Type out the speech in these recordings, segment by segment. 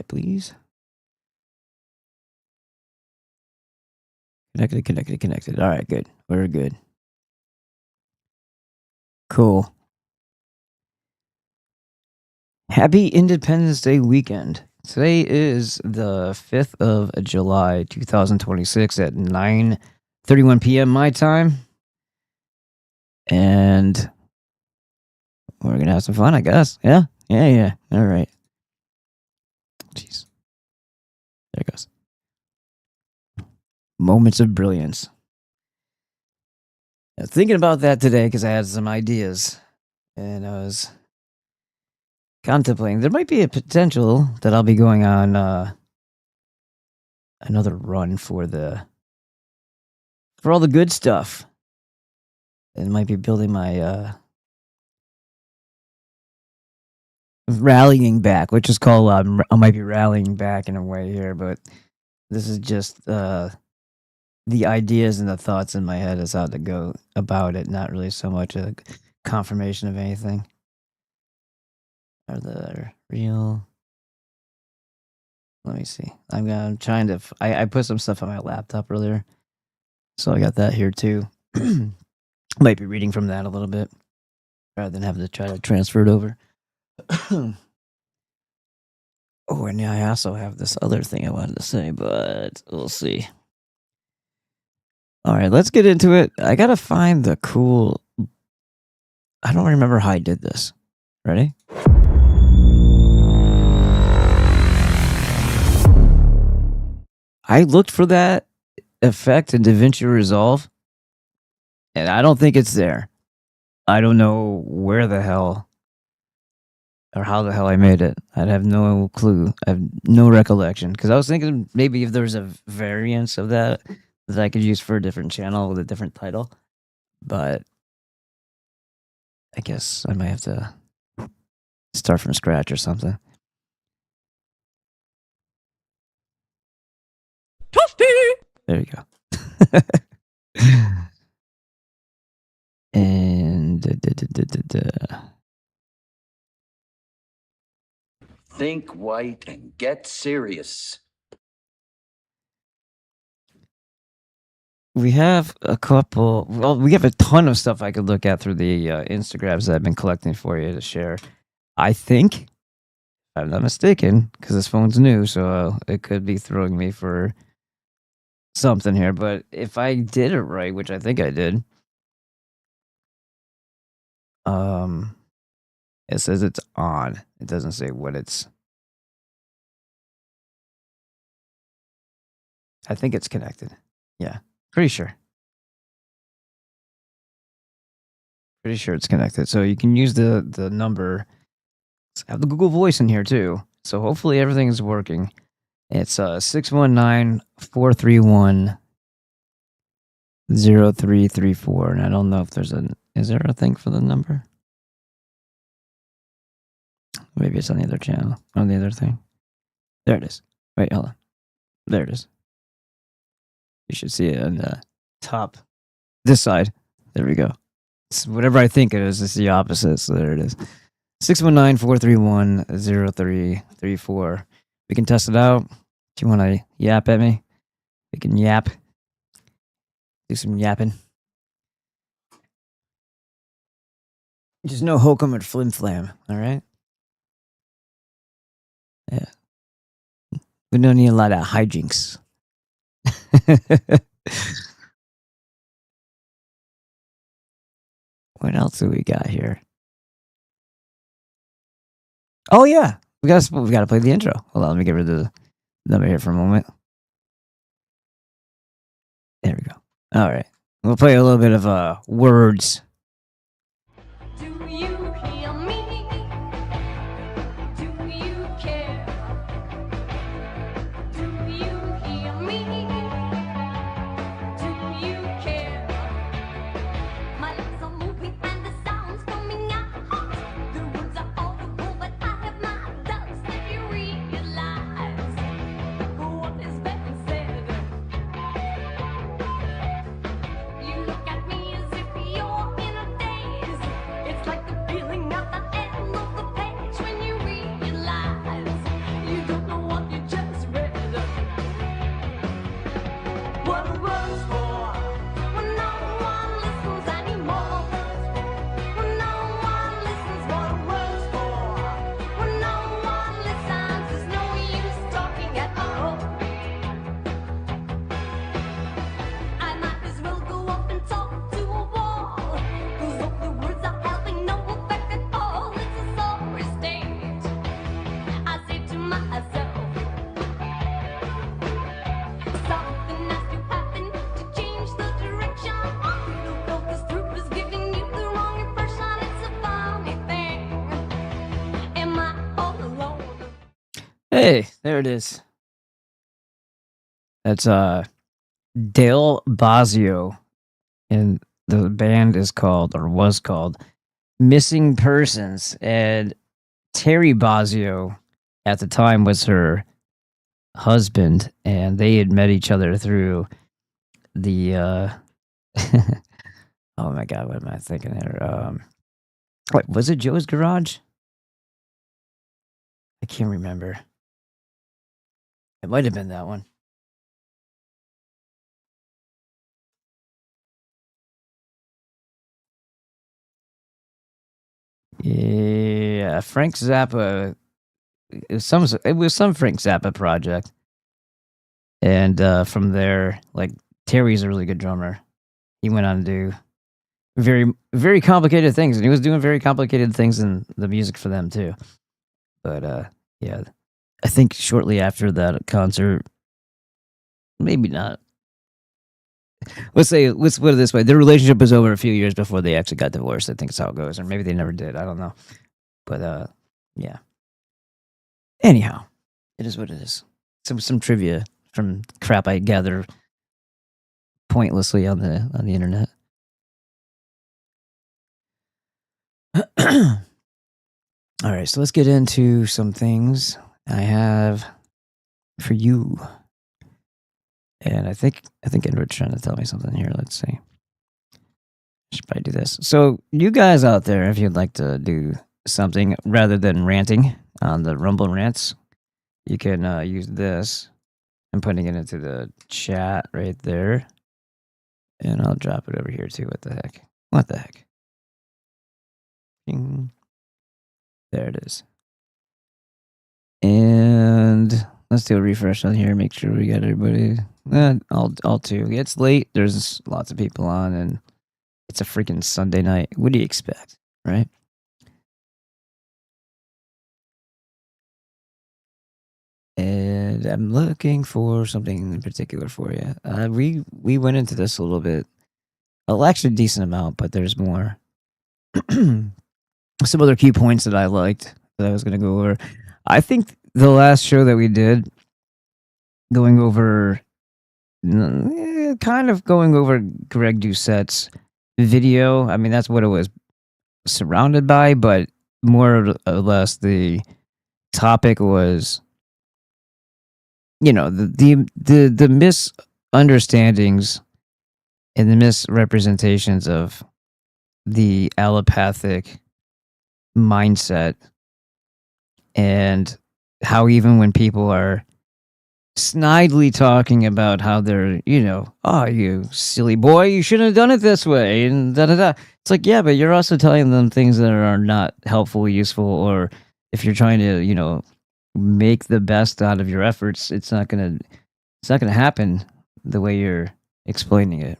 Connect, please. Connected. All right, good. We're good. Cool. Happy Independence Day weekend. Today is the 5th of July, 2026 at 9:31 p.m. my time. And we're going to have some fun, I guess. Yeah. All right. Jeez. There it goes. Moments of brilliance. I was thinking about that today because I had some ideas. And I was contemplating. There might be a potential that I'll be going on another run for all the good stuff. It might be building my rallying back, which is called I might be rallying back in a way here, but this is just the ideas and the thoughts in my head as how to go about it, not really so much a confirmation of anything. Are the real? Let me see. I'm trying to. I put some stuff on my laptop earlier, so I got that here too. Might be reading from that a little bit rather than having to try to transfer it over. Oh, and yeah, I also have this other thing I wanted to say, but we'll see. All right, let's get into it. I gotta find the cool. I don't remember how I did this. Ready? I looked for that effect in DaVinci Resolve, and I don't think it's there. I don't know where the hell or how the hell I made it. I'd have no clue. I have no recollection. Because I was thinking maybe if there's a variance of that I could use for a different channel with a different title. But I guess I might have to start from scratch or something. There you go. And think white and get serious. We have a couple. Well, we have a ton of stuff I could look at through the Instagrams that I've been collecting for you to share. I think, if I'm not mistaken, because this phone's new, so it could be throwing me for something here. But if I did it right, which I think I did, it says it's on. It doesn't say what it's. I think it's connected. Yeah, pretty sure. Pretty sure it's connected. So you can use the number. I have the Google Voice in here too. So hopefully everything is working. It's 619-431-0334. And I don't know if there's is there a thing for the number? Maybe it's on the other channel, on the other thing. There it is. Wait, hold on. There it is. You should see it on the top. This side. There we go. It's whatever I think it is, it's the opposite. So there it is. 619-431-0334. We can test it out. If you want to yap at me, we can yap. Do some yapping. Just no hokum or flim flam, all right? Yeah. We don't need a lot of hijinks. What else do we got here? Oh yeah, we got to play the intro. Hold on, let me get rid of the number here for a moment. There we go. All right, we'll play a little bit of words. Do you hear me? Do you care? Do you hear me? Do you care? My lips are moving and the sound's coming out. The words are audible, but I have my doubts if you realize what is being said. You look at me as if you're in a daze. It's like the Hey, there it is. That's Dale Bosio, and the band is called, or was called, Missing Persons. And Terry Bosio at the time was her husband, and they had met each other through the oh my god, what am I thinking here? What was it, Joe's Garage? I can't remember. It might have been that one. Yeah, Frank Zappa. It was some Frank Zappa project, and from there, like, Terry's a really good drummer. He went on to do very very complicated things, and he was doing very complicated things in the music for them too. But yeah, I think shortly after that concert, maybe not. Let's put it this way: their relationship was over a few years before they actually got divorced. I think it's how it goes, or maybe they never did. I don't know. But yeah. Anyhow, it is what it is. Some trivia from crap I gather pointlessly on the internet. All right, so let's get into some things I have for you. And I think Edward's trying to tell me something here. Let's see. Should probably do this. So you guys out there, if you'd like to do something rather than ranting on the Rumble rants, you can use this. I'm putting it into the chat right there. And I'll drop it over here too. What the heck? What the heck? Bing. There it is. And let's do a refresh on here. Make sure we got everybody. All two. It's late. There's lots of people on, and it's a freaking Sunday night. What do you expect, right? And I'm looking for something in particular for you. We went into this a little bit, well, actually a decent amount, but there's more. Some other key points that I liked that I was going to go over. I think the last show that we did, going over Greg Doucette's video. I mean, that's what it was surrounded by, but more or less the topic was, the misunderstandings and the misrepresentations of the allopathic mindset, and how even when people are snidely talking about how they're, oh, you silly boy, you shouldn't have done it this way, and da da da. It's like, yeah, but you're also telling them things that are not helpful, useful, or if you're trying to, make the best out of your efforts, it's not gonna happen the way you're explaining it.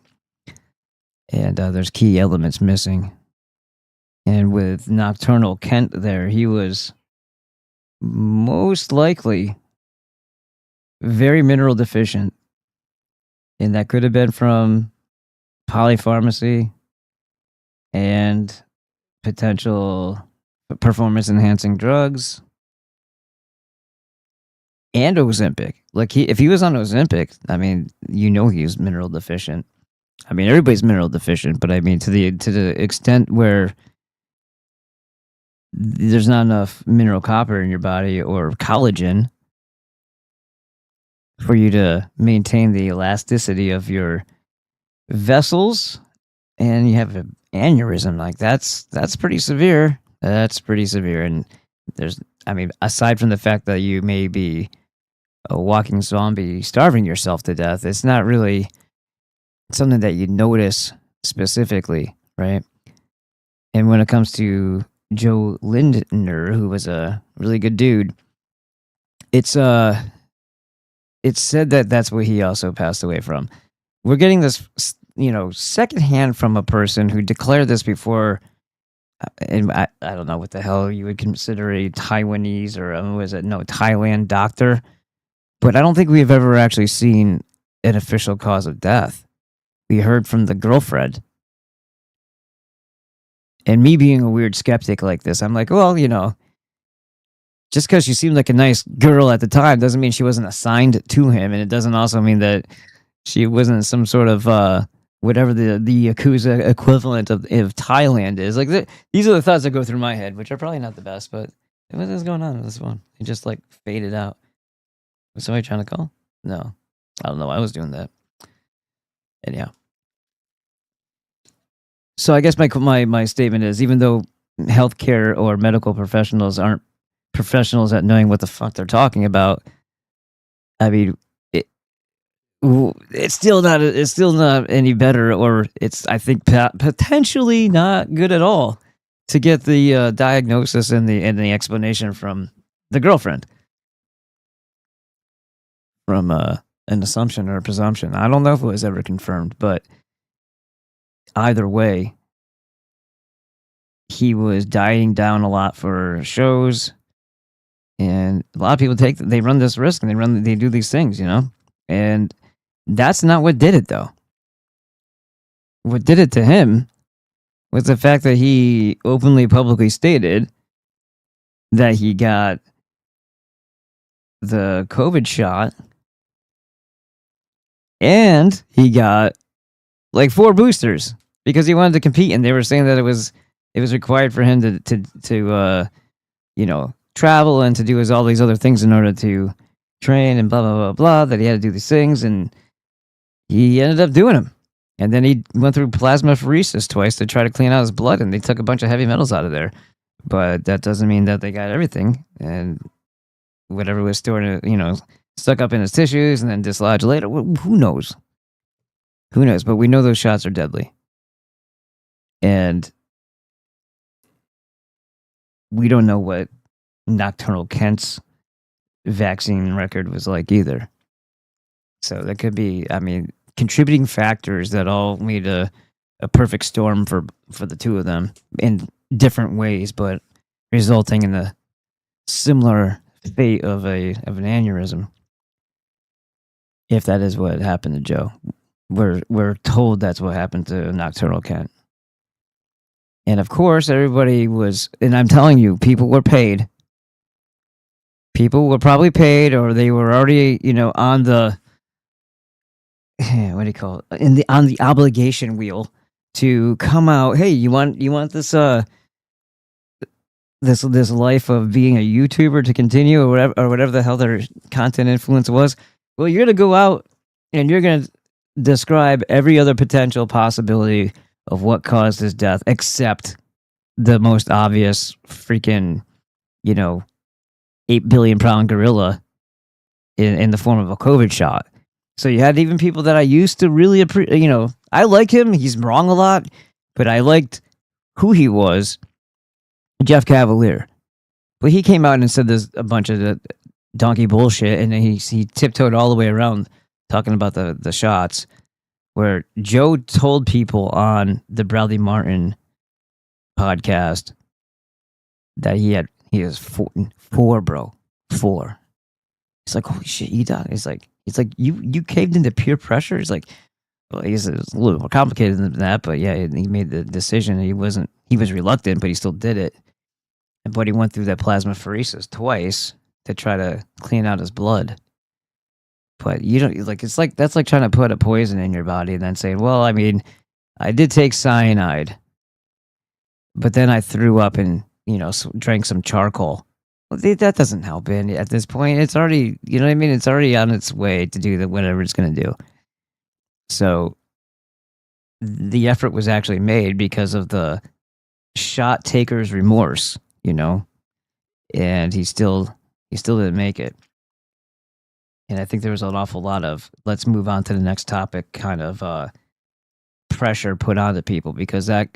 And there's key elements missing. And with Nocturnal Kent there, he was most likely very mineral deficient, and that could have been from polypharmacy and potential performance enhancing drugs and Ozempic. Like, if he was on Ozempic, I mean, he's mineral deficient. I mean, everybody's mineral deficient, but I mean, to the extent where there's not enough mineral copper in your body or collagen for you to maintain the elasticity of your vessels, and you have an aneurysm, like that's pretty severe. That's pretty severe. And aside from the fact that you may be a walking zombie starving yourself to death, it's not really something that you notice specifically, right? And when it comes to Joe Lindner, who was a really good dude, it's said that that's what he also passed away from. We're getting this, secondhand from a person who declared this before, and I don't know what the hell you would consider a Taiwanese or Thailand doctor, but I don't think we've ever actually seen an official cause of death. We heard from the girlfriend. And me being a weird skeptic like this, I'm like, well, just because she seemed like a nice girl at the time doesn't mean she wasn't assigned to him, and it doesn't also mean that she wasn't some sort of whatever the Yakuza equivalent of Thailand is. Like these are the thoughts that go through my head, which are probably not the best. But what is going on with this one? It just like faded out. Was somebody trying to call? No, I don't know. I was doing that. Anyhow, so I guess my statement is, even though healthcare or medical professionals aren't professionals at knowing what the fuck they're talking about, I mean, it's still not any better, or it's, I think, potentially not good at all to get the diagnosis and the explanation from the girlfriend, from an assumption or a presumption. I don't know if it was ever confirmed, but either way, he was dying down a lot for shows, and a lot of people they run this risk, and they do these things, and that's not what did it, though. What did it to him was the fact that he openly, publicly stated that he got the COVID shot, and he got like 4 boosters because he wanted to compete, and they were saying that it was required for him to travel and to do all these other things in order to train and blah blah blah blah, that he had to do these things, and he ended up doing them. And then he went through plasmapheresis twice to try to clean out his blood, and they took a bunch of heavy metals out of there. But that doesn't mean that they got everything, and whatever was stored, stuck up in his tissues and then dislodged later. Who knows? Who knows? But we know those shots are deadly. And we don't know what Nocturnal Kent's vaccine record was like either. So that could be, contributing factors that all made a perfect storm for the two of them in different ways, but resulting in a similar fate of an aneurysm. If that is what happened to Joe, we're told that's what happened to Nocturnal Kent. And of course, everybody was, and I'm telling you, people were paid. People were probably paid, or they were already, on the, what do you call it? On the obligation wheel to come out. Hey, you want this this life of being a YouTuber to continue, or whatever the hell their content influence was? Well, you're gonna go out and you're gonna describe every other potential possibility of what caused his death, except the most obvious freaking, 8 billion pound gorilla in the form of a COVID shot. So you had even people that I used to really appreciate, I like him. He's wrong a lot, but I liked who he was, Jeff Cavalier. But he came out and said there's a bunch of donkey bullshit, and then he tiptoed all the way around talking about the shots, where Joe told people on the Bradley Martin podcast that he was 4, bro. 4. He's like, holy shit, you died. He's like, you caved into peer pressure. He's like, well, I guess it was a little more complicated than that, but yeah, he made the decision. He was reluctant, but he still did it. But he went through that plasmapheresis twice to try to clean out his blood. But you don't, like, it's like, that's like trying to put a poison in your body and then saying, well, I did take cyanide, but then I threw up and, drank some charcoal. Well, that doesn't help at this point. It's already, it's already on its way to do whatever it's going to do. So the effort was actually made because of the shot taker's remorse, and he still didn't make it. And I think there was an awful lot of, let's move on to the next topic, kind of pressure put onto people, because that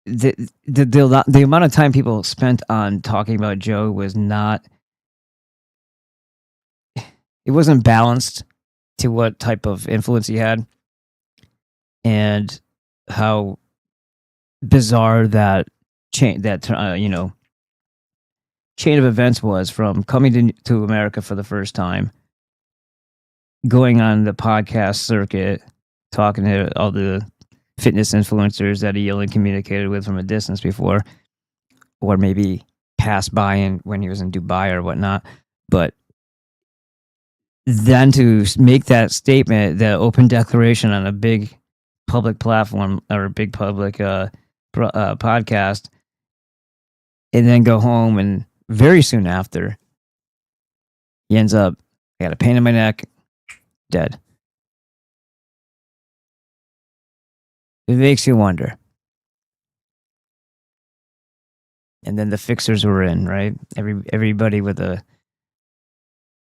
the amount of time people spent on talking about Joe was not, it wasn't balanced to what type of influence he had, and how bizarre that chain of events was, from coming to America for the first time, going on the podcast circuit, talking to all the fitness influencers that he only communicated with from a distance before, or maybe passed by and when he was in Dubai or whatnot. But then to make that statement, that open declaration on a big public platform or a big public podcast, and then go home, and very soon after, he ends up, I got a pain in my neck, dead. It makes you wonder. And then the fixers were in, right? Everybody with a,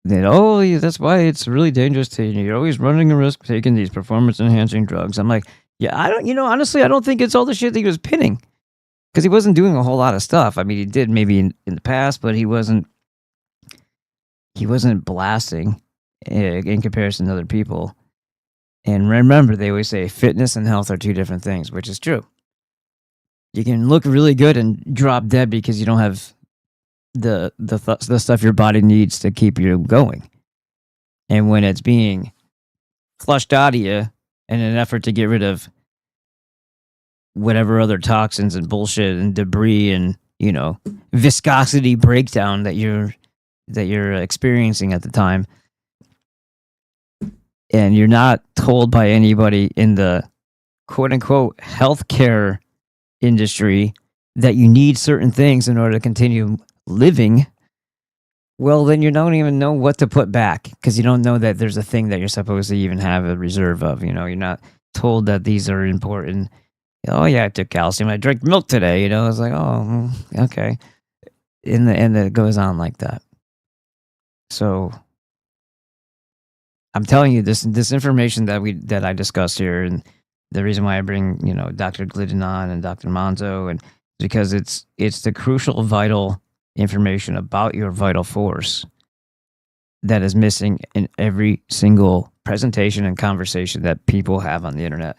that's why it's really dangerous to you. You're always running a risk taking these performance enhancing drugs. I'm like, yeah, I don't, honestly, I don't think it's all the shit that he was pinning, because he wasn't doing a whole lot of stuff. I mean, he did maybe in the past, but he wasn't blasting in comparison to other people. And remember, they always say fitness and health are two different things, which is true. You can look really good and drop dead because you don't have the stuff your body needs to keep you going. And when it's being flushed out of you in an effort to get rid of whatever other toxins and bullshit and debris and, viscosity breakdown that you're experiencing at the time, and you're not told by anybody in the quote unquote healthcare industry that you need certain things in order to continue living, well, then you don't even know what to put back, because you don't know that there's a thing that you're supposed to even have a reserve of. You're not told that these are important. Oh yeah, I took calcium. I drank milk today. It's like, oh, okay. And it goes on like that. So I'm telling you, this information that I discussed here, and the reason why I bring Dr. Glidden on and Dr. Monzo, and because it's the crucial, vital information about your vital force that is missing in every single presentation and conversation that people have on the internet.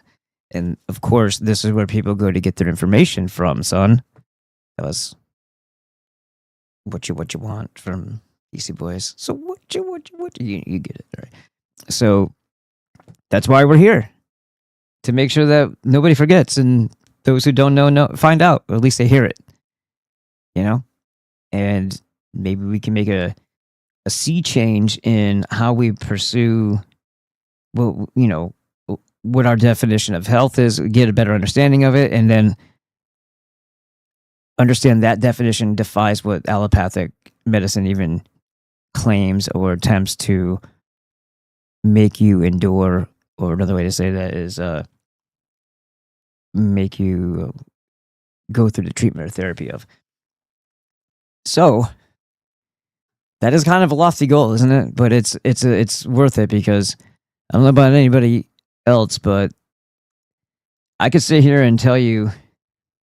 And of course, this is where people go to get their information from, son. That was what you want from DC Boys. So what you get it, right? So that's why we're here, to make sure that nobody forgets, and those who don't know find out, or at least they hear it. And maybe we can make a sea change in how we pursue, well, what our definition of health is, get a better understanding of it, and then understand that definition defies what allopathic medicine even claims or attempts to make you endure, or another way to say that is make you go through the treatment or therapy of. So that is kind of a lofty goal, isn't it? But it's worth it, because I don't know about anybody else, but I could sit here and tell you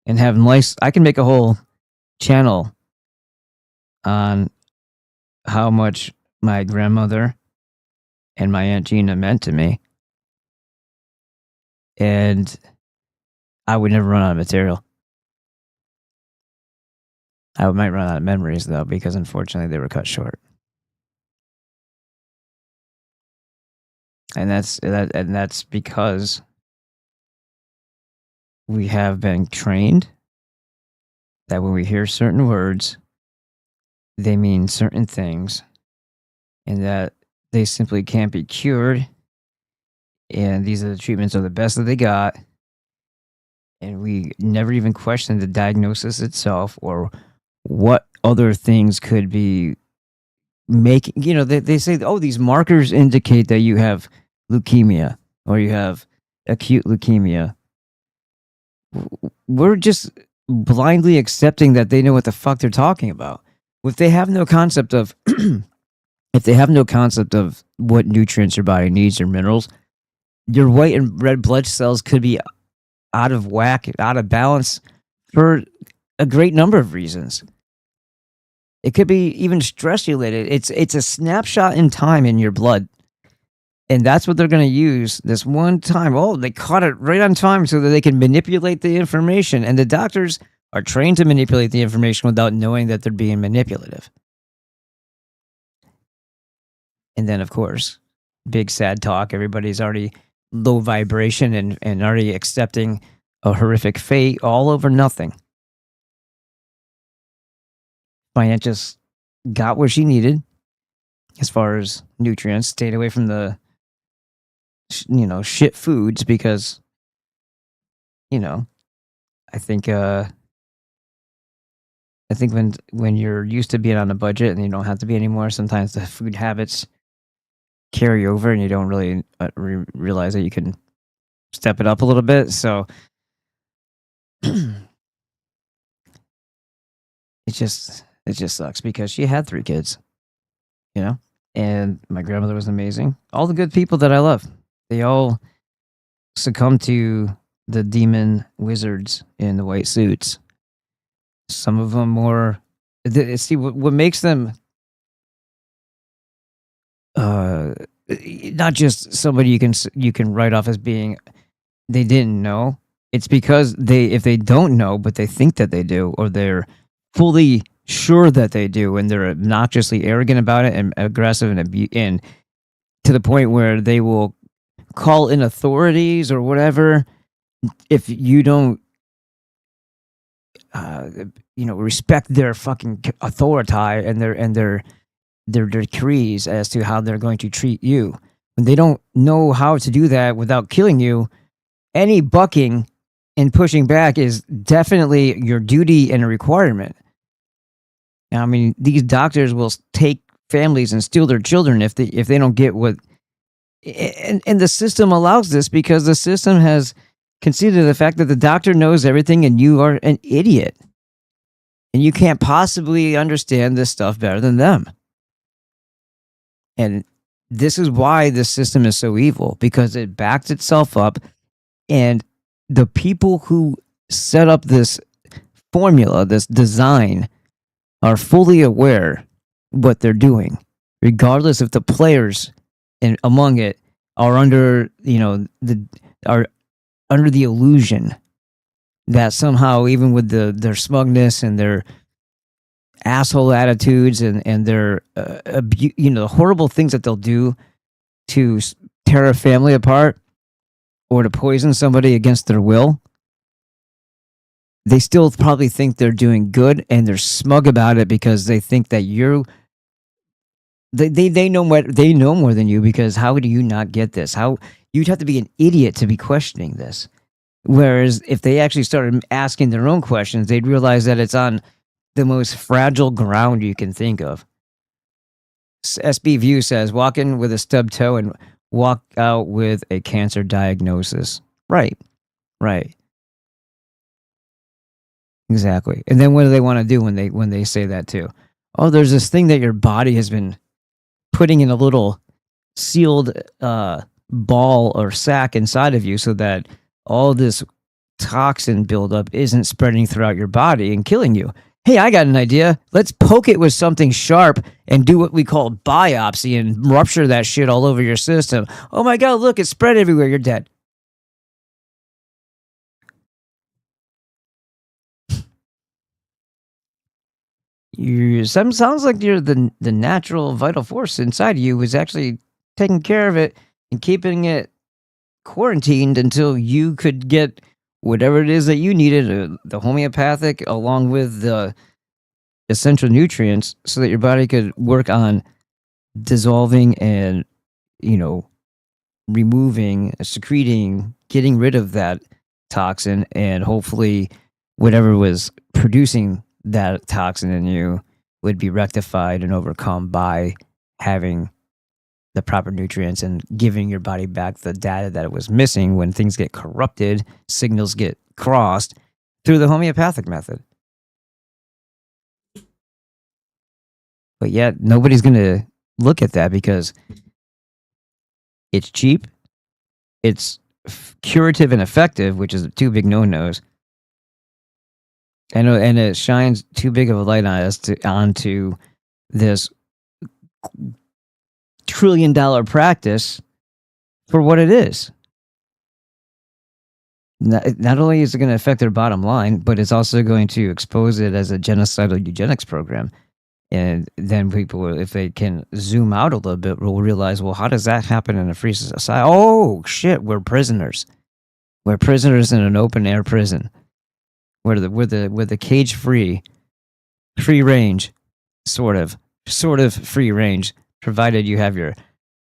and have I can make a whole channel on how much my grandmother and my Aunt Gina meant to me, and I would never run out of material. I might run out of memories, though, because unfortunately they were cut short. And that's because we have been trained that when we hear certain words, they mean certain things, and that they simply can't be cured. And these are the treatments are the best that they got. And we never even question the diagnosis itself, or what other things could be making, they say, oh, these markers indicate that you have leukemia or you have acute leukemia. We're just blindly accepting that they know what the fuck they're talking about. If they have no concept of what nutrients your body needs or minerals, your white and red blood cells could be out of whack, out of balance for a great number of reasons. It could be even stress related. It's a snapshot in time in your blood. And that's what they're going to use this one time. Oh, they caught it right on time so that they can manipulate the information. And the doctors are trained to manipulate the information without knowing that they're being manipulative. And then, of course, big sad talk. Everybody's already low vibration and already accepting a horrific fate all over nothing. My aunt just got what she needed as far as nutrients, stayed away from the shit foods because I think when you're used to being on a budget and you don't have to be anymore, sometimes the food habits carry over and you don't really realize that you can step it up a little bit. So it just sucks because she had 3 kids, and my grandmother was amazing. All the good people that I love, they all succumbed to the demon wizards in the white suits. Some of them more. See what makes them not just somebody you can write off as being they didn't know. It's because if they don't know but they think that they do, or they're fully sure that they do, and they're obnoxiously arrogant about it and aggressive and to the point where they will call in authorities or whatever if you don't respect their fucking authority and their decrees as to how they're going to treat you. When they don't know how to do that without killing you, any bucking and pushing back is definitely your duty and a requirement. Now, I mean, these doctors will take families and steal their children if they don't get what, and the system allows this because the system has conceded the fact that the doctor knows everything and you are an idiot. And you can't possibly understand this stuff better than them. And this is why the system is so evil, because it backs itself up, and the people who set up this formula, this design, are fully aware what they're doing, regardless if the players among it are under under the illusion that somehow, even with their smugness and their asshole attitudes and their the horrible things that they'll do to tear a family apart or to poison somebody against their will, they still probably think they're doing good, and they're smug about it because they think that they know more than you, because how do you not get this? How you'd have to be an idiot to be questioning this. Whereas if they actually started asking their own questions, they'd realize that it's on the most fragile ground you can think of. SB View says, walk in with a stubbed toe and walk out with a cancer diagnosis. Right. Exactly. And then what do they want to do when they say that too? Oh, there's this thing that your body has been putting in a little sealed ball or sac inside of you so that all this toxin buildup isn't spreading throughout your body and killing you. Hey, I got an idea. Let's poke it with something sharp and do what we call biopsy and rupture that shit all over your system. Oh my God, look, it's spread everywhere. You're dead. Sounds like you're the natural vital force inside of you was actually taking care of it and keeping it quarantined until you could get whatever it is that you needed, the homeopathic along with the essential nutrients, so that your body could work on dissolving and removing, secreting, getting rid of that toxin, and hopefully whatever was producing that toxin in you would be rectified and overcome by having the proper nutrients and giving your body back the data that it was missing when things get corrupted, signals get crossed through the homeopathic method. But yet nobody's going to look at that because it's cheap, it's curative and effective, which is 2 big no-nos. I know, and it shines too big of a light on us onto this $1 trillion practice for what it is. Not only is it going to affect their bottom line, but it's also going to expose it as a genocidal eugenics program. And then people, if they can zoom out a little bit, will realize, well, how does that happen in a free society? Oh, shit, we're prisoners. We're prisoners in an open air prison. We're the cage free range sort of free range, provided you have your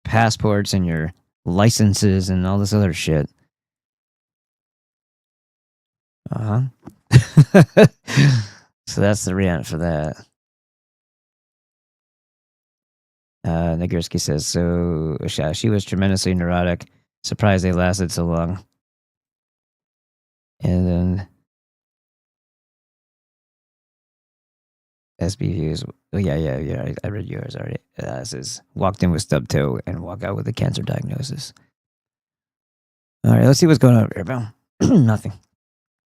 passports and your licenses and all this other shit. So that's the rant for that. Nagurski says, so she was tremendously neurotic. Surprised they lasted so long. And then SB views. Oh, yeah. I read yours already. It says, walked in with stub toe and walk out with a cancer diagnosis. All right, let's see what's going on over here, Bill. Nothing.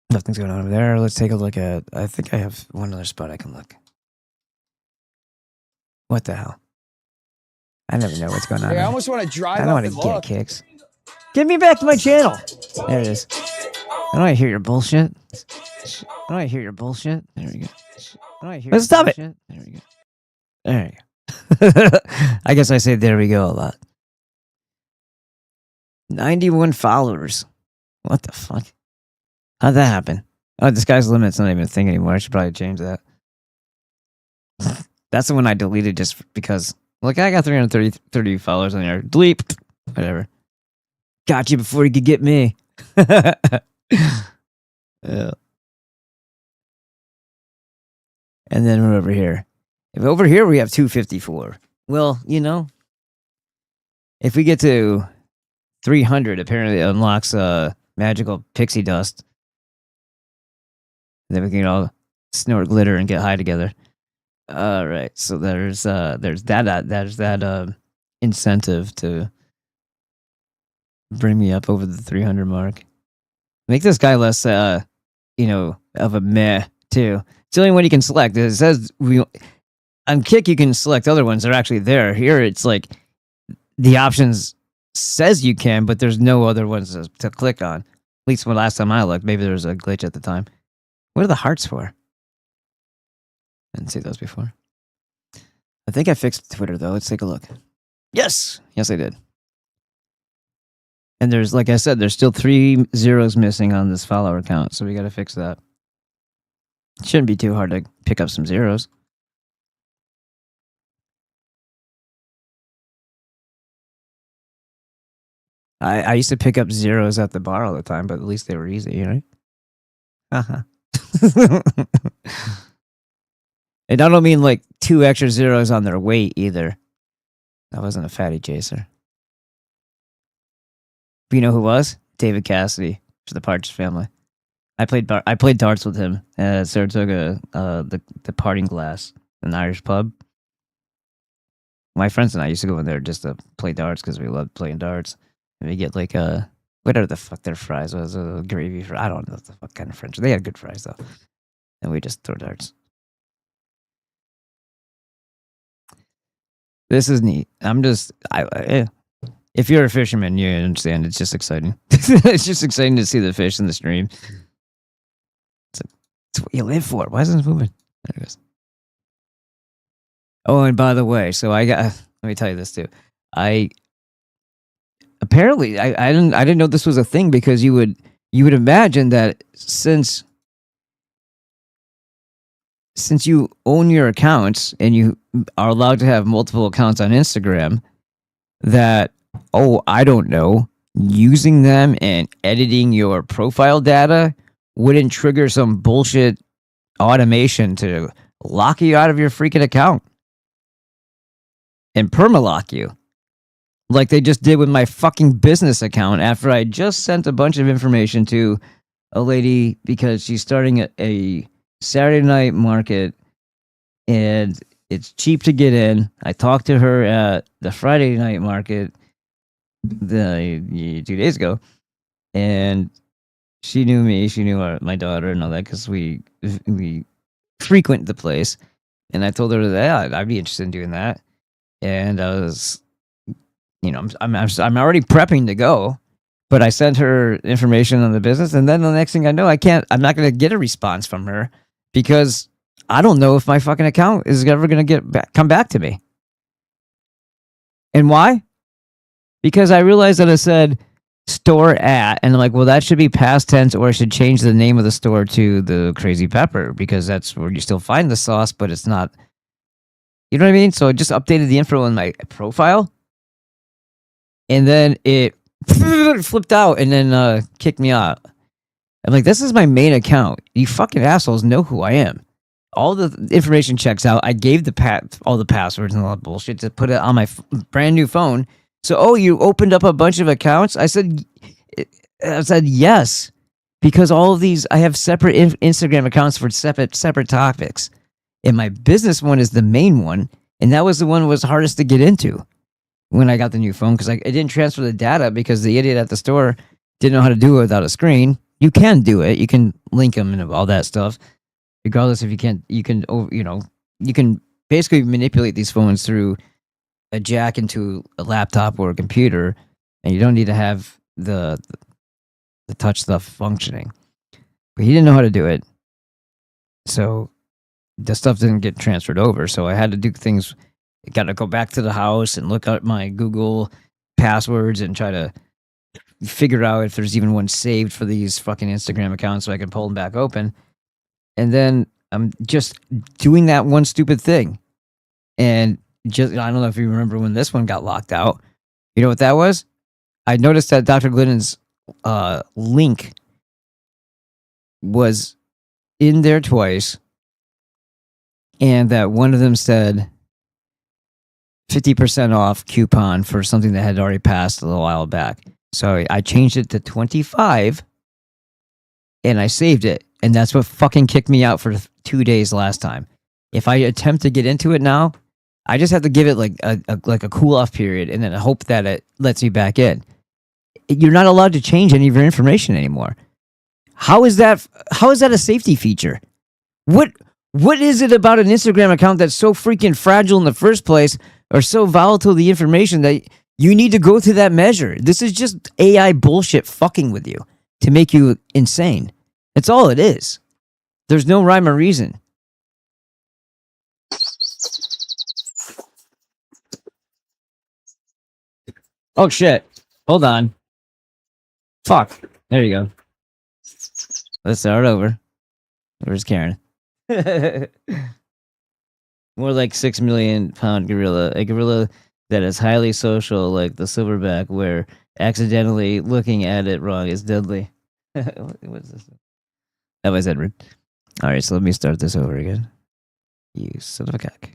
Nothing's going on over there. Let's take a look at. I think I have one other spot I can look. What the hell? I never know what's going on. Hey, I almost want to drive. I don't want to get kicks. Get me back to my channel. There it is. I don't want to hear your bullshit. I don't want to hear your bullshit. There we go. Let's stop it. There we go. There you go. I guess I say there we go a lot. 91 followers. What the fuck? How'd that happen? Oh, the sky's the limit's not even a thing anymore. I should probably change that. That's the one I deleted just because. Look, I got 330 followers on there. Delete. Whatever. Got you before you could get me. Yeah. And then we're over here. If over here we have 254. Well, you know, if we get to 300, apparently it unlocks magical pixie dust. Then we can all snort glitter and get high together. All right, so there's that incentive to bring me up over the 300 mark. Make this guy less of a meh too. It's the only one you can select. It says on Kick you can select other ones. They're actually there. Here it's like the options says you can, but there's no other ones to click on. At least when last time I looked, maybe there was a glitch at the time. What are the hearts for? I didn't see those before. I think I fixed Twitter though. Let's take a look. Yes, I did. And there's, like I said, there's still 3 zeros missing on this follower count, so we got to fix that. It shouldn't be too hard to pick up some zeros. I used to pick up zeros at the bar all the time, but at least they were easy, right? And I don't mean like 2 extra zeros on their weight either. That wasn't a fatty chaser. But you know who was? David Cassidy for the Partridge Family. I played darts with him at Saratoga, the Parting Glass, an Irish pub. My friends and I used to go in there just to play darts because we loved playing darts. And we get like whatever the fuck their fries was, gravy fries. I don't know the fuck kind of French. They had good fries though, and we just throw darts. This is neat. If you're a fisherman, you understand. It's just exciting. It's just exciting to see the fish in the stream. It's what you live for. Why isn't it moving? There it goes. Oh, and by the way, so let me tell you this too. Apparently I didn't know this was a thing because you would imagine that since you own your accounts and you are allowed to have multiple accounts on Instagram, that I don't know, using them and editing your profile data wouldn't trigger some bullshit automation to lock you out of your freaking account and permalock you. Like they just did with my fucking business account after I just sent a bunch of information to a lady because she's starting a Saturday night market and it's cheap to get in. I talked to her at the Friday night market 2 days ago, and she knew me. She knew my daughter and all that because we frequent the place. And I told her that I'd be interested in doing that. And I was, I'm already prepping to go, but I sent her information on the business, and then the next thing I know, I'm not going to get a response from her because I don't know if my fucking account is ever going to come back to me. And why? Because I realized that it said store at, and I'm like, well, that should be past tense, or I should change the name of the store to the Crazy Pepper because that's where you still find the sauce, but it's not You know what I mean? So I just updated the info on my profile, and then it flipped out and then kicked me out. I'm like, this is my main account. You fucking assholes know who I am. All the information checks out. I gave all the passwords and all that bullshit to put it on my brand new phone. So, oh, you opened up a bunch of accounts? I said yes, because all of these, I have separate Instagram accounts for separate topics. And my business one is the main one. And that was the one that was hardest to get into when I got the new phone, because I didn't transfer the data because the idiot at the store didn't know how to do it without a screen. You can do it. You can link them and all that stuff. Regardless if you can't, you can basically manipulate these phones through a jack into a laptop or a computer, and you don't need to have the touch stuff functioning. But he didn't know how to do it, so the stuff didn't get transferred over. So I had to do things. I got to go back to the house and look at my Google passwords and try to figure out if there's even one saved for these fucking Instagram accounts so I can pull them back open. And then I'm just doing that one stupid thing. And just, I don't know if you remember when this one got locked out. You know what that was? I noticed that Dr. Glidden's link was in there twice. And that one of them said 50% off coupon for something that had already passed a little while back. So I changed it to 25 and I saved it. And that's what fucking kicked me out for 2 days last time. If I attempt to get into it now, I just have to give it like a cool off period and then hope that it lets me back in. You're not allowed to change any of your information anymore. How is that a safety feature? What is it about an Instagram account that's so freaking fragile in the first place, or so volatile the information that you need to go through that measure? This is just AI bullshit fucking with you to make you insane. That's all it is. There's no rhyme or reason. Oh shit. Hold on. Fuck. There you go. Let's start over. Where's Karen? More like 6 million pound gorilla. A gorilla that is highly social, like the silverback, where accidentally looking at it wrong is deadly. What is this? That was Edward. Alright, so let me start this over again. You son of a cock.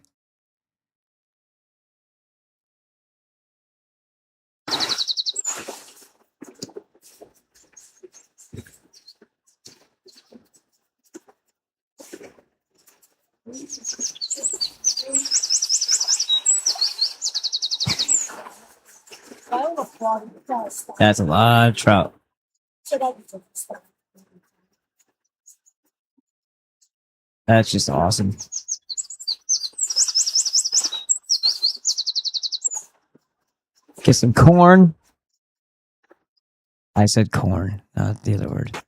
That's a lot of trout. That's just awesome. Get some corn. I said corn, not the other word.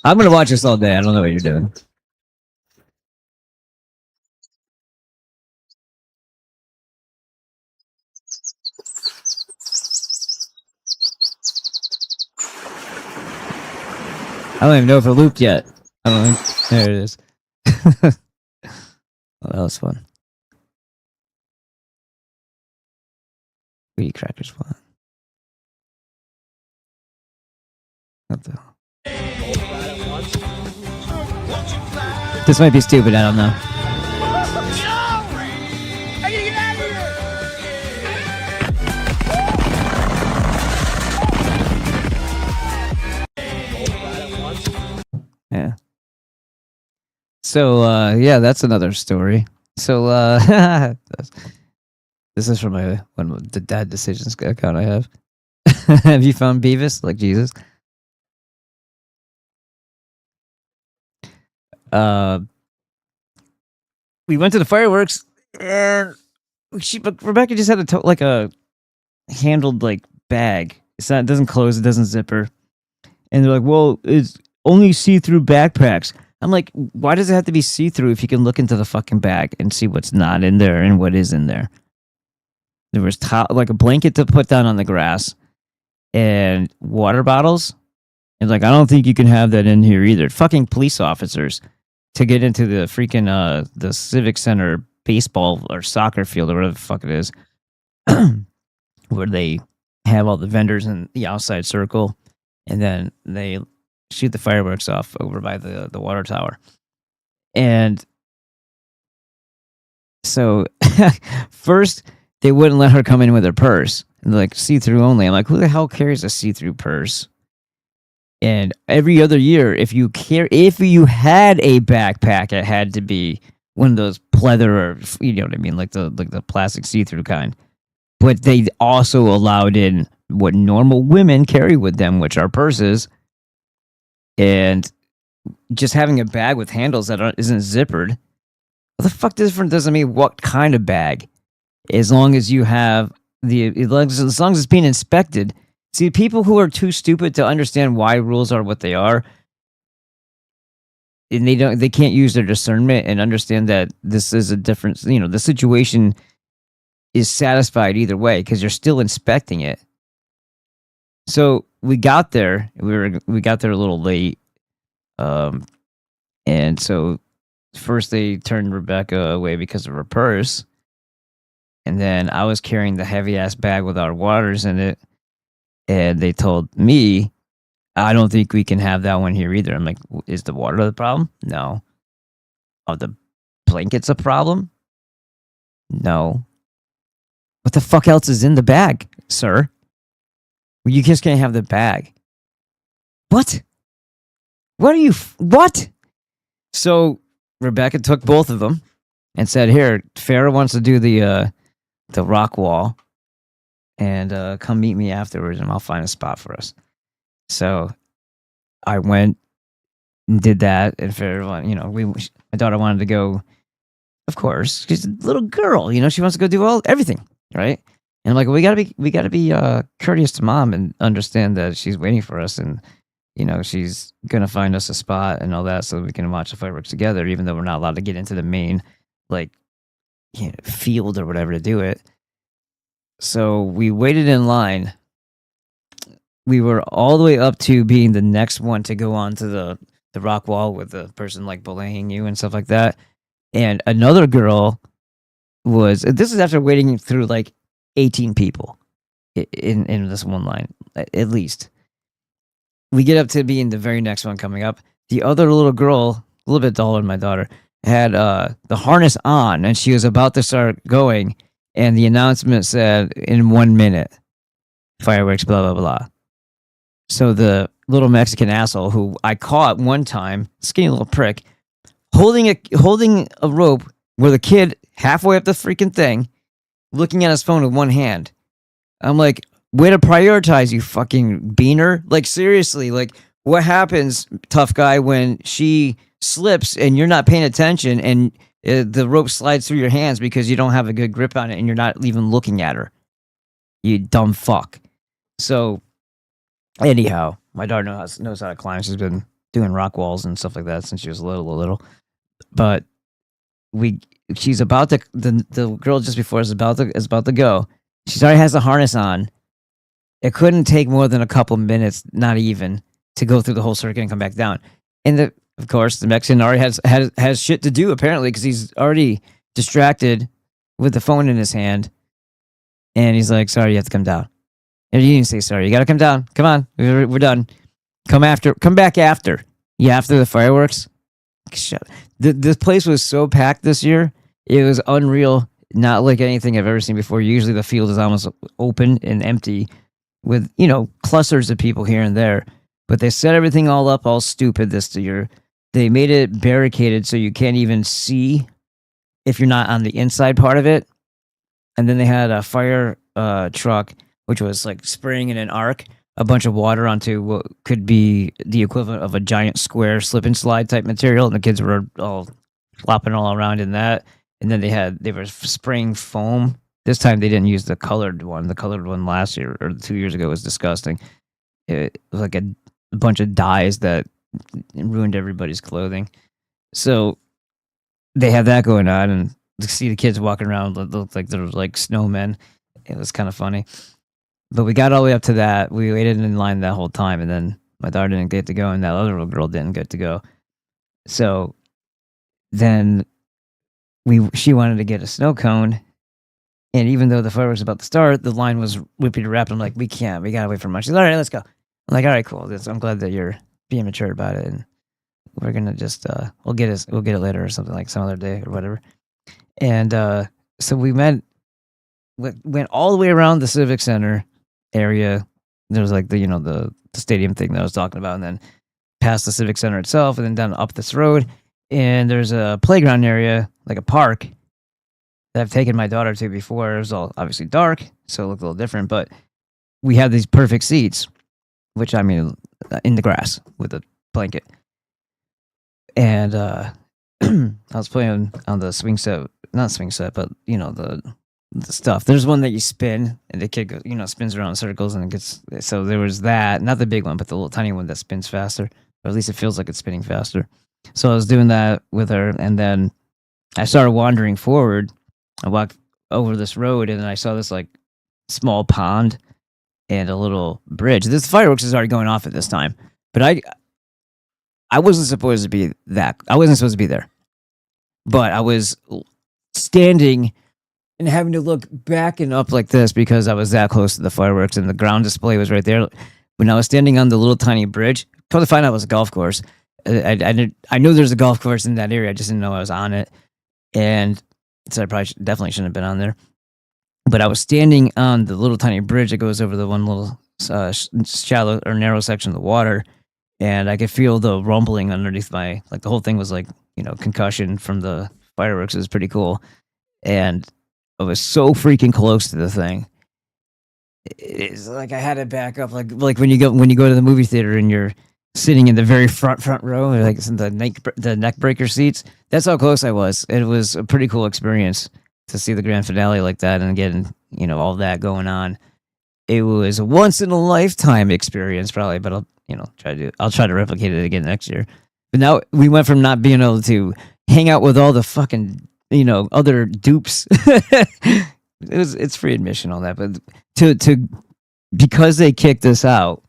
I'm gonna watch this all day. I don't know what you're doing. I don't even know if it looped yet. I don't know. There it is. Oh, that was fun. We eat crackers fun. What the hell? This might be stupid, I don't know. Yeah. So yeah, that's another story. So this is from the dad decisions account I have. Have you found Beavis? Like Jesus. We went to the fireworks, and Rebecca just had a handled like bag. It doesn't close, it doesn't zipper, and they're like, "Well, it's only see-through backpacks." I'm like, "Why does it have to be see-through if you can look into the fucking bag and see what's not in there and what is in there?" There was like a blanket to put down on the grass, and water bottles. And like, I don't think you can have that in here either. Fucking police officers to get into the freaking the civic center baseball or soccer field or whatever the fuck it is, where they have all the vendors in the outside circle, and then they shoot the fireworks off over by the water tower. And so first they wouldn't let her come in with her purse. And they're like, see-through only. I'm like, who the hell carries a see-through purse? And every other year, if you had a backpack, it had to be one of those pleather, or you know what I mean, like the plastic see-through kind. But they also allowed in what normal women carry with them, which are purses, and just having a bag with handles that isn't zippered. What the fuck different does it mean? What kind of bag? As long as you have as long as it's being inspected. See, people who are too stupid to understand why rules are what they are, and they can't use their discernment and understand that this is a different, the situation is satisfied either way because you're still inspecting it. So we got there. We got there a little late, and so first they turned Rebecca away because of her purse, and then I was carrying the heavy ass bag with our waters in it. And they told me, I don't think we can have that one here either. I'm like, is the water the problem? No. Are the blankets a problem? No. What the fuck else is in the bag, sir? Well, you just can't have the bag. What? What? So Rebecca took both of them and said, here, Farrah wants to do the rock wall. And come meet me afterwards, and I'll find a spot for us. So I went and did that, and for everyone, my daughter wanted to go. Of course, she's a little girl, she wants to go do everything, right? And I'm like, we gotta be courteous to mom and understand that she's waiting for us, and she's gonna find us a spot and all that, so we can watch the fireworks together, even though we're not allowed to get into the main field or whatever to do it. So we waited in line. We were all the way up to being the next one to go on to the rock wall with the person belaying you and stuff like that. And another girl this is after waiting through 18 people in this one line, at least. We get up to being the very next one coming up. The other little girl, a little bit taller than my daughter, had the harness on, and she was about to start going. And the announcement said, in 1 minute, fireworks, blah, blah, blah. So the little Mexican asshole who I caught one time, skinny little prick, holding a rope with a kid halfway up the freaking thing, looking at his phone with one hand. I'm like, way to prioritize, you fucking beaner. Seriously, what happens, tough guy, when she slips and you're not paying attention and the rope slides through your hands because you don't have a good grip on it and you're not even looking at her. You dumb fuck. So, anyhow, my daughter knows how to climb. She's been doing rock walls and stuff like that since she was little. But she's about to, the girl just before is about to go. She already has the harness on. It couldn't take more than a couple minutes, not even, to go through the whole circuit and come back down. And of course, the Mexican already has shit to do, apparently, because he's already distracted with the phone in his hand. And he's like, sorry, you have to come down. And you didn't say sorry. You got to come down. Come on. We're done. Come back after. Yeah, after the fireworks. Shut. This place was so packed this year. It was unreal. Not like anything I've ever seen before. Usually the field is almost open and empty with, clusters of people here and there. But they set everything all up all stupid this year. They made it barricaded so you can't even see if you're not on the inside part of it. And then they had a fire truck, which was spraying in an arc a bunch of water onto what could be the equivalent of a giant square slip and slide type material. And the kids were all flopping all around in that. And then they were spraying foam. This time they didn't use the colored one. The colored one last year or 2 years ago was disgusting. It was like a bunch of dyes that ruined everybody's clothing. So they had that going on, and to see the kids walking around look like they're like snowmen. It was kind of funny. But we got all the way up to that. We waited in line that whole time, and then my daughter didn't get to go, and that other little girl didn't get to go. So then she wanted to get a snow cone, and even though the fireworks was about to start, the line was whipping wrapped. I'm like, we can't. We gotta wait for lunch. She's all right. Let's go. I'm like, all right, cool. I'm glad that you're being mature about it, and we're gonna just we'll get it later or something, like some other day or whatever. And so we went all the way around the Civic Center area. There was like the stadium thing that I was talking about, and then past the Civic Center itself, and then down up this road. And there's a playground area, like a park, that I've taken my daughter to before. It was all obviously dark, so it looked a little different, but we had these perfect seats, which I mean, in the grass with a blanket. And I was playing on the swing set, not swing set, but the stuff. There's one that you spin, and the kid goes, spins around in circles, and it gets. So there was that, not the big one, but the little tiny one that spins faster, or at least it feels like it's spinning faster. So I was doing that with her, and then I started wandering forward. I walked over this road, and then I saw this like small pond and a little bridge. This fireworks is already going off at this time, but I wasn't supposed to be that. I wasn't supposed to be there, but I was standing and having to look back and up like this because I was that close to the fireworks, and the ground display was right there. When I was standing on the little tiny bridge, come to find out it was a golf course. I knew there's a golf course in that area. I just didn't know I was on it, and so I probably definitely shouldn't have been on there. But I was standing on the little tiny bridge that goes over the one little shallow or narrow section of the water, and I could feel the rumbling underneath my, like the whole thing was like, concussion from the fireworks. It was pretty cool. And I was so freaking close to the thing. It's like I had to back up, like when you go to the movie theater and you're sitting in the very front row, like it's in the neck breaker seats. That's how close I was. It was a pretty cool experience to see the grand finale like that and getting all that going on. It was a once in a lifetime experience, probably, but I'll try to replicate it again next year. But now we went from not being able to hang out with all the fucking other dupes. It's free admission on that, but to because they kicked us out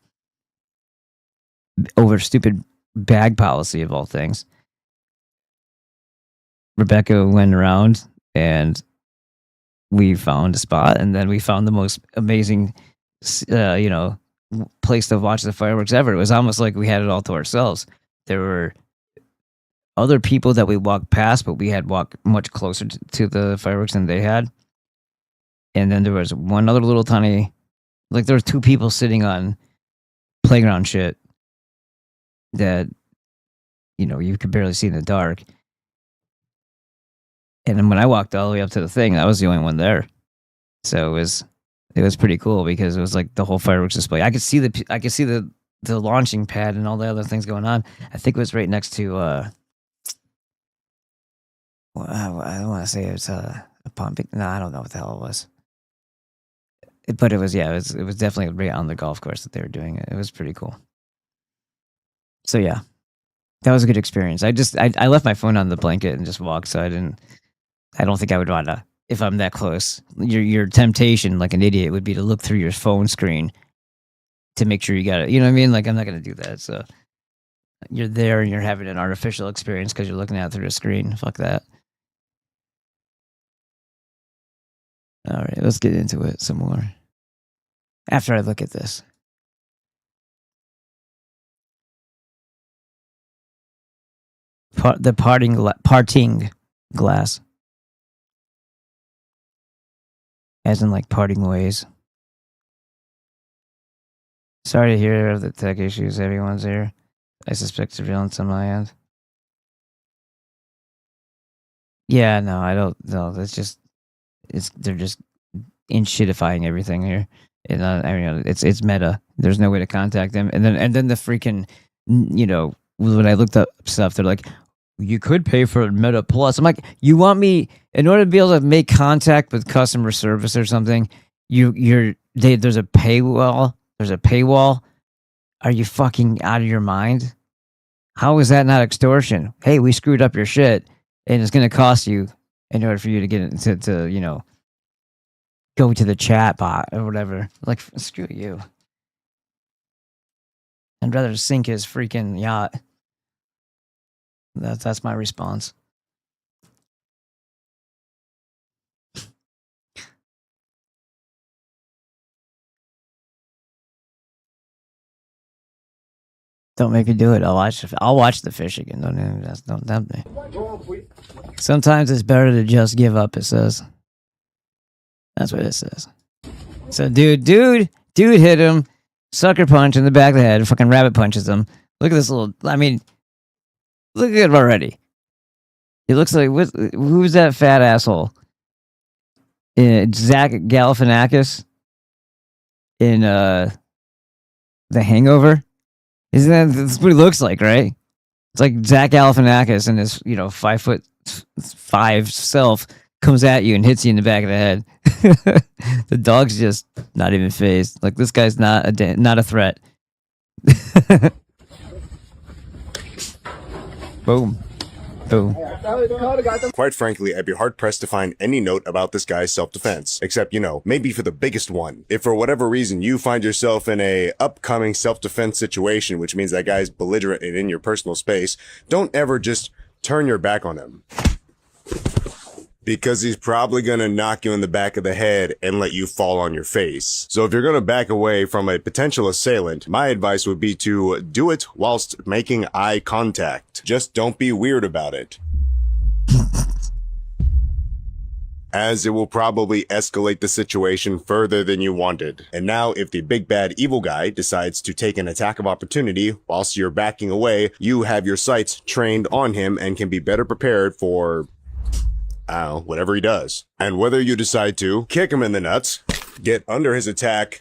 over stupid bag policy of all things, Rebecca went around and we found a spot, and then we found the most amazing place to watch the fireworks ever. It was almost like we had it all to ourselves. There were other people that we walked past, but we had walked much closer to the fireworks than they had. And then there was one other little tiny, like there were two people sitting on playground shit that you could barely see in the dark. And then when I walked all the way up to the thing, I was the only one there. So it was pretty cool because it was like the whole fireworks display. I could see the launching pad and all the other things going on. I think it was right next to I don't want to say it's a pump. No, I don't know what the hell it was. But it was definitely right on the golf course that they were doing it. It was pretty cool. So yeah, that was a good experience. I left my phone on the blanket and just walked, so I don't think I would want to, if I'm that close. Your temptation, like an idiot, would be to look through your phone screen to make sure you got it. You know what I mean? Like, I'm not going to do that. So you're there and you're having an artificial experience because you're looking at it through the screen. Fuck that. All right, let's get into it some more. After I look at this. The parting glass. As in like parting ways. Sorry to hear of the tech issues everyone's here. I suspect surveillance on my end. Yeah, no, I don't know. They're just inshittifying everything here. And it's meta. There's no way to contact them. And then the freaking, when I looked up stuff, they're like, you could pay for Meta Plus. I'm like, you want me, in order to be able to make contact with customer service or something, there's a paywall. There's a paywall. Are you fucking out of your mind? How is that not extortion? Hey, we screwed up your shit, and it's going to cost you in order for you to get into go to the chat bot or whatever. Like, screw you. I'd rather sink his freaking yacht. That's my response. Don't make me do it. I'll watch the fish again. Don't tempt me. Sometimes it's better to just give up, it says. That's what it says. So dude hit him. Sucker punch in the back of the head. Fucking rabbit punches him. Look at this little, I mean, look at him already. He looks like, who's that fat asshole? Zach Galifianakis in The Hangover? Isn't that's what he looks like, right? It's like Zach Galifianakis and his, 5'5" self comes at you and hits you in the back of the head. The dog's just not even phased. Like, this guy's not a threat. Boom. Boom. Quite frankly, I'd be hard-pressed to find any note about this guy's self-defense, except, maybe for the biggest one. If for whatever reason you find yourself in a upcoming self-defense situation, which means that guy's belligerent and in your personal space, don't ever just turn your back on him. Because he's probably gonna knock you in the back of the head and let you fall on your face. So if you're gonna back away from a potential assailant, my advice would be to do it whilst making eye contact. Just don't be weird about it. As it will probably escalate the situation further than you wanted. And now, if the big bad evil guy decides to take an attack of opportunity whilst you're backing away, you have your sights trained on him and can be better prepared for whatever he does. And whether you decide to kick him in the nuts, get under his attack,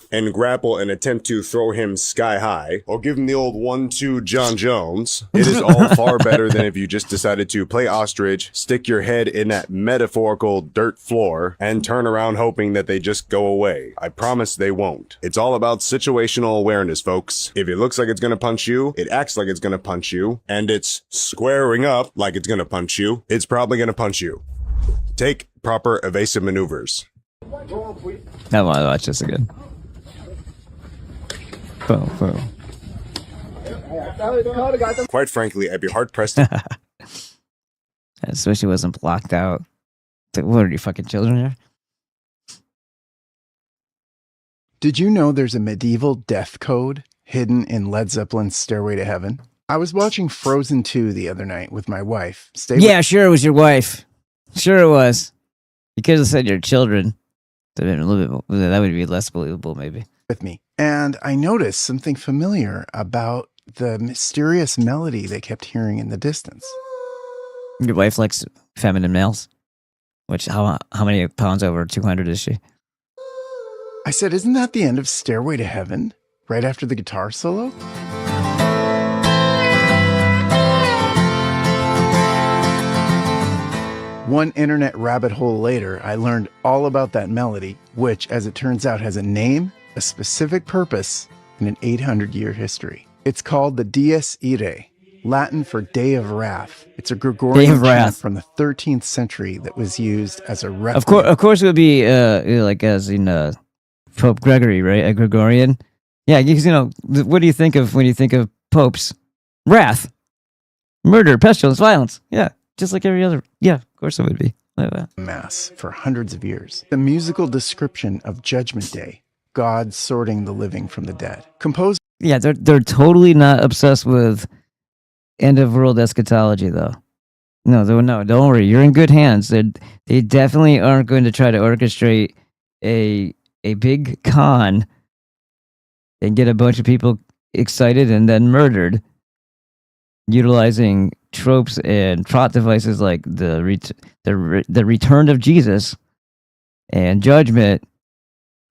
and grapple and attempt to throw him sky high, or give him the old 1-2 John Jones, it is all far better than if you just decided to play ostrich, stick your head in that metaphorical dirt floor, and turn around hoping that they just go away. I promise they won't. It's all about situational awareness, folks. If it looks like it's gonna punch you, it acts like it's gonna punch you, and it's squaring up like it's gonna punch you, it's probably gonna punch you. Take proper evasive maneuvers. I want to watch this again. Boom, boom. Quite frankly, I'd be hard-pressed to... I just wish it wasn't blocked out. What are you, fucking children here? Did you know there's a medieval death code hidden in Led Zeppelin's Stairway to Heaven? I was watching Frozen 2 the other night with my wife. Yeah, sure it was your wife. Sure it was. You could have said your children. That would, been a little bit, that would be less believable, maybe. With me. And I noticed something familiar about the mysterious melody they kept hearing in the distance. Your wife likes feminine males? How many pounds over 200 is she? I said, isn't that the end of Stairway to Heaven? Right after the guitar solo? One internet rabbit hole later, I learned all about that melody, which, as it turns out, has a name, a specific purpose, and an 800-year history. It's called the Dies Irae, Latin for Day of Wrath. It's a Gregorian chant from the 13th century that was used as a requiem. Of course, it would be like as in Pope Gregory, right? A Gregorian. Yeah, because what do you think of when you think of popes? Wrath, murder, pestilence, violence. Yeah, just like every other. Yeah, of course it would be. Mass for hundreds of years. The musical description of Judgment Day. God sorting the living from the dead. Composed. Yeah, they're totally not obsessed with end of world eschatology, though. No, don't worry. You're in good hands. They definitely aren't going to try to orchestrate a big con and get a bunch of people excited and then murdered, utilizing tropes and plot devices like the return of Jesus and judgment.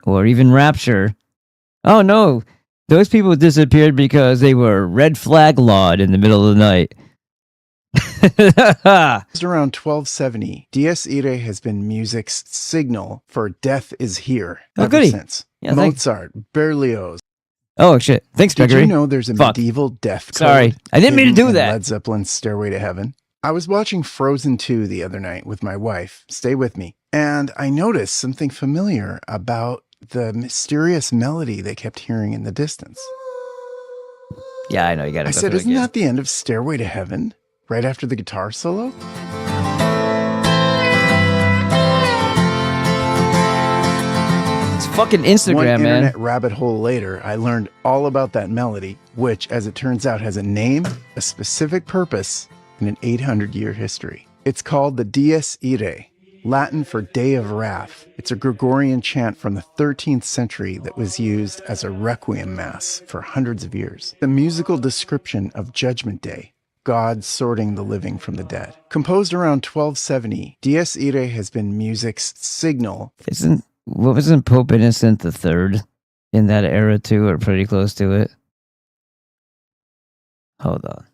Or even rapture. Oh no, those people disappeared because they were red flag lawed in the middle of the night. Around 1270, Dies Irae has been music's signal for death is here ever since. Yeah, Mozart, Berlioz. Oh shit! Thanks, Gregory. Did you know there's a medieval death code? Sorry, I didn't mean to do that. Led Zeppelin's Stairway to Heaven. I was watching Frozen 2 the other night with my wife. Stay with me. And I noticed something familiar about the mysterious melody they kept hearing in the distance. Yeah, I know. You got to I go said, through it isn't again. that the end of Stairway to Heaven? Right after the guitar solo? It's fucking One Instagram, man. internet rabbit hole later, I learned all about that melody, which, as it turns out, has a name, a specific purpose, and an 800-year history. It's called the Dies Irae, Latin for Day of Wrath. It's a Gregorian chant from the 13th century that was used as a requiem mass for hundreds of years. The musical description of Judgment Day, God sorting the living from the dead. Composed around 1270, Dies Irae has been music's signal. Wasn't Pope Innocent III in that era too, or pretty close to it? Hold on.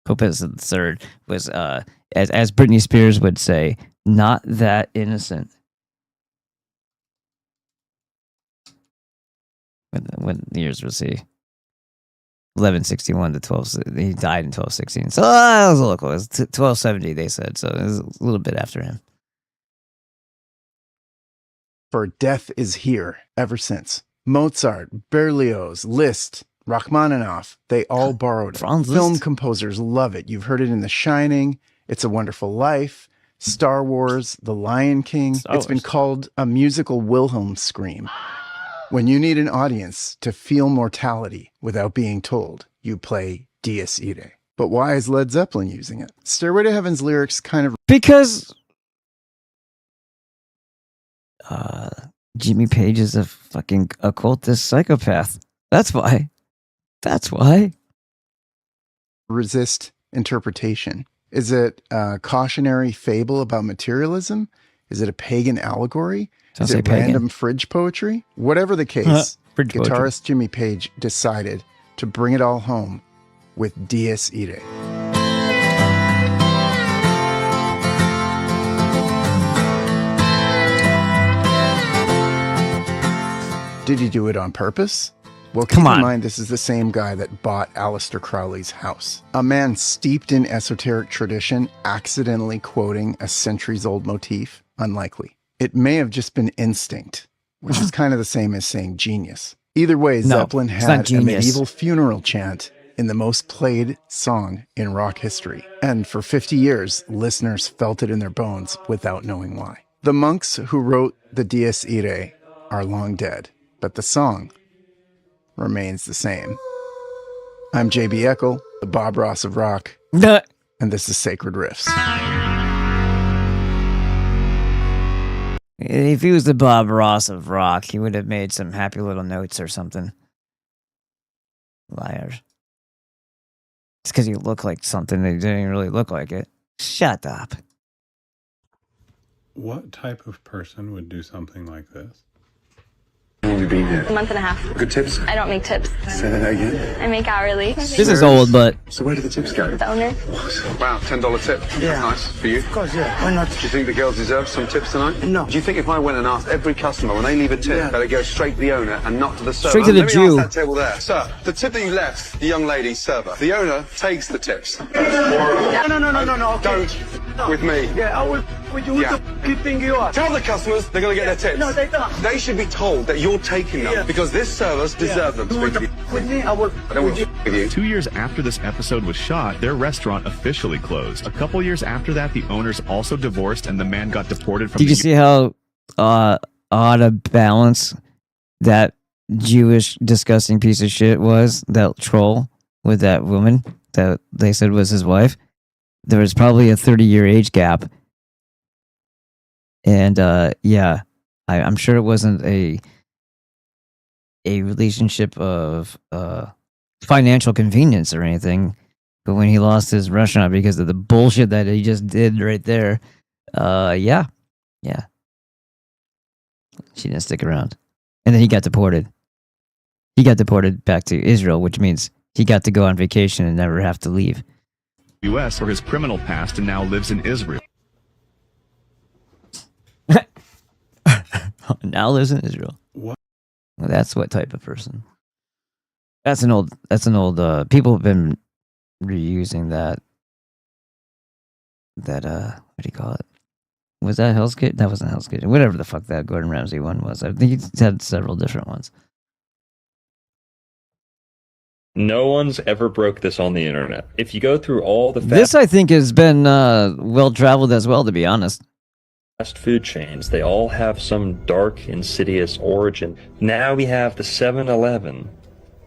Pope Innocent III was, as Britney Spears would say, not that innocent. When years was he? 1161 to 12. He died in 1216. So that was a little close. 1270, they said. So it was a little bit after him. For death is here ever since. Mozart, Berlioz, Liszt, Rachmaninoff, they all borrowed it. Franz Film Liszt? composers love it. You've heard it in The Shining, It's a Wonderful Life, Star Wars, The Lion King. Star It's been Wars. called a musical Wilhelm scream. When you need an audience to feel mortality without being told, you play Dies Irae. But why is Led Zeppelin using it? Stairway to Heaven's lyrics kind of Because Jimmy Page is a fucking occultist psychopath. That's why. That's why. resist interpretation. Is it a cautionary fable about materialism? Is it a pagan allegory? Don't Is say it pagan. random fridge poetry? Whatever the case, Fridge poetry. guitarist Jimmy Page decided to bring it all home with Dies Irae. Did he do it on purpose? Well, keep Come in on. mind this is the same guy that bought Aleister Crowley's house. A man steeped in esoteric tradition accidentally quoting a centuries-old motif? Unlikely. It may have just been instinct, which is kind of the same as saying genius. Either way, No, Zeppelin it's not had a genius. medieval funeral chant in the most played song in rock history. And for 50 years, listeners felt it in their bones without knowing why. The monks who wrote the Dies Irae are long dead, but the song remains the same. I'm JB Eckel, the Bob Ross of rock, Nah. and this is Sacred Riffs. If he was the Bob Ross of rock, he would have made some happy little notes or something. Liars. It's because you look like something that didn't really look like it. Shut up. What type of person would do something like this? How long have you been here? A month and a half. Good tips? I don't make tips. Say that again. I make hourly. This is old, but So where do the tips go? The owner. Wow, $10 tip. Yeah. Nice for you. Of course, yeah. Why not? Do you think the girls deserve some tips tonight? No. Do you think if I went and asked every customer when they leave a tip, Yeah. that it goes straight to the owner and not to the server? Straight to the Let me Jew. ask that table there. Sir, the tip that you left, the young lady server, the owner takes the tips. No. Okay. Don't with me. Yeah, I will. With you, Yeah. the good thing you are. Tell the customers they're going to get their tips. No, they don't. They should be told that you're taking them Yeah. because this servers deserve them. You want Speak to to you. with me, I will. I don't want to with you. 2 years after this episode was shot, their restaurant officially closed. A couple years after that, the owners also divorced and the man got deported from did the you see how out of balance that Jewish disgusting piece of shit was? That troll with that woman that they said was his wife? There was probably a 30-year age gap. And yeah, I'm sure it wasn't a relationship of financial convenience or anything. But when he lost his restaurant because of the bullshit that he just did right there, yeah. She didn't stick around. And then he got deported. He got deported back to Israel, which means he got to go on vacation and never have to leave. U.S. for his criminal past and now lives in Israel. Now lives in Israel. What? Well, that's what type of person. That's an old people have been reusing that what do you call it? Was that Hell's Kitchen? That wasn't Hell's Kitchen. Whatever the fuck that Gordon Ramsay one was. I think he's had several different ones. No one's ever broke this on the internet. If you go through all the This, I think, has been well traveled as well, to be honest. fast food chains, they all have some dark, insidious origin. Now we have the 7-Eleven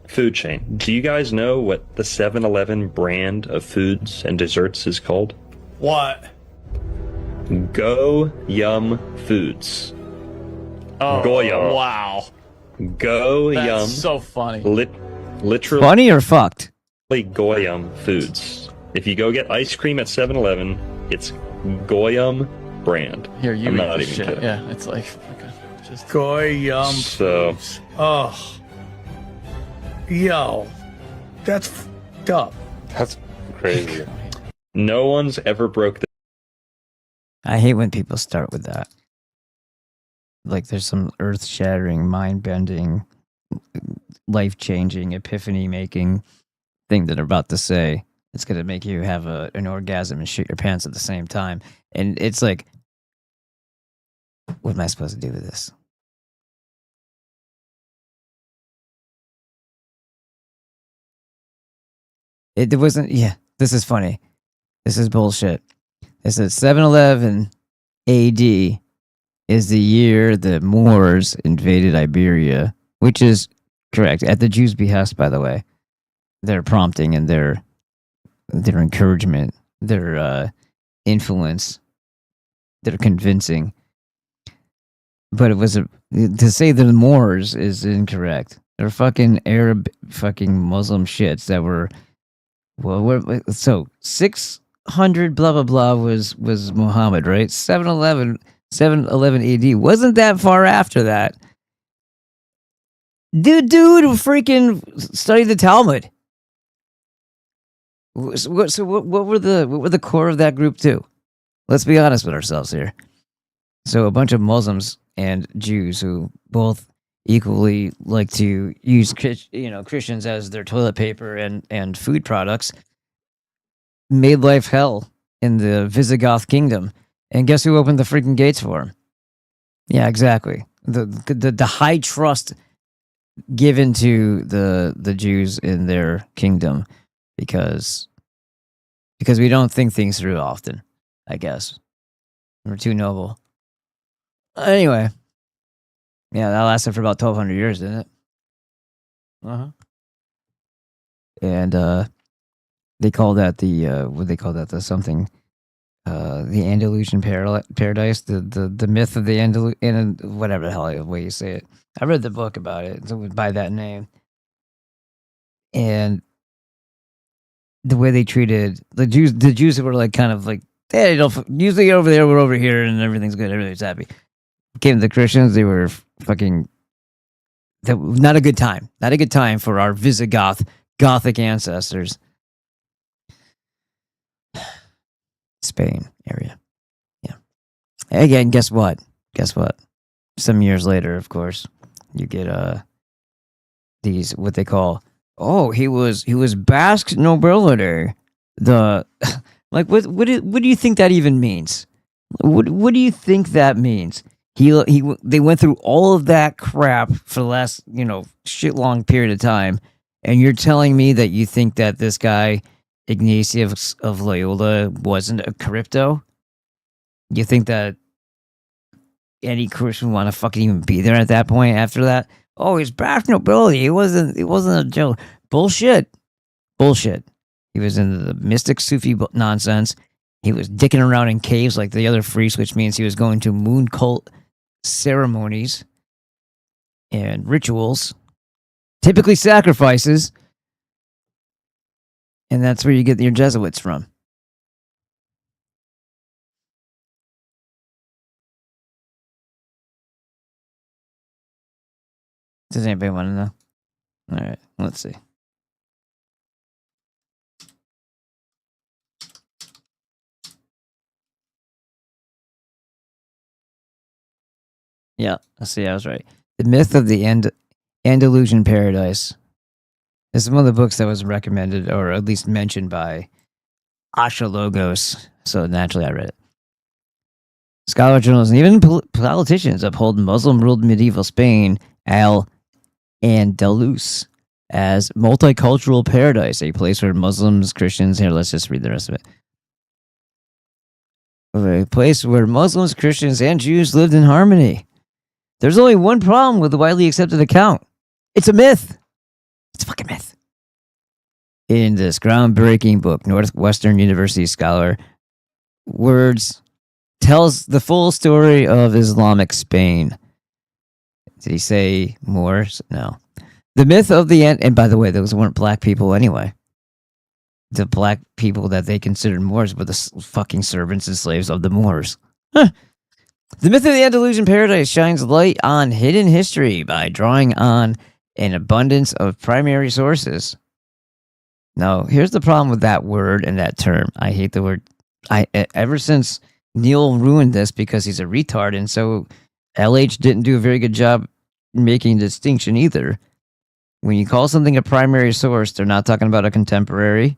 food chain. Do you guys know what the 7-Eleven brand of foods and desserts is called? What? Go Yum Foods. Oh, Goyum. wow. Go That's Yum. so funny. Literally Funny or fucked? Goyum Foods. If you go get ice cream at 7-Eleven, it's Goyum brand. Here, you I'm eat not this even shit. kidding. Yeah, it's like just Goyum. So, Oh. Yo. That's fucked up. That's crazy. no one's ever broke this. I hate when people start with that. Like there's some earth-shattering, mind-bending, life-changing, epiphany-making thing that they're about to say. It's going to make you have an orgasm and shit your pants at the same time. And it's like, what am I supposed to do with this? It wasn't, yeah, this is funny. This is bullshit. It says 711 AD is the year the Moors invaded Iberia, which is correct. At the Jews' behest, by the way. Their prompting and their encouragement, their influence, their convincing. But it was to say that the Moors is incorrect. They're fucking Arab, fucking Muslim shits that were. Well, so 600 blah blah blah was Muhammad, right? 711 AD wasn't that far after that. Dude, freaking studied the Talmud. So what were the core of that group too? Let's be honest with ourselves here. So a bunch of Muslims and Jews who both equally like to use Christians as their toilet paper and food products made life hell in the Visigoth kingdom. And guess who opened the freaking gates for them? Yeah, exactly. The high trust given to the Jews in their kingdom because we don't think things through often, I guess. We're too noble. Anyway. Yeah, that lasted for about 1,200 years, didn't it? Uh-huh. And they call that the Andalusian paradise, the myth of the whatever the hell way you say it. I read the book about it, so by that name. And the way they treated the Jews were like kind of like, hey, usually over there, we're over here, and everything's good, everybody's happy. Came to the Christians, they were fucking not a good time. Not a good time for our Gothic ancestors. Spain area. Yeah. Again, guess what? Some years later, of course, you get these what they call he was Basque nobility. The like what do you think that even means? What do you think that means? They went through all of that crap for the last, shit long period of time, and you're telling me that you think that this guy Ignatius of Loyola wasn't a crypto? You think that any Christian would want to fucking even be there at that point after that? Oh, he's Basque nobility. It wasn't a joke. Bullshit. He was into the mystic Sufi nonsense. He was dicking around in caves like the other freaks, which means he was going to moon cult ceremonies and rituals, typically sacrifices, and that's where you get your Jesuits from. Does anybody want to know? All right, let's see. Yeah, see, I was right. The Myth of the Andalusian Paradise is one of the books that was recommended, or at least mentioned by Ashologos. So naturally, I read it. Scholar journalists and even politicians uphold Muslim-ruled medieval Spain, Al-Andalus, as multicultural paradise, a place where Muslims, Christians, here, let's just read the rest of it. A place where Muslims, Christians, and Jews lived in harmony. There's only one problem with the widely accepted account. It's a myth. It's a fucking myth. In this groundbreaking book, Northwestern University scholar Words tells the full story of Islamic Spain. Did he say Moors? No. The myth of the end, and by the way, those weren't black people anyway. The black people that they considered Moors were the fucking servants and slaves of the Moors. Huh. The myth of the Andalusian paradise shines light on hidden history by drawing on an abundance of primary sources. Now, here's the problem with that word and that term. I hate the word. Ever since Neil ruined this because he's a retard, and so LH didn't do a very good job making a distinction either. When you call something a primary source, they're not talking about a contemporary,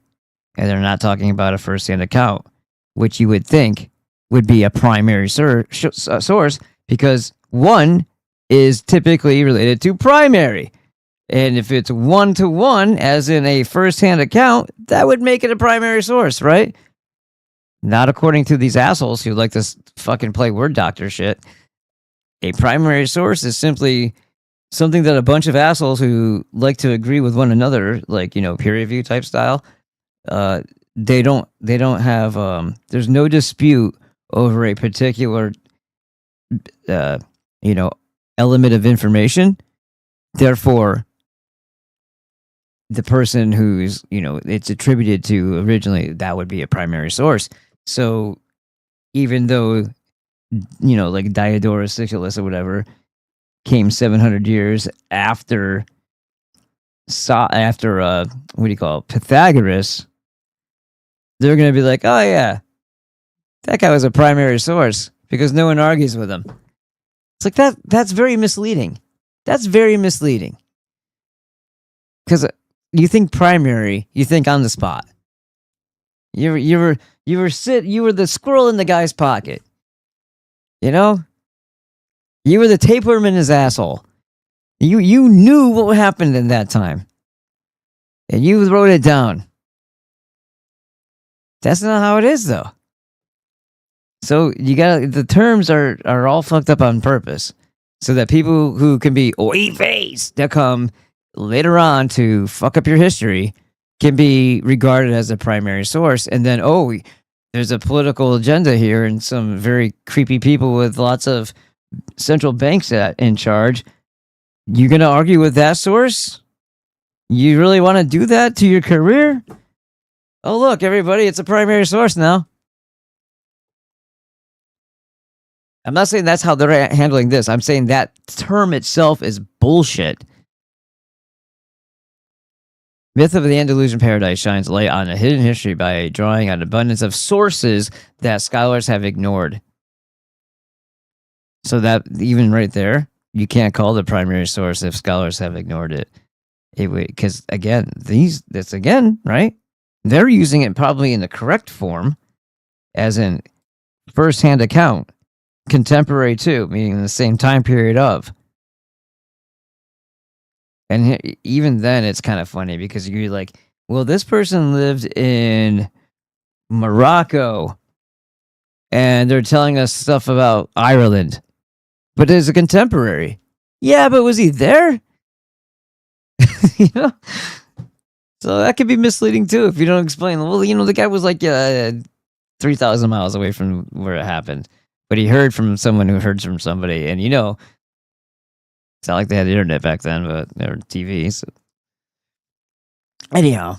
and they're not talking about a first-hand account, which you would think would be a primary source because one is typically related to primary. And if it's one-to-one, as in a first-hand account, that would make it a primary source, right? Not according to these assholes who like to fucking play word doctor shit. A primary source is simply something that a bunch of assholes who like to agree with one another, like, you know, peer review type style, they don't have, there's no dispute over a particular, element of information. Therefore, the person who's, it's attributed to originally, that would be a primary source. So even though, like Diodorus Siculus or whatever came 700 years after Pythagoras, they're going to be like, oh yeah, that guy was a primary source because no one argues with him. It's like that's very misleading. That's very misleading. Because you think primary, you think on the spot. You were the squirrel in the guy's pocket. You know? You were the tapeworm in his asshole. You knew what happened in that time. And you wrote it down. That's not how it is, though. So the terms are all fucked up on purpose. So that people who can be oives that come later on to fuck up your history can be regarded as a primary source. And then, there's a political agenda here and some very creepy people with lots of central banks in charge. You gonna argue with that source? You really want to do that to your career? Oh, look, everybody, it's a primary source now. I'm not saying that's how they're handling this. I'm saying that term itself is bullshit. Myth of the Andalusian paradise shines light on a hidden history by drawing on an abundance of sources that scholars have ignored. So that even right there, you can't call the primary source if scholars have ignored it. Because again, right? They're using it probably in the correct form, as in first-hand account, contemporary too, meaning the same time period of. And even then, it's kind of funny because you're like, well, this person lived in Morocco and they're telling us stuff about Ireland, but it's a contemporary. Yeah, but was he there? So that could be misleading too if you don't explain. Well, the guy was like 3,000 miles away from where it happened, but he heard from someone who heard from somebody, and it's not like they had the internet back then, but they were TV. So. Anyhow,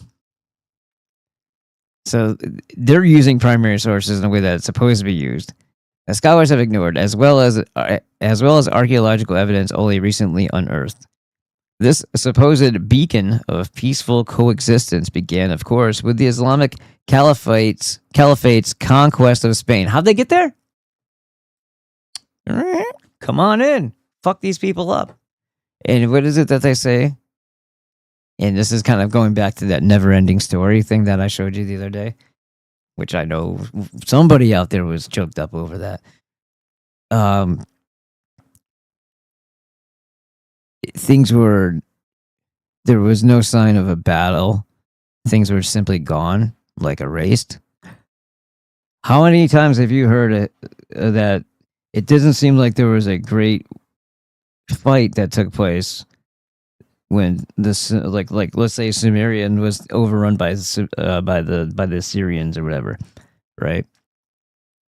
so they're using primary sources in a way that it's supposed to be used, that scholars have ignored, as well as archaeological evidence only recently unearthed. This supposed beacon of peaceful coexistence began, of course, with the Islamic Caliphate's conquest of Spain. How'd they get there? Come on in. Fuck these people up. And what is it that they say? And this is kind of going back to that never-ending story thing that I showed you the other day. which I know somebody out there was choked up over that. There was no sign of a battle. Things were simply gone, like erased. How many times have you heard it, that it doesn't seem like there was a great fight that took place when this, like let's say Sumerian was overrun by the Assyrians or whatever, right?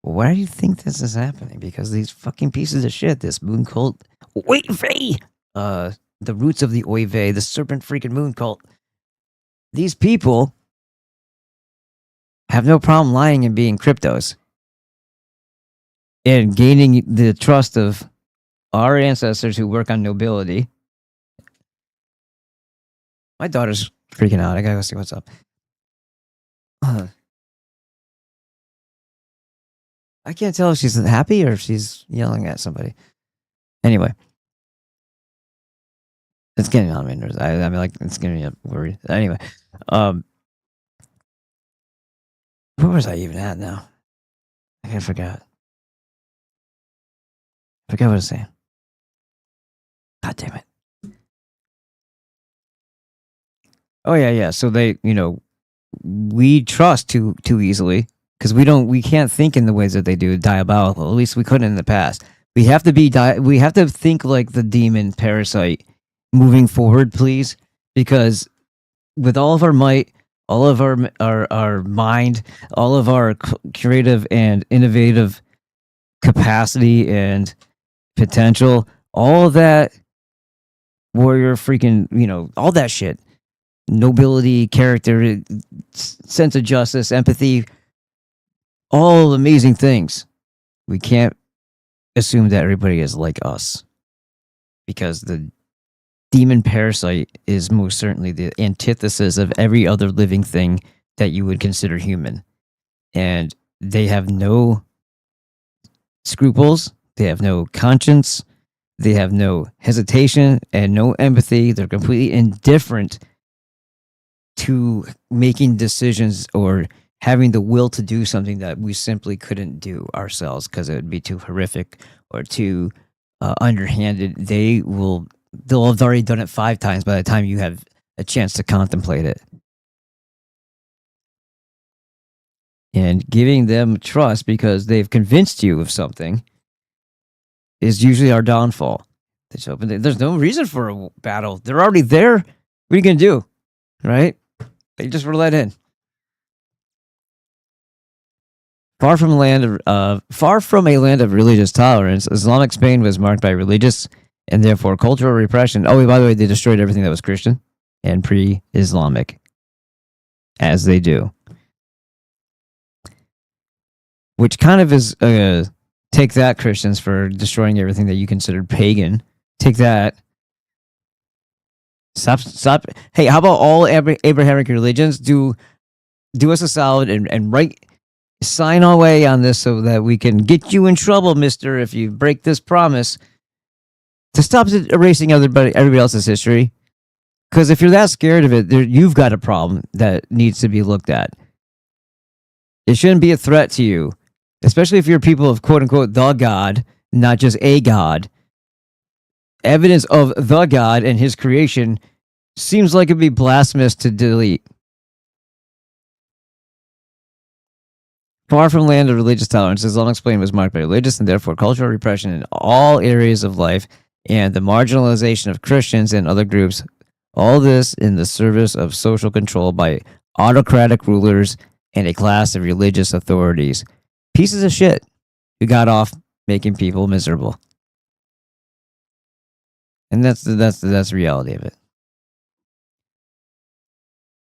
Why do you think this is happening? Because these fucking pieces of shit, this moon cult, Oive, the roots of the Oive, the serpent freaking moon cult. These people have no problem lying and being cryptos and gaining the trust of our ancestors who work on nobility. My daughter's freaking out. I gotta go see what's up. I can't tell if she's happy or if she's yelling at somebody. Anyway, it's getting on my nerves. I mean, like, it's getting me worried. Anyway, where was I even at now? I forgot. I forgot what I was saying. God damn it. Oh yeah. So they, we trust too easily because we can't think in the ways that they do, diabolical. At least we couldn't in the past. We have to think like the demon parasite moving forward, please, because with all of our might, all of our mind, all of our creative and innovative capacity and potential, all of that warrior freaking, all that shit, nobility, character, sense of justice, empathy, all amazing things. We can't assume that everybody is like us, because the demon parasite is most certainly the antithesis of every other living thing that you would consider human. And they have no scruples, they have no conscience, they have no hesitation and no empathy. They're completely indifferent to making decisions or having the will to do something that we simply couldn't do ourselves because it would be too horrific or too underhanded. They'll have already done it 5 times by the time you have a chance to contemplate it. And giving them trust because they've convinced you of something is usually our downfall. There's no reason for a battle. They're already there. What are you going to do? Right? They just were let in. Far from a land of religious tolerance, Islamic Spain was marked by religious and therefore cultural repression. Oh, by the way, they destroyed everything that was Christian and pre-Islamic, as they do. Which kind of is, take that, Christians, for destroying everything that you considered pagan. Take that. Stop. Hey, how about all Abrahamic religions do us a solid and sign away on this so that we can get you in trouble, mister, if you break this promise, to stop erasing everybody else's history. Because if you're that scared of it, you've got a problem that needs to be looked at. It shouldn't be a threat to you, especially if you're people of quote-unquote the God, not just a God. Evidence of the God and his creation seems like it'd be blasphemous to delete. Far from land of religious tolerance, Islamic Spain was marked by religious and therefore cultural repression in all areas of life and the marginalization of Christians and other groups. All this in the service of social control by autocratic rulers and a class of religious authorities. Pieces of shit who got off making people miserable. And that's the reality of it.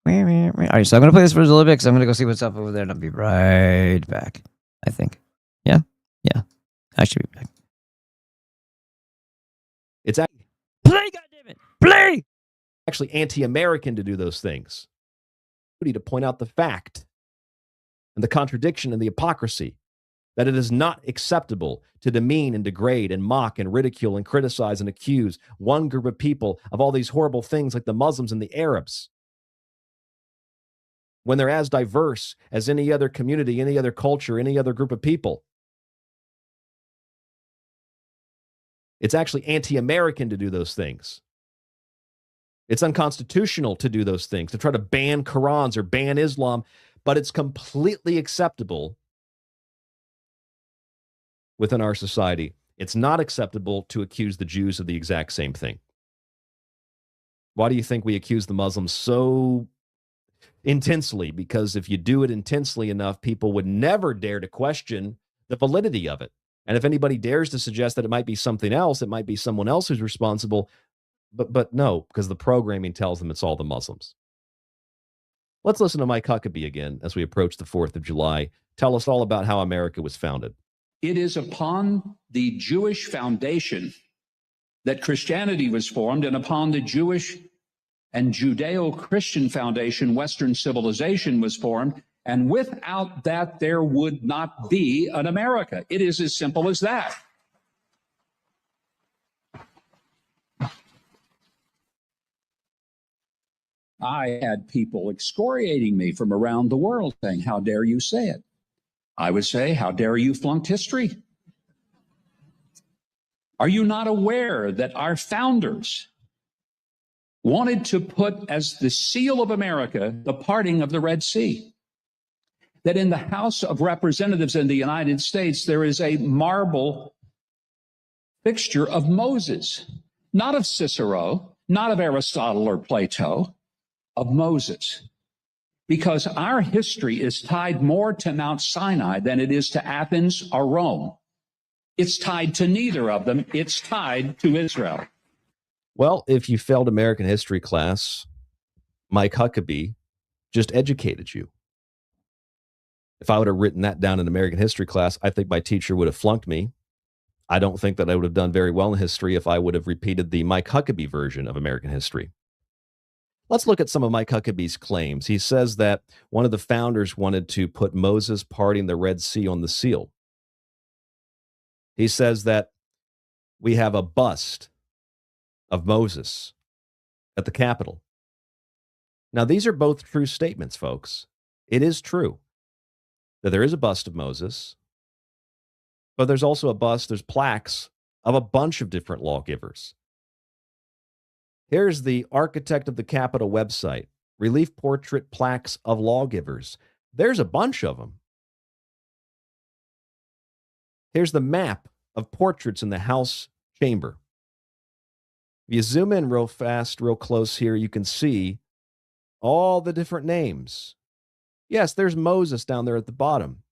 All right, so I'm going to play this for a little bit because I'm going to go see what's up over there and I'll be right back, I think. Yeah? Yeah. I should be back. It's Play, goddammit! Play! actually anti-American to do those things. We need to point out the fact and the contradiction and the hypocrisy that it is not acceptable to demean and degrade and mock and ridicule and criticize and accuse one group of people of all these horrible things like the Muslims and the Arabs. when they're as diverse as any other community, any other culture, any other group of people. It's actually anti-American to do those things. It's unconstitutional to do those things, to try to ban Qurans or ban Islam, but it's completely acceptable within our society. It's not acceptable to accuse the Jews of the exact same thing. Why do you think we accuse the Muslims so intensely? Because if you do it intensely enough, people would never dare to question the validity of it. And if anybody dares to suggest that it might be something else, it might be someone else who's responsible. But no, because the programming tells them it's all the Muslims. Let's listen to Mike Huckabee again as we approach the 4th of July. Tell us all about how America was founded. It is upon the Jewish foundation that Christianity was formed, and upon the Jewish and Judeo-Christian foundation, Western civilization was formed. And without that, there would not be an America. It is as simple as that. I had people excoriating me from around the world saying, how dare you say it? I would say, how dare you flunked history? Are you not aware that our founders wanted to put as the seal of America the parting of the Red Sea? That in the House of Representatives in the United States, there is a marble fixture of Moses, not of Cicero, not of Aristotle or Plato, of Moses. Because our history is tied more to Mount Sinai than it is to Athens or Rome. It's tied to neither of them. It's tied to Israel. Well, if you failed American history class, Mike Huckabee just educated you. If I would have written that down in American history class, I think my teacher would have flunked me. I don't think that I would have done very well in history if I would have repeated the Mike Huckabee version of American history. Let's look at some of Mike Huckabee's claims. He says that one of the founders wanted to put Moses parting the Red Sea on the seal. He says that we have a bust of Moses at the Capitol. Now, these are both true statements, folks. It is true that there is a bust of Moses, but there's also a bust, there's plaques of a bunch of different lawgivers. Here's the architect of the Capitol website, relief portrait plaques of lawgivers. There's a bunch of them. Here's the map of portraits in the House chamber. If you zoom in real fast, real close here, you can see all the different names. Yes, there's Moses down there at the bottom.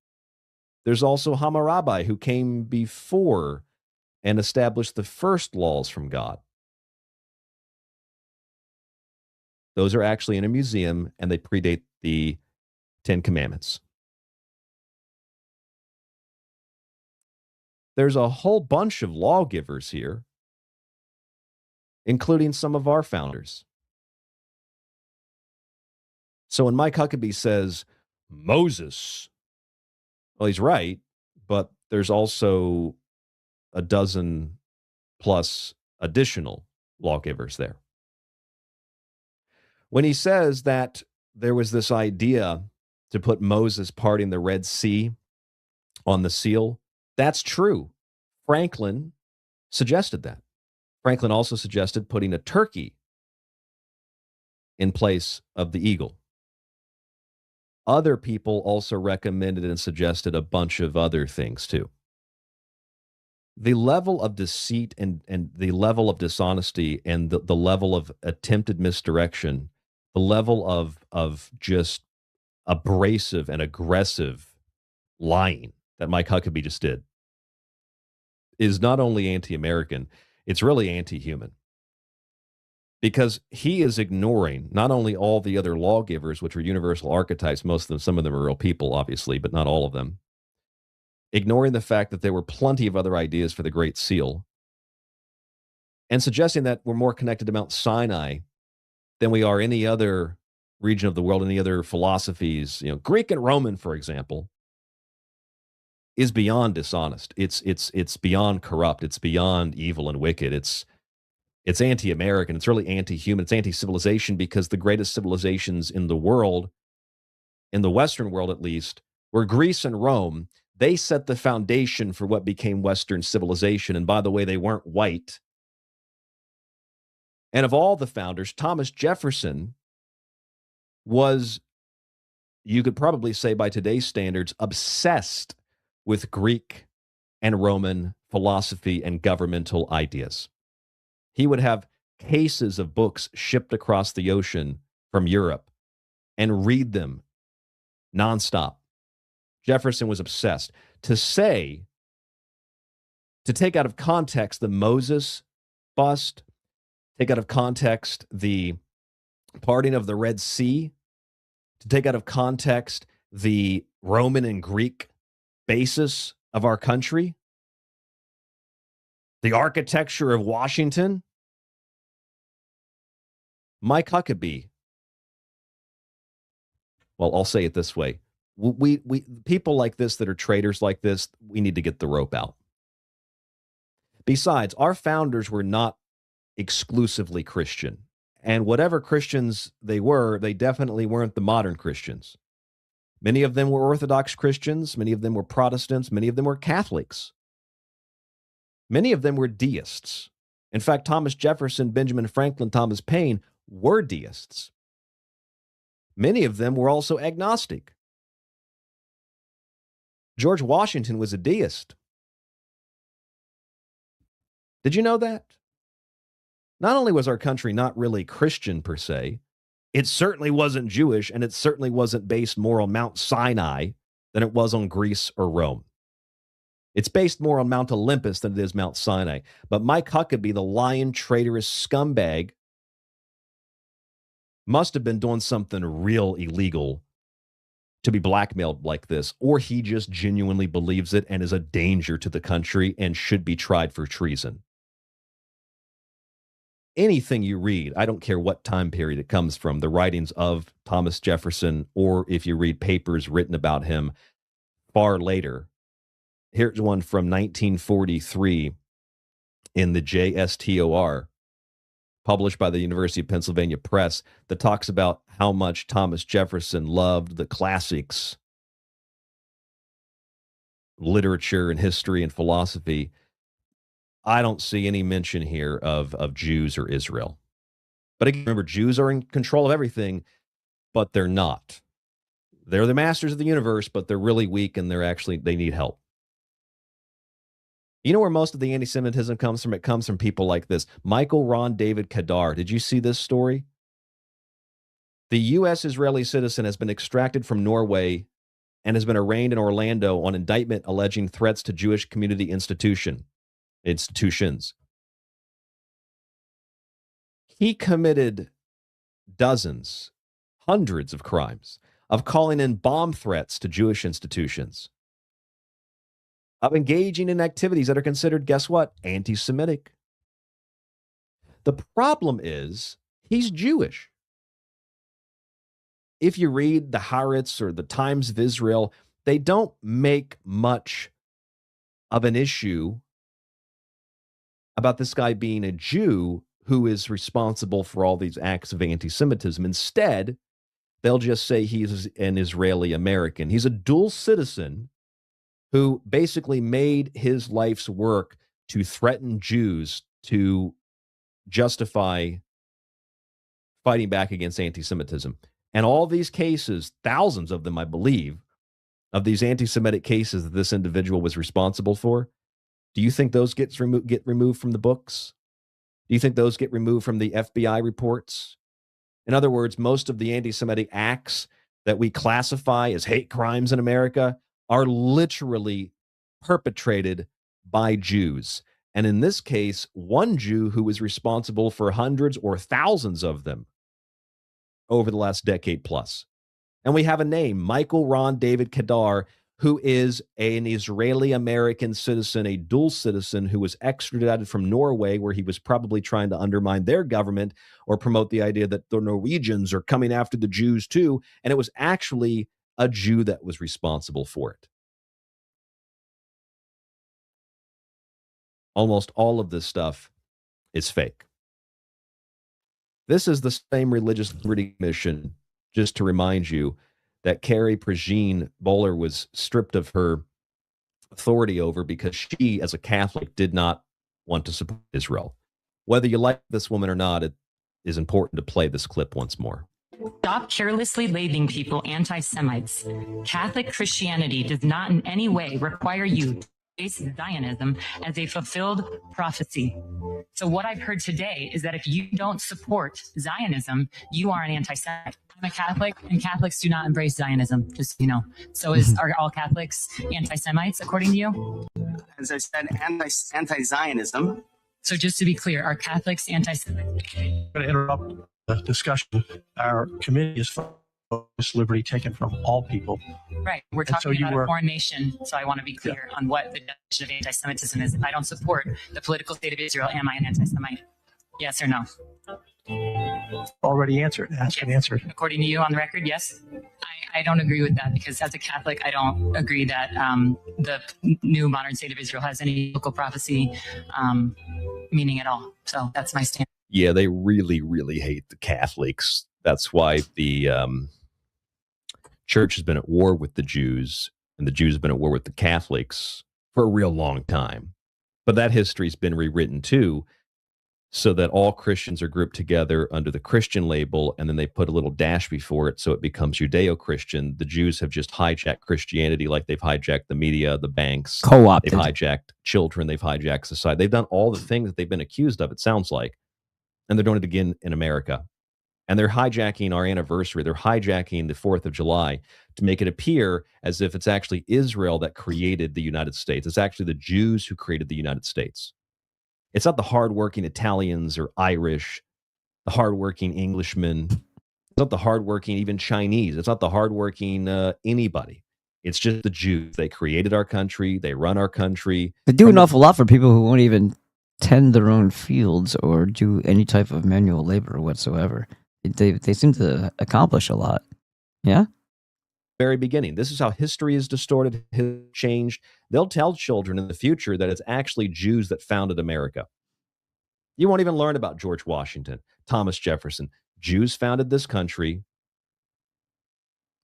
There's also Hammurabi, who came before and established the first laws from God. Those are actually in a museum, and they predate the Ten Commandments. There's a whole bunch of lawgivers here, including some of our founders. So when Mike Huckabee says, Moses, well, he's right, but there's also a dozen plus additional lawgivers there. When he says that there was this idea to put Moses parting the Red Sea on the seal, that's true. Franklin suggested that. Franklin also suggested putting a turkey in place of the eagle. Other people also recommended and suggested a bunch of other things too. The level of deceit and the level of dishonesty and the level of attempted misdirection, the level of just abrasive and aggressive lying that Mike Huckabee just did is not only anti-American, it's really anti-human. Because he is ignoring not only all the other lawgivers, which are universal archetypes, most of them, some of them are real people, obviously, but not all of them, ignoring the fact that there were plenty of other ideas for the Great Seal, and suggesting that we're more connected to Mount Sinai than we are any other region of the world, any other philosophies, Greek and Roman, for example, is beyond dishonest. It's beyond corrupt. It's beyond evil and wicked. It's anti-American. It's really anti-human. It's anti-civilization, because the greatest civilizations in the world in the Western world at least, were Greece and Rome. They set the foundation for what became Western civilization. And by the way, they weren't white. And of all the founders, Thomas Jefferson was, you could probably say by today's standards, obsessed with Greek and Roman philosophy and governmental ideas. He would have cases of books shipped across the ocean from Europe and read them nonstop. Jefferson was obsessed. To take out of context the Moses bust, take out of context the parting of the Red Sea, to take out of context the Roman and Greek basis of our country, the architecture of Washington. Mike Huckabee, well, I'll say it this way. We people like this that are traitors like this, we need to get the rope out. Besides, our founders were not exclusively Christian. And whatever Christians they were, they definitely weren't the modern Christians. Many of them were Orthodox Christians. Many of them were Protestants. Many of them were Catholics. Many of them were deists. In fact, Thomas Jefferson, Benjamin Franklin, Thomas Paine were deists. Many of them were also agnostic. George Washington was a deist. Did you know that? Not only was our country not really Christian per se, it certainly wasn't Jewish, and it certainly wasn't based more on Mount Sinai than it was on Greece or Rome. It's based more on Mount Olympus than it is Mount Sinai. But Mike Huckabee, the lying, traitorous scumbag, must have been doing something real illegal to be blackmailed like this, or he just genuinely believes it and is a danger to the country and should be tried for treason. Anything you read, I don't care what time period it comes from, the writings of Thomas Jefferson, or if you read papers written about him far later. Here's one from 1943 in the JSTOR, published by the University of Pennsylvania Press, that talks about how much Thomas Jefferson loved the classics, literature and history and philosophy. I don't see any mention here of Jews or Israel. But again, remember, Jews are in control of everything, but they're not. They're the masters of the universe, but they're really weak and they need help. You know where most of the anti-Semitism comes from? It comes from people like this. Michael Ron David Kadar. Did you see this story? The U.S. Israeli citizen has been extracted from Norway and has been arraigned in Orlando on indictment alleging threats to Jewish community institutions. He committed dozens, hundreds of crimes of calling in bomb threats to Jewish institutions, of engaging in activities that are considered, guess what, anti-Semitic. The problem is he's Jewish. If you read the Haaretz or the Times of Israel, they don't make much of an issue about this guy being a Jew who is responsible for all these acts of anti-Semitism. Instead, they'll just say he's an Israeli American. He's a dual citizen who basically made his life's work to threaten Jews to justify fighting back against anti-Semitism. And all these cases, thousands of them, I believe, of these anti-Semitic cases that this individual was responsible for, do you think those get removed from the books? Do you think those get removed from the FBI reports? In other words, most of the anti-Semitic acts that we classify as hate crimes in America are literally perpetrated by Jews. And in this case, one Jew who was responsible for hundreds or thousands of them over the last decade plus. And we have a name, Michael Ron David Kadar, who is an Israeli-American citizen, a dual citizen who was extradited from Norway, where he was probably trying to undermine their government or promote the idea that the Norwegians are coming after the Jews too. And it was actually a Jew that was responsible for it. Almost all of this stuff is fake. This is the same Religious Liberty Commission, just to remind you, that Carrie Prejean Bowler was stripped of her authority over because she, as a Catholic, did not want to support Israel. Whether you like this woman or not, it is important to play this clip once more. Stop carelessly labeling people anti-Semites. Catholic Christianity does not in any way require you to face Zionism as a fulfilled prophecy. So what I've heard today is that if you don't support Zionism, you are an anti-Semite. I'm a Catholic, and Catholics do not embrace Zionism, just so you know. So are all Catholics anti-Semites, according to you? As I said, anti-Zionism. So just to be clear, are Catholics anti-Semites? I'm going to interrupt the discussion. Our committee is for liberty taken from all people. Right. We're talking about a foreign nation, so I want to be clear on what the definition of anti-Semitism is. If I don't support the political state of Israel, am I an anti-Semite? Yes or no? Already answered. Asked and answered. According to you, on the record, yes? I don't agree with that because as a Catholic, I don't agree that the new modern state of Israel has any biblical prophecy meaning at all. So that's my stand. Yeah, they really, really hate the Catholics. That's why the church has been at war with the Jews, and the Jews have been at war with the Catholics for a real long time. But that history's been rewritten too, so that all Christians are grouped together under the Christian label, and then they put a little dash before it so it becomes Judeo-Christian. The Jews have just hijacked Christianity like they've hijacked the media, the banks. Co-opted. They've hijacked children. They've hijacked society. They've done all the things that they've been accused of, it sounds like. And they're doing it again in America. And they're hijacking our anniversary. They're hijacking the 4th of July to make it appear as if it's actually Israel that created the United States. It's actually the Jews who created the United States. It's not the hardworking Italians or Irish, the hardworking Englishmen. It's not the hardworking even Chinese. It's not the hardworking anybody. It's just the Jews. They created our country. They run our country. They do an awful lot for people who won't even tend their own fields or do any type of manual labor whatsoever. They seem to accomplish a lot. Yeah? Very beginning. This is how history is distorted, has changed. They'll tell children in the future that it's actually Jews that founded America. You won't even learn about George Washington, Thomas Jefferson. Jews founded this country.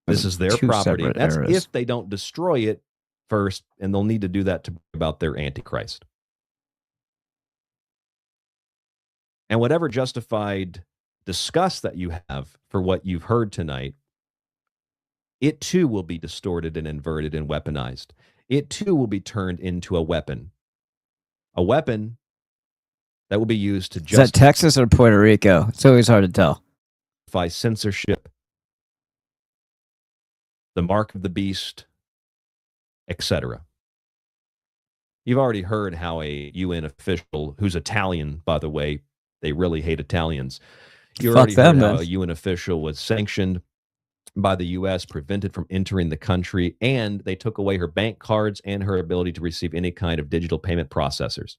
This is their property. That's if they don't destroy it first, and they'll need to do that to bring about their Antichrist. And whatever justified disgust that you have for what you've heard tonight, it too will be distorted and inverted and weaponized. It too will be turned into a weapon. A weapon that will be used to justify. Is that Texas or Puerto Rico? It's always hard to tell. Censorship, the mark of the beast, etc. You've already heard how a UN official, who's Italian, by the way, they really hate Italians. You already heard how a UN official was sanctioned by the U.S., prevented from entering the country, and they took away her bank cards and her ability to receive any kind of digital payment processors.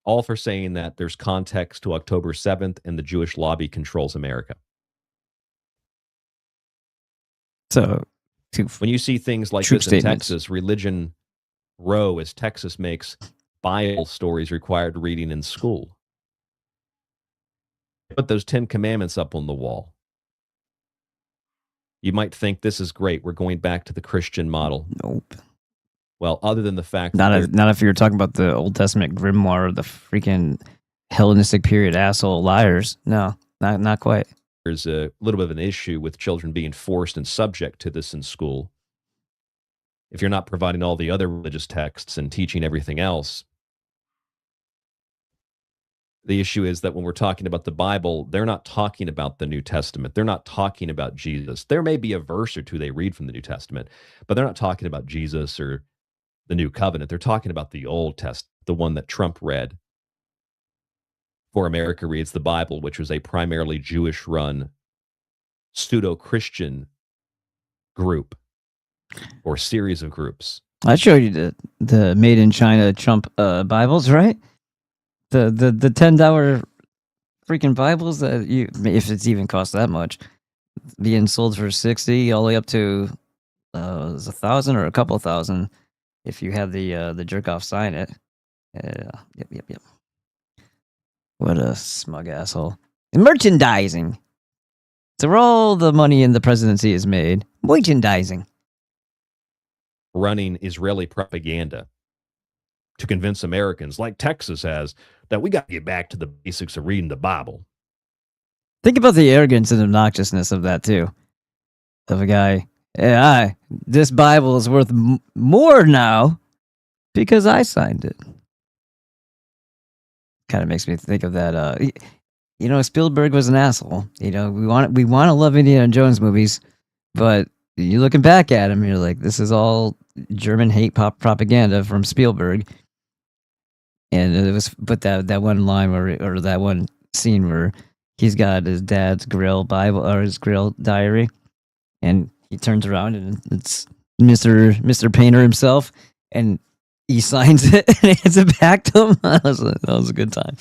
All for saying that there's context to October 7th and the Jewish lobby controls America. So, when you see things like this in Texas, Religion Row, as Texas makes Bible stories required reading in school. Put those 10 commandments up on the wall. You might think this is great. We're going back to the Christian model. Nope. Well, other than the fact not if you're talking about the Old Testament grimoire, the freaking Hellenistic period asshole liars. No, not quite. There's a little bit of an issue with children being forced and subject to this in school. If you're not providing all the other religious texts and teaching everything else, the issue is that when we're talking about the Bible, they're not talking about the New Testament. They're not talking about Jesus. There may be a verse or two they read from the New Testament, but they're not talking about Jesus or the New Covenant. They're talking about the Old Testament, the one that Trump read. For America Reads the Bible, which was a primarily Jewish-run pseudo-Christian group or series of groups. I showed you the made in China Trump Bibles, right? The $10 freaking Bibles that if it's even cost that much, being sold for $60 all the way up to $1,000 or a couple thousand if you have the jerk off sign it. Yep. What a smug asshole. Merchandising. So where all the money in the presidency is made, merchandising. Running Israeli propaganda to convince Americans, like Texas has, that we got to get back to the basics of reading the Bible. Think about the arrogance and obnoxiousness of that too. Of a guy, yeah, this Bible is worth more now because I signed it. Kind of makes me think of that. Spielberg was an asshole. We want to love Indiana Jones movies, but you're looking back at him, you're like, this is all German hate propaganda from Spielberg. And it was, but that one line or that one scene where he's got his dad's Grail Bible or his Grail diary, and he turns around and it's Mr. Painter himself, and he signs it and hands it back to him. That was a good time.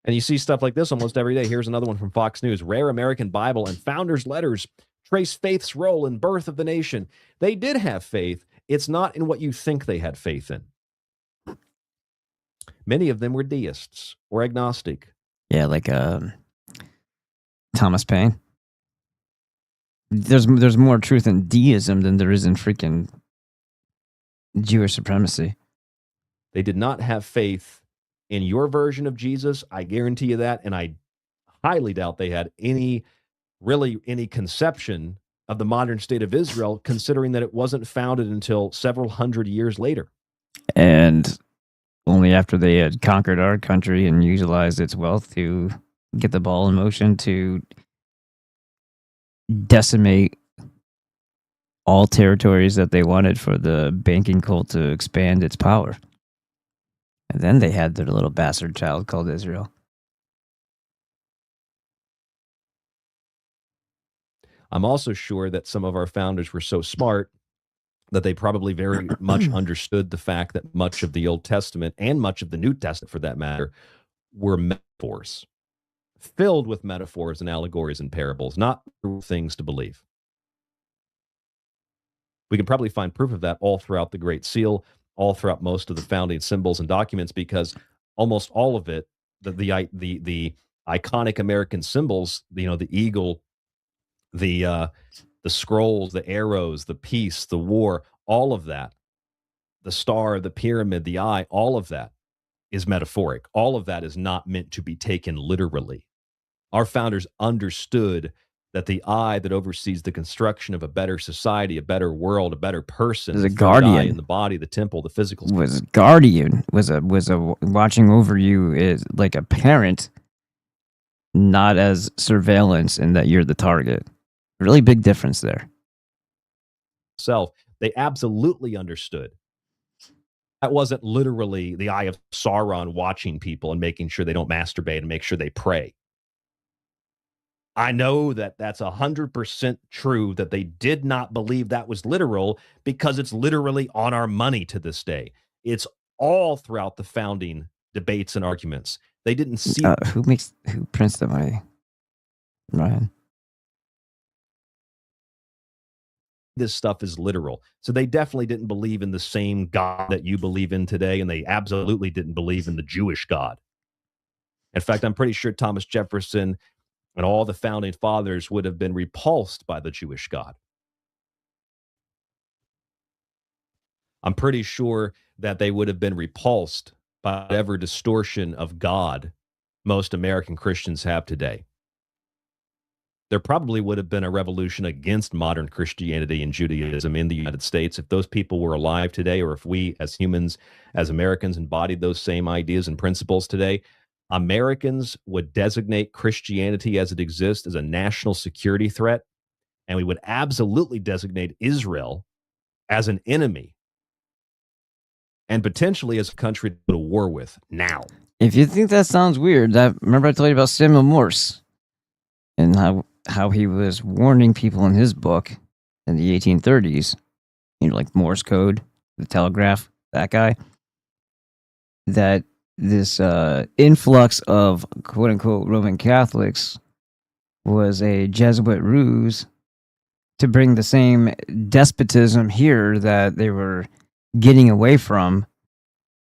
And you see stuff like this almost every day. Here's another one from Fox News. Rare American Bible and Founders' Letters trace faith's role in birth of the nation. They did have faith. It's not in what you think they had faith in. Many of them were deists or agnostic. Yeah, like Thomas Paine. There's more truth in deism than there is in freaking Jewish supremacy. They did not have faith in your version of Jesus. I guarantee you that. And I highly doubt they had any conception of the modern state of Israel, considering that it wasn't founded until several hundred years later. And only after they had conquered our country and utilized its wealth to get the ball in motion to decimate all territories that they wanted for the banking cult to expand its power. And then they had their little bastard child called Israel. I'm also sure that some of our founders were so smart that they probably very much understood the fact that much of the Old Testament and much of the New Testament, for that matter, were metaphors, filled with metaphors and allegories and parables, not things to believe. We can probably find proof of that all throughout the Great Seal, all throughout most of the founding symbols and documents, because almost all of it, the iconic American symbols, the eagle, the scrolls, the arrows, the peace, the war, all of that, the star, the pyramid, the eye, all of that is metaphoric. All of that is not meant to be taken literally. Our founders understood that the eye that oversees the construction of a better society, a better world, a better person, the guardian in the body, the temple, the physical was guardian, was a watching over you is like a parent, not as surveillance, and that you're the target. Really big difference there. They absolutely understood. That wasn't literally the eye of Sauron watching people and making sure they don't masturbate and make sure they pray. I know that that's 100% true, that they did not believe that was literal, because it's literally on our money to this day. It's all throughout the founding debates and arguments. They didn't see who prints the money, Ryan. This stuff is literal. So they definitely didn't believe in the same God that you believe in today, and they absolutely didn't believe in the Jewish God. In fact, I'm pretty sure Thomas Jefferson and all the founding fathers would have been repulsed by the Jewish God. I'm pretty sure that they would have been repulsed by whatever distortion of God most American Christians have today. There probably would have been a revolution against modern Christianity and Judaism in the United States if those people were alive today, or if we as humans, as Americans, embodied those same ideas and principles today. Americans would designate Christianity as it exists as a national security threat, and we would absolutely designate Israel as an enemy and potentially as a country to go to war with now. If you think that sounds weird, remember I told you about Samuel Morse and how he was warning people in his book in the 1830s, like Morse code, the telegraph, that guy, that this influx of quote-unquote Roman Catholics was a Jesuit ruse to bring the same despotism here that they were getting away from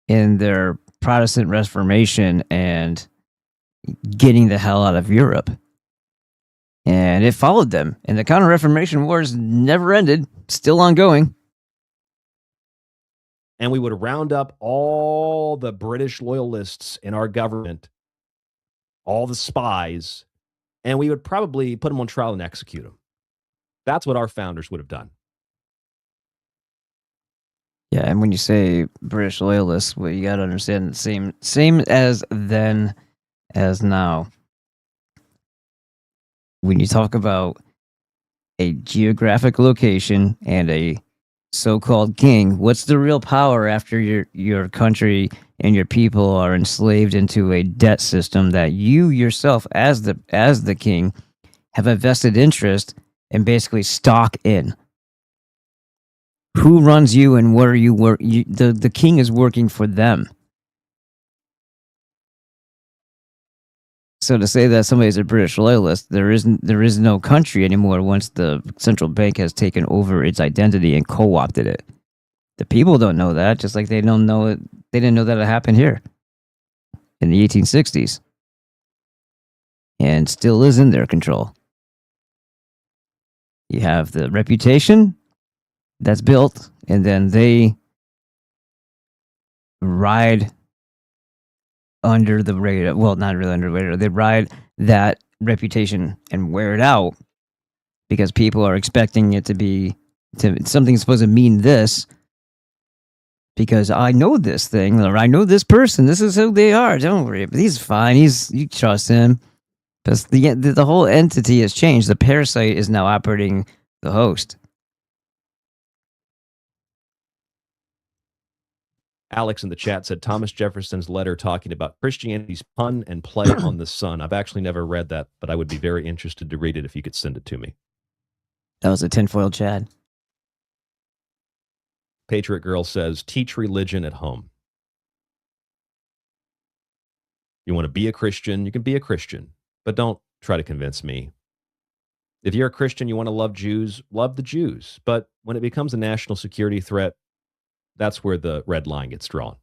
in their Protestant Reformation and getting the hell out of Europe. And it followed them. And the Counter-Reformation Wars never ended, still ongoing. And we would round up all the British loyalists in our government, all the spies, and we would probably put them on trial and execute them. That's what our founders would have done. Yeah, and when you say British loyalists, well, you got to understand the same as then as now. When you talk about a geographic location and a so-called king, what's the real power after your country and your people are enslaved into a debt system that you yourself, as the king, have a vested interest and basically stock in? Who runs you and where you work? The king is working for them. So to say that somebody's a British loyalist, there is no country anymore once the central bank has taken over its identity and co-opted it. The people don't know that, just like they don't know it. They didn't know that it happened here in the 1860s, and still is in their control. You have the reputation that's built, and then they ride under the radar. Well, not really under the radar. They ride that reputation and wear it out because people are expecting it to be something's supposed to mean this because I know this thing or I know this person. This is who they are. Don't worry, but he's fine. You trust him. Because the whole entity has changed. The parasite is now operating the host. Alex in the chat said Thomas Jefferson's letter talking about Christianity's pun and play on the sun. I've actually never read that, but I would be very interested to read it if you could send it to me. That was a tinfoil Chad. Patriot Girl says, teach religion at home. You want to be a Christian, you can be a Christian, but don't try to convince me. If you're a Christian, you want to love Jews, love the Jews. But when it becomes a national security threat, that's where the red line gets drawn.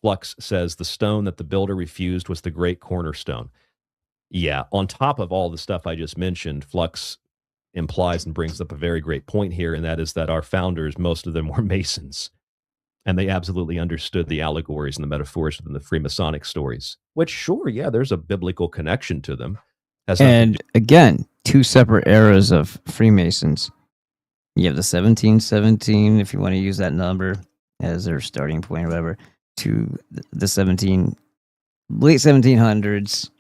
Flux says the stone that the builder refused was the great cornerstone. Yeah, on top of all the stuff I just mentioned, Flux implies and brings up a very great point here, and that is that our founders, most of them were Masons, and they absolutely understood the allegories and the metaphors within the Freemasonic stories, which, sure, yeah, there's a biblical connection to them. And again, two separate eras of Freemasons. You have the 1717, if you want to use that number as their starting point or whatever, to the late 1700s,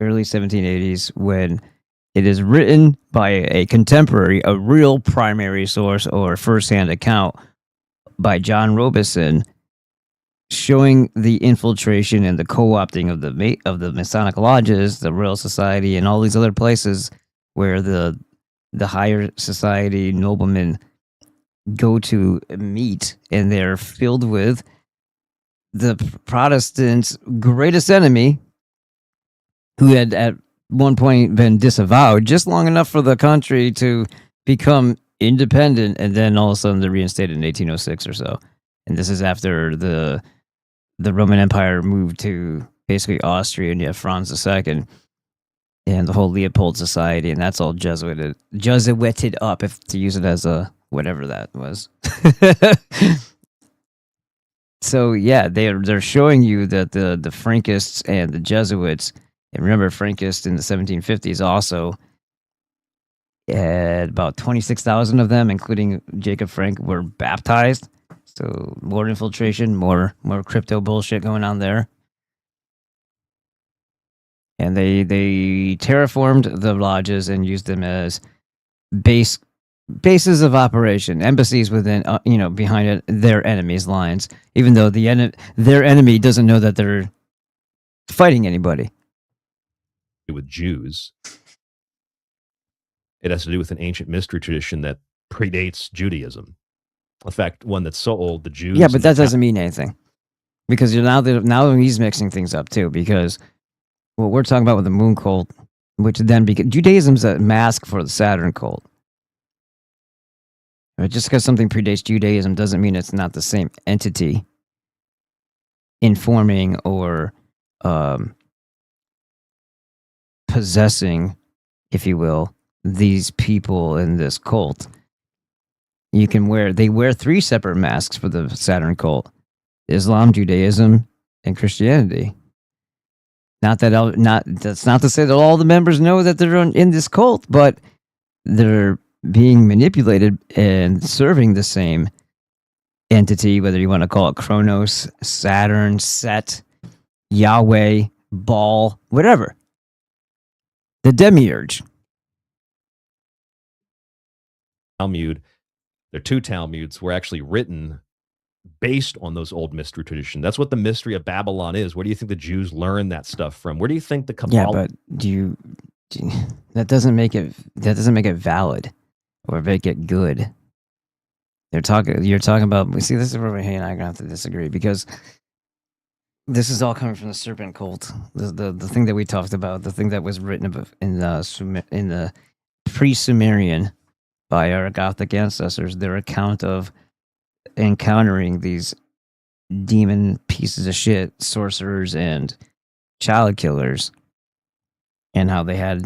early 1780s, when it is written by a contemporary, a real primary source or first-hand account by John Robeson, showing the infiltration and the co-opting of the Masonic lodges, the Royal Society, and all these other places where the higher society noblemen go to meet, and they're filled with the Protestants' greatest enemy, who had at one point been disavowed just long enough for the country to become independent, and then all of a sudden they're reinstated in 1806 or so. And this is after the Roman Empire moved to basically Austria, and you have Franz II and the whole Leopold Society, and that's all Jesuited up, if to use it as a whatever that was. So yeah, they're showing you that the Frankists and the Jesuits, and remember Frankists in the 1750s also had about 26,000 of them, including Jacob Frank, were baptized. So more infiltration, more crypto bullshit going on there. And they terraformed the lodges and used them as bases of operation, embassies within, behind it, their enemies' lines. Even though their enemy doesn't know that they're fighting anybody. With Jews, it has to do with an ancient mystery tradition that predates Judaism. In fact, one that's so old, the Jews. Yeah, but that doesn't mean anything, because now he's mixing things up too. Because what we're talking about with the moon cult, which then Judaism's a mask for the Saturn cult. Right? Just because something predates Judaism doesn't mean it's not the same entity. informing or possessing, if you will, these people in this cult. They wear 3 separate masks for the Saturn cult: Islam, Judaism, and Christianity. That's not to say that all the members know that they're in this cult, but they're being manipulated and serving the same entity, whether you want to call it Kronos, Saturn, Set, Yahweh, Baal, whatever. The Demiurge. Talmud, their 2 Talmuds were actually written based on those old mystery traditions. That's what the mystery of Babylon is. Where do you think the Jews learned that stuff from? Where do you think the Kabbalah? Yeah, but that doesn't make it valid or make it good. You're talking about. See, this is where he and I are gonna have to disagree, because this is all coming from the serpent cult. The thing that we talked about, the thing that was written about in the pre-Sumerian by our Gothic ancestors, their account of encountering these demon pieces of shit, sorcerers and child killers, and how they had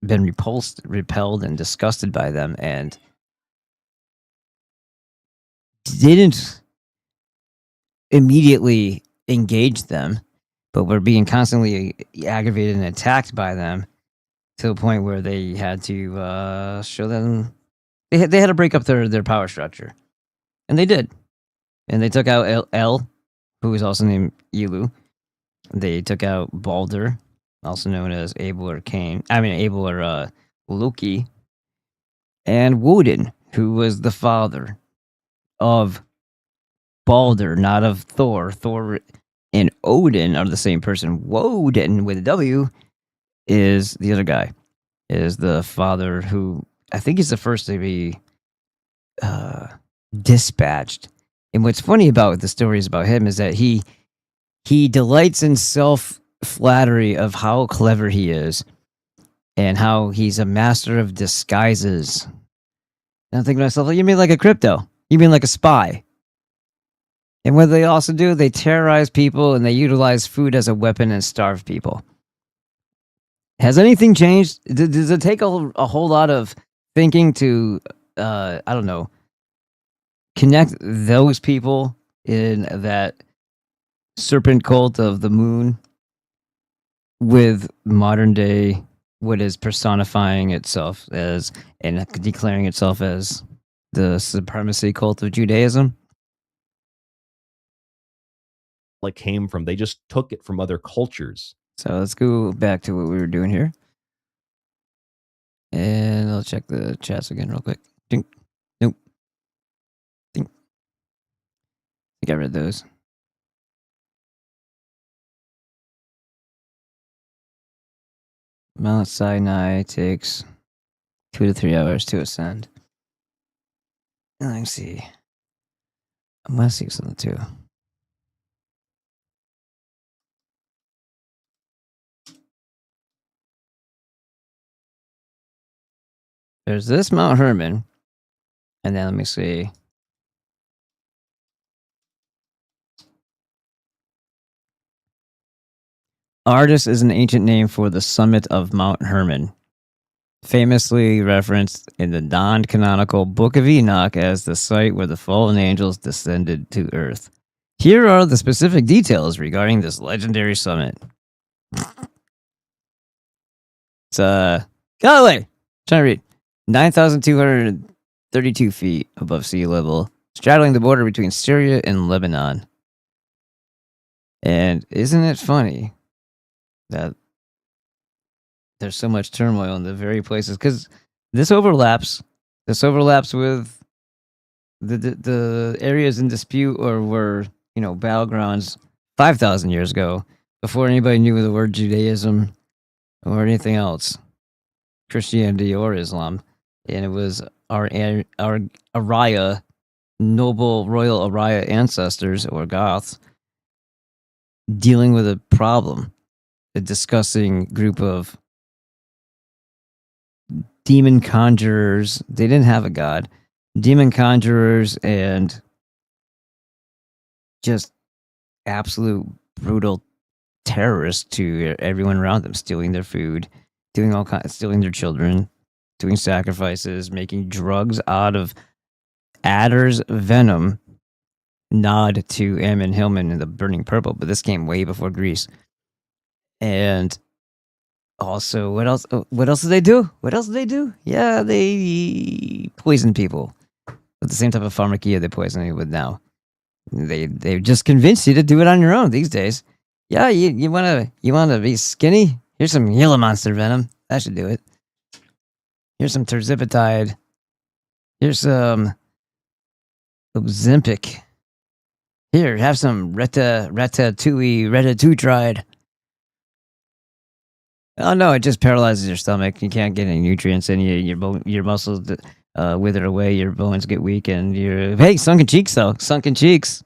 been repelled and disgusted by them, and didn't immediately engage them, but were being constantly aggravated and attacked by them, to the point where they had to show them they had to break up their power structure, and they did, and they took out El, who was also named Elu. They took out Balder, also known as Abel or Loki, and Woden, who was the father of Balder, not of Thor. Thor and Odin are the same person. Woden with a W is the other guy. Is the father who I think he's the first to be dispatched. And what's funny about the stories about him is that he delights in self-flattery of how clever he is and how he's a master of disguises. And I'm thinking to myself, you mean like a crypto? You mean like a spy? And what they also do, they terrorize people and they utilize food as a weapon and starve people. Has anything changed? Does it take a whole lot of thinking to, I don't know, connect those people in that serpent cult of the moon with modern day, what is personifying itself as and declaring itself as the supremacy cult of Judaism? Like came from, they just took it from other cultures. So let's go back to what we were doing here. And I'll check the chats again real quick. Ding. Nope. Ding. I got rid of those. Mount Sinai takes 2 to 3 hours to ascend. Let me see. I'm going to see something too. There's this Mount Hermon. And then let me see. Ardis is an ancient name for the summit of Mount Hermon, famously referenced in the non-canonical Book of Enoch as the site where the fallen angels descended to earth. Here are the specific details regarding this legendary summit. It's Galway. Trying to read. 9,232 feet above sea level, straddling the border between Syria and Lebanon. And isn't it funny that there's so much turmoil in the very places? Because this overlaps with the areas in dispute or were, battlegrounds 5,000 years ago, before anybody knew the word Judaism or anything else, Christianity or Islam. And it was our Araya, noble royal Araya ancestors or Goths dealing with a problem, a discussing group of demon conjurers. They didn't have a god. Demon conjurers and just absolute brutal terrorists to everyone around them, stealing their food, doing all kinds, stealing their children, doing sacrifices, making drugs out of adder's venom. Nod to Eamon Hillman and the Burning Purple, but this came way before Greece. And also, what else? What else did they do? What else did they do? Yeah, they poison people with the same type of pharmakia they poison you with now. They just convince you to do it on your own these days. Yeah, you wanna be skinny? Here's some Gila monster venom. That should do it. Here's some terzipatide. Here's some Ozempic. Here, have some ratatouille Oh no, it just paralyzes your stomach. You can't get any nutrients in you. Your muscles wither away. Your bones get weak, and hey, sunken cheeks though. Sunken cheeks.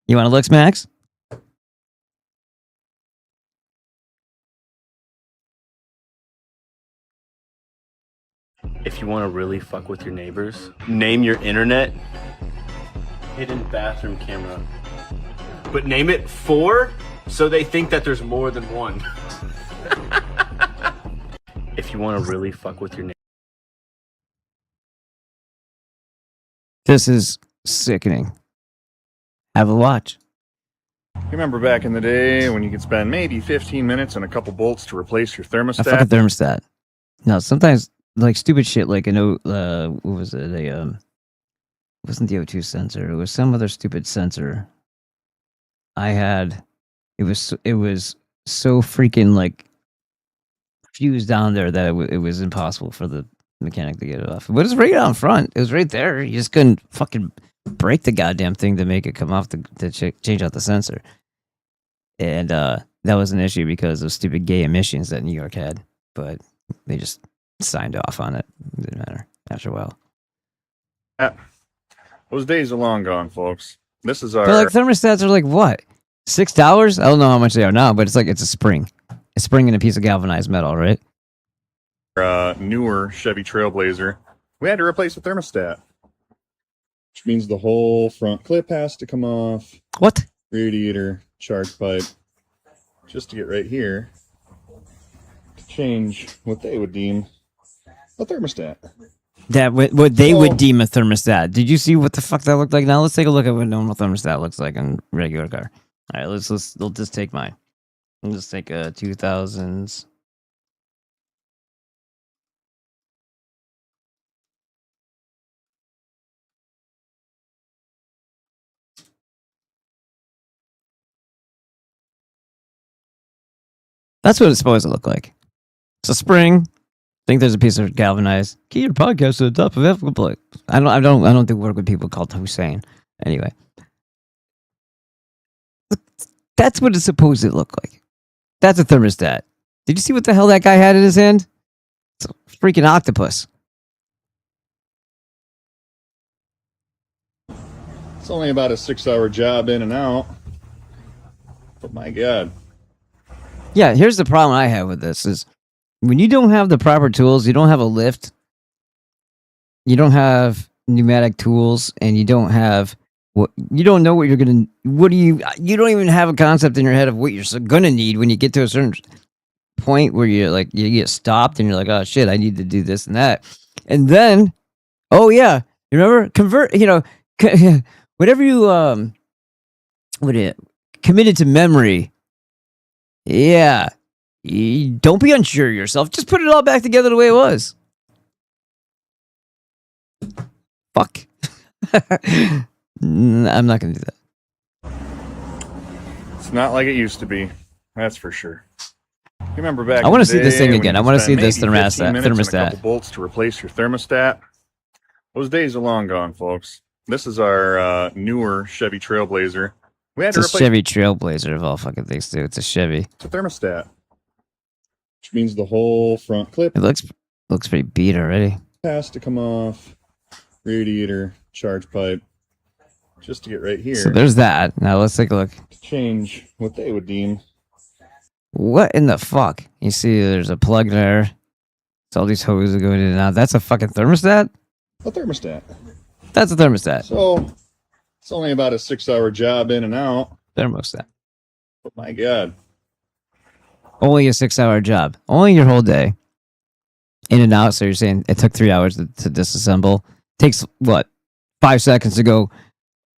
You want to look, Max? If you want to really fuck with your neighbors, name your internet hidden bathroom camera. But name it 4 so they think that there's more than one. If you want to really fuck with your neighbors. This is sickening. Have a watch. You remember back in the day when you could spend maybe 15 minutes and a couple bolts to replace your thermostat? A fucking thermostat. No, sometimes like stupid shit like what was it? It wasn't the O2 sensor. It was some other stupid sensor. It was so freaking like fused down there that it was impossible for the mechanic to get it off. But it was right out front. It was right there. You just couldn't fucking break the goddamn thing to make it come off to change out the sensor. And that was an issue because of stupid gay emissions that New York had. But they just signed off on it. It didn't matter after a while. Those days are long gone, folks. This is our... But like thermostats are like what? $6? I don't know how much they are now, but it's like it's a spring. A spring in a piece of galvanized metal, right? Newer Chevy Trailblazer. We had to replace the thermostat. Which means the whole front clip has to come off. What? Radiator, charge pipe. Just to get right here. To change what they would deem a thermostat. That what they would deem a thermostat. Did you see what the fuck that looked like? Now let's take a look at what a normal thermostat looks like in a regular car. All right, let's just take mine. Let's just take a 2000s. That's what it's supposed to look like. It's a spring. I think there's a piece of galvanized. Key your podcast to the top of Africa. I don't do work with people called Hussein. Anyway, that's what it's supposed to look like. That's a thermostat. Did you see what the hell that guy had in his hand? It's a freaking octopus. It's only about a 6-hour job in and out. But my God. Yeah, here's the problem I have with this is when you don't have the proper tools, you don't have a lift, you don't have pneumatic tools, and you don't have you don't know what you're gonna. You don't even have a concept in your head of what you're gonna need when you get to a certain point where you get stopped and you're like, oh shit, I need to do this and that, and then, oh yeah, you remember whatever you committed to memory. Yeah. Don't be unsure of yourself. Just put it all back together the way it was. Fuck. I'm not going to do that. It's not like it used to be. That's for sure. You remember back I want to in the see this day thing when again. you I want to see spent this maybe 15 minutes and a thermostat. couple bolts to replace your thermostat. Those days are long gone, folks. This is our newer Chevy Trailblazer. We had It's to a replace Chevy Trailblazer of all fucking things, too. It's a Chevy. the thermostat. Which means the whole front clip It looks pretty beat already. has to come off. Radiator, charge pipe. Just to get right here. So there's that. Now let's take a look. To change what they would deem. What in the fuck? You see there's a plug there. It's all these hoses going in and out. That's a fucking thermostat? A thermostat. That's a thermostat. So it's only about a 6-hour job in and out. thermostat. Oh my God. Only a 6-hour job. Only your whole day. In and out. So you're saying it took 3 hours to disassemble. Takes what? 5 seconds to go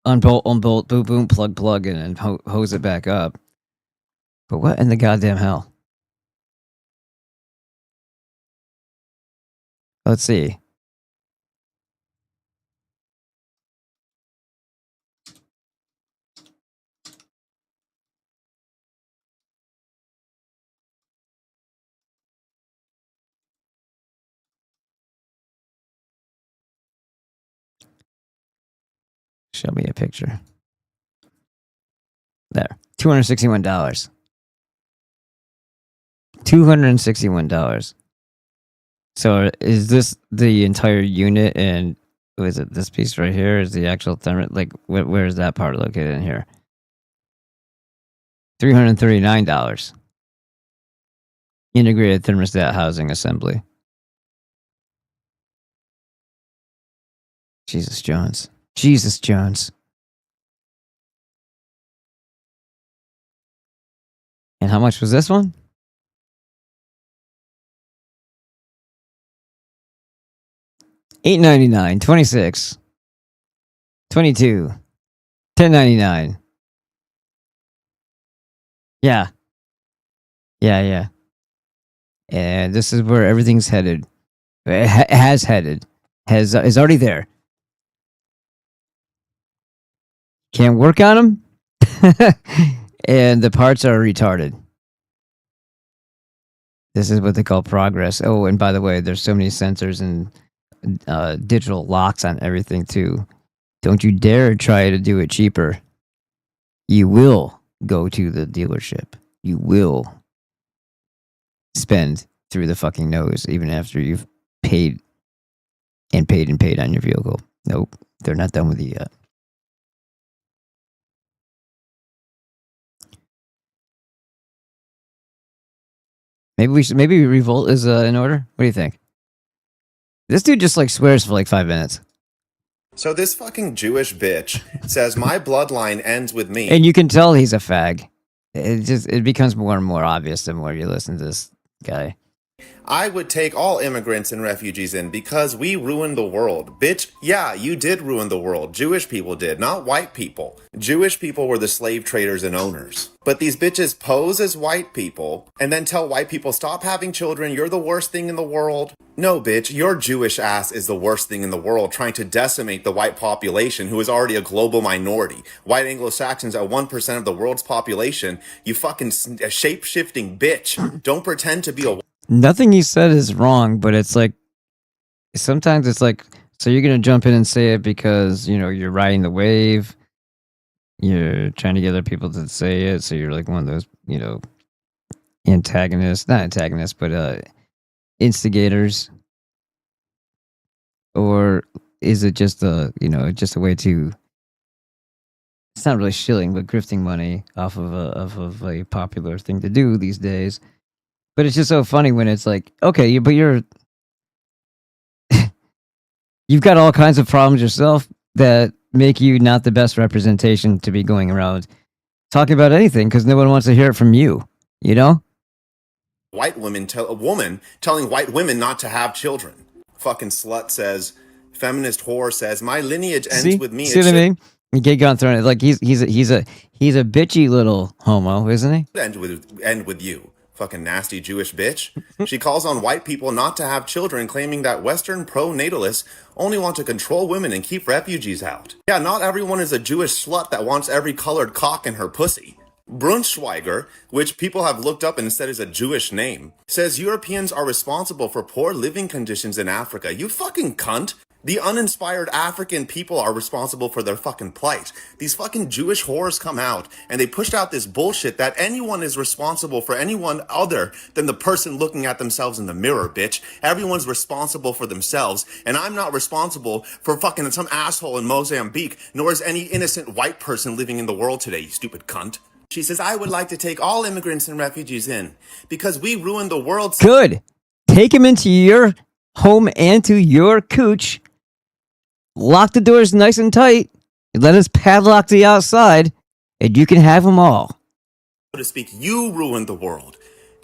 unbolt, boom, boom, plug in, and hose it back up. But what in the goddamn hell? Let's see. Show me a picture. There. $261. $261. So is this the entire unit, and was it this piece right here? Is the actual thermostat? Like, where is that part located in here? $339. Integrated thermostat housing assembly. Jesus Jones. Jesus Jones. And how much was this one? $8.99, $26, $22, $10.99. Yeah. Yeah. And this is where everything's headed. It has headed. Is already there. Can't work on them. And the parts are retarded. This is what they call progress. Oh, and by the way, there's so many sensors and digital locks on everything too. Don't you dare try to do it cheaper. You will go to the dealership. You will spend through the fucking nose even after you've paid on your vehicle. Nope, they're not done with you yet. Maybe revolt is in order. What do you think? This dude just like swears for like 5 minutes. So this fucking Jewish bitch says my bloodline ends with me. And you can tell he's a fag. It becomes more and more obvious the more you listen to this guy. I would take all immigrants and refugees in because we ruined the world. Bitch, yeah, you did ruin the world. Jewish people did, not white people. Jewish people were the slave traders and owners. But these bitches pose as white people and then tell white people, stop having children, you're the worst thing in the world. No, bitch, your Jewish ass is the worst thing in the world, trying to decimate the white population who is already a global minority. White Anglo-Saxons at 1% of the world's population. You fucking shape-shifting bitch. Don't pretend to be a... Nothing he said is wrong, but it's like, sometimes it's like, so you're going to jump in and say it because, you know, you're riding the wave. You're trying to get other people to say it. So you're like one of those, you know, antagonists, not antagonists, but instigators. Or is it just just a way to, it's not really shilling, but grifting money off of a popular thing to do these days. But it's just so funny when it's like, okay, but you've got all kinds of problems yourself that make you not the best representation to be going around talking about anything because no one wants to hear it from you, you know? White women tell a woman telling white women not to have children. Fucking slut says, feminist whore says, my lineage ends with me. See what I mean? You get gun thrown. Like he's a bitchy little homo, isn't he? End with you. Fucking nasty Jewish bitch. She calls on white people not to have children, claiming that Western pro-natalists only want to control women and keep refugees out. Yeah, not everyone is a Jewish slut that wants every colored cock in her pussy. Brunschweiger, which people have looked up and said is a Jewish name, says Europeans are responsible for poor living conditions in Africa. You fucking cunt. The uninspired African people are responsible for their fucking plight. These fucking Jewish whores come out and they pushed out this bullshit that anyone is responsible for anyone other than the person looking at themselves in the mirror, bitch. Everyone's responsible for themselves, and I'm not responsible for fucking some asshole in Mozambique, nor is any innocent white person living in the world today, you stupid cunt. She says, I would like to take all immigrants and refugees in because we ruined the world. Good. Take them into your home and to your cooch. Lock the doors nice and tight. Let us padlock the outside and you can have them all. So to speak, you ruined the world.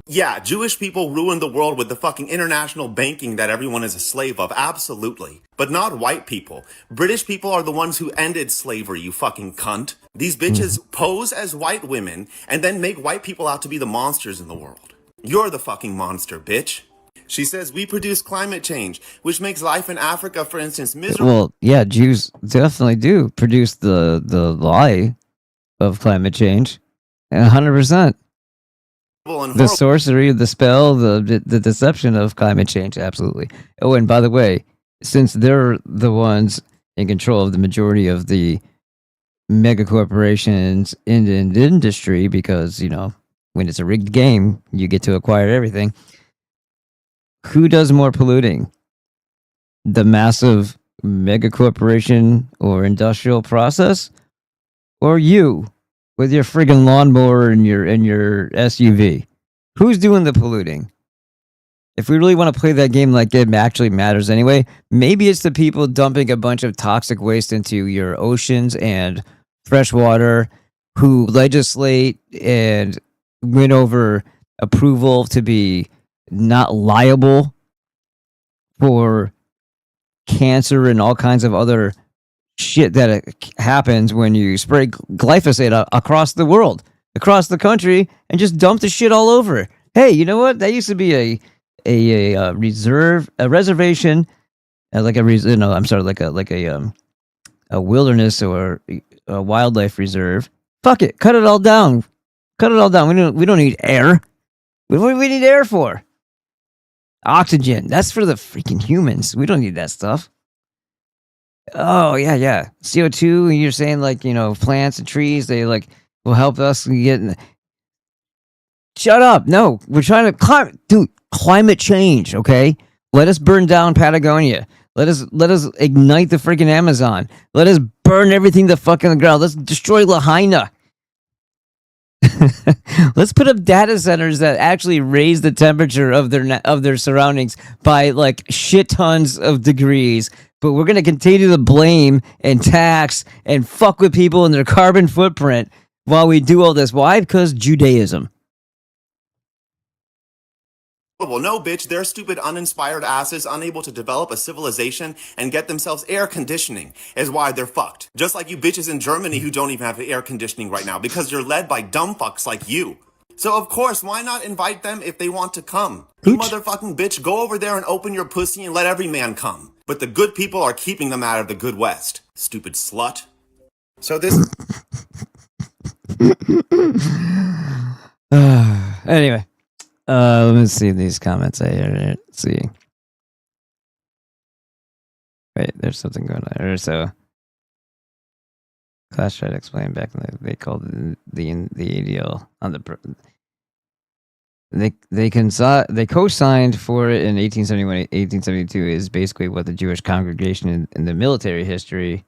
Yeah, Jewish people ruined the world with the fucking international banking that everyone is a slave of, absolutely. But not white people. British people are the ones who ended slavery, you fucking cunt. These bitches pose as white women and then make white people out to be the monsters in the world. You're the fucking monster, bitch. She says we produce climate change, which makes life in Africa, for instance, miserable. Well, yeah, Jews definitely do produce the lie of climate change, 100%. The sorcery, the spell, the deception of climate change, absolutely. Oh, and by the way, since they're the ones in control of the majority of the mega corporations in the industry, because when it's a rigged game, you get to acquire everything. Who does more polluting? The massive mega corporation or industrial process, or you with your friggin' lawnmower and your SUV? Who's doing the polluting? If we really want to play that game like it actually matters anyway, maybe it's the people dumping a bunch of toxic waste into your oceans and freshwater who legislate and win over approval to be not liable for cancer and all kinds of other shit that happens when you spray glyphosate across the world, across the country, and just dump the shit all over. Hey, you know what? That used to be a reservation, like a wilderness or a wildlife reserve. Fuck it, cut it all down. Cut it all down. We don't need air. What do we need air for? Oxygen. That's for the freaking humans. We don't need that stuff. Oh, yeah. CO2, you're saying plants and trees, they will help us get... Shut up. No, we're trying to... climate change, okay? Let us burn down Patagonia. Let us ignite the freaking Amazon. Let us burn everything the fuck on the ground. Let's destroy Lahaina. Let's put up data centers that actually raise the temperature of their surroundings by shit tons of degrees. But we're gonna continue to blame and tax and fuck with people and their carbon footprint while we do all this. Why? Because Judaism. Well, no, bitch, they're stupid, uninspired asses unable to develop a civilization and get themselves air conditioning is why they're fucked. Just like you bitches in Germany who don't even have air conditioning right now because you're led by dumb fucks like you. So, of course, why not invite them if they want to come? You motherfucking bitch, go over there and open your pussy and let every man come. But the good people are keeping them out of the good West. Stupid slut. So this... Anyway. Let me see these comments here. Let's see. Wait, there's something going on here. So, class tried to explain back when they called the ADL on the. They co-signed for it in 1871, 1872 is basically what the Jewish congregation in the military history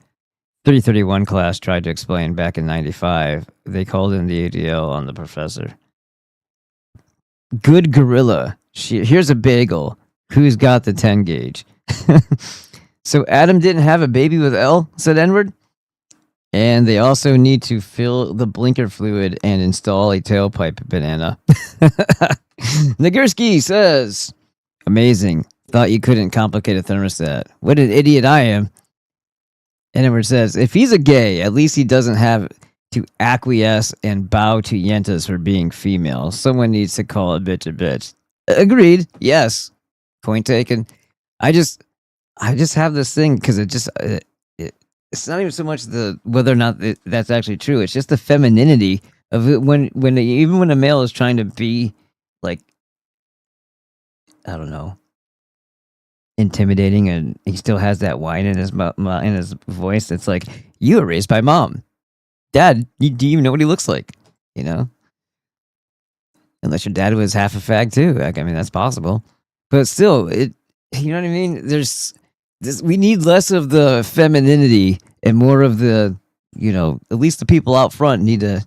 331 class tried to explain back in 95. They called in the ADL on the professor. Good gorilla. Here's a bagel. Who's got the 10 gauge? So Adam didn't have a baby with L, said Edward. And they also need to fill the blinker fluid and install a tailpipe banana. Nagurski says, amazing. Thought you couldn't complicate a thermostat. What an idiot I am. And Edward says, if he's a gay, at least he doesn't have to acquiesce and bow to yentas for being female. Someone needs to call a bitch a bitch. Agreed. Yes. Point taken. I just have this thing because it's not even so much the whether or not that's actually true. It's just the femininity of it even when a male is trying to be I don't know, intimidating, and he still has that whine in his voice. It's like, you were raised by mom. Dad, do you know what he looks like? Unless your dad was half a fag too. That's possible. But still, you know what I mean? We need less of the femininity and more of the, at least the people out front need to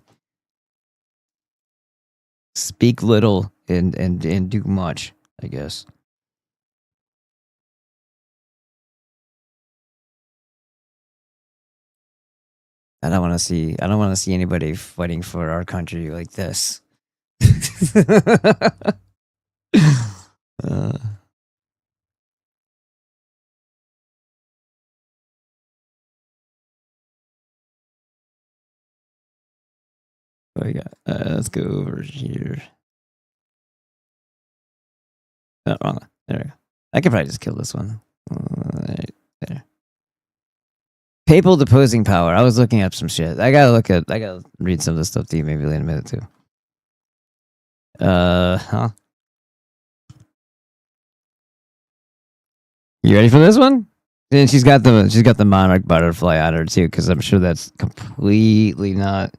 speak little and do much, I guess. I don't want to see anybody fighting for our country like this. uh, what we got? Let's go over here. Oh, wrong one. There we go. I could probably just kill this one. Right there. Papal deposing power. I was looking up some shit. I gotta read some of this stuff to you maybe in a minute too. Huh? You ready for this one? And she's got the monarch butterfly on her too, because I'm sure that's completely not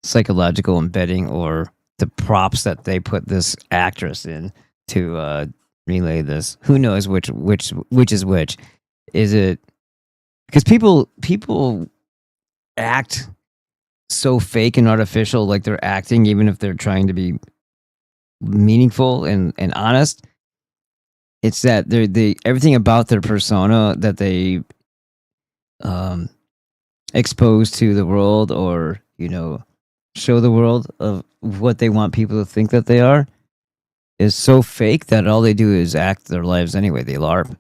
psychological embedding or the props that they put this actress in to relay this. Who knows which is which? Is it because people act so fake and artificial, like they're acting even if they're trying to be meaningful and honest? It's that they everything about their persona that they expose to the world, or show the world of what they want people to think that they are, is so fake that all they do is act their lives anyway. They LARP.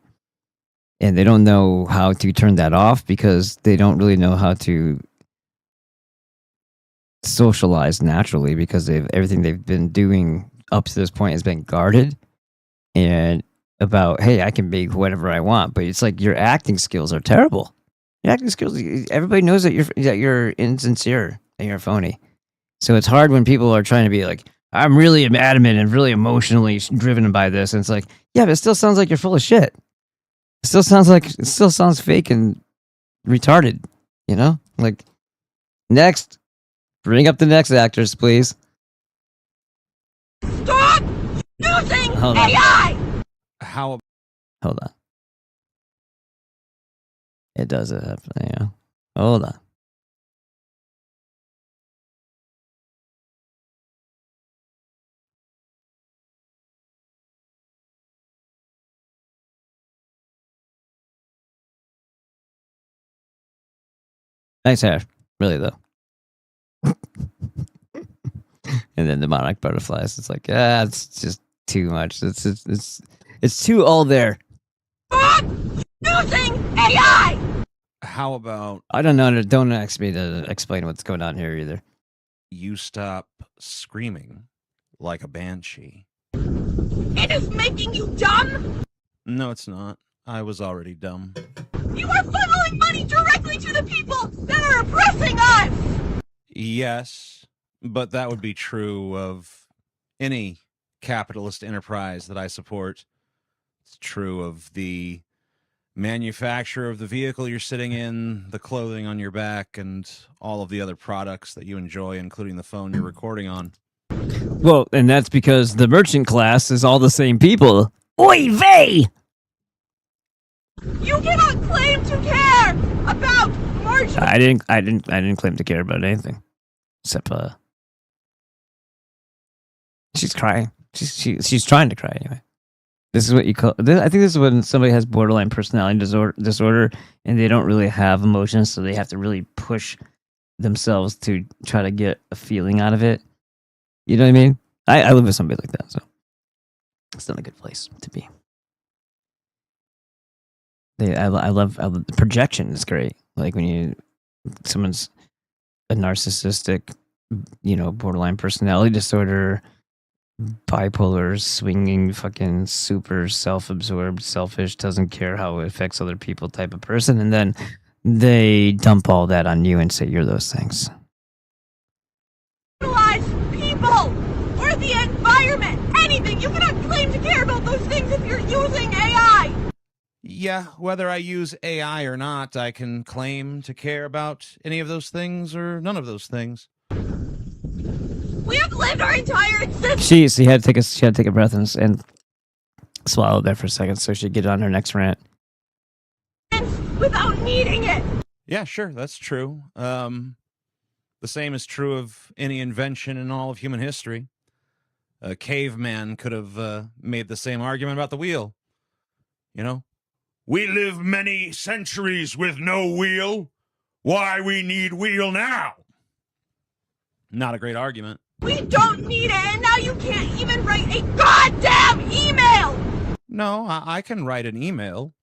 And they don't know how to turn that off because they don't really know how to socialize naturally, because everything they've been doing up to this point has been guarded and about, hey, I can be whatever I want. But it's like your acting skills are terrible. Your acting skills, everybody knows that you're insincere and you're phony. So it's hard when people are trying to be like, I'm really adamant and really emotionally driven by this. And it's like, yeah, but it still sounds like you're full of shit. It still sounds fake and retarded, Like, next, bring up the next actors, please. Stop using Hold on. AI! How? Hold on. It does it happen, Hold on. Nice hair, really though. And then the monarch butterflies. It's like, it's just too much. It's too all there. Stop using AI! How about I don't know. Don't ask me to explain what's going on here either. you stop screaming like a banshee? It is making you dumb! No, it's not. I was already dumb. You are funneling money directly to the people that are oppressing us! Yes, but that would be true of any capitalist enterprise that I support. It's true of the manufacturer of the vehicle you're sitting in, the clothing on your back, and all of the other products that you enjoy, including the phone you're recording on. Well, and that's because the merchant class is all the same people. Oy vey! You cannot claim to care about marginal... I didn't claim to care about anything. Except she's crying. She's trying to cry anyway. This is what you call. I think this is when somebody has borderline personality disorder, and they don't really have emotions, so they have to really push themselves to try to get a feeling out of it. You know what I mean? I live with somebody like that, so it's not a good place to be. I love the projection is great. Like when someone's a narcissistic, borderline personality disorder, bipolar, swinging, fucking super self-absorbed, selfish, doesn't care how it affects other people type of person, and then they dump all that on you and say you're those things. People or the environment, anything. You cannot claim to care about those things if you're using AI. Yeah, whether I use AI or not, I can claim to care about any of those things or none of those things. We have lived our entire existence. She had to take a breath and swallow there for a second so she'd get on her next rant. Without needing it. Yeah, sure, that's true. The same is true of any invention in all of human history. A caveman could have made the same argument about the wheel. We live many centuries with no wheel. Why we need wheel now? Not a great argument. We don't need it, and now you can't even write a goddamn email! No, I can write an email.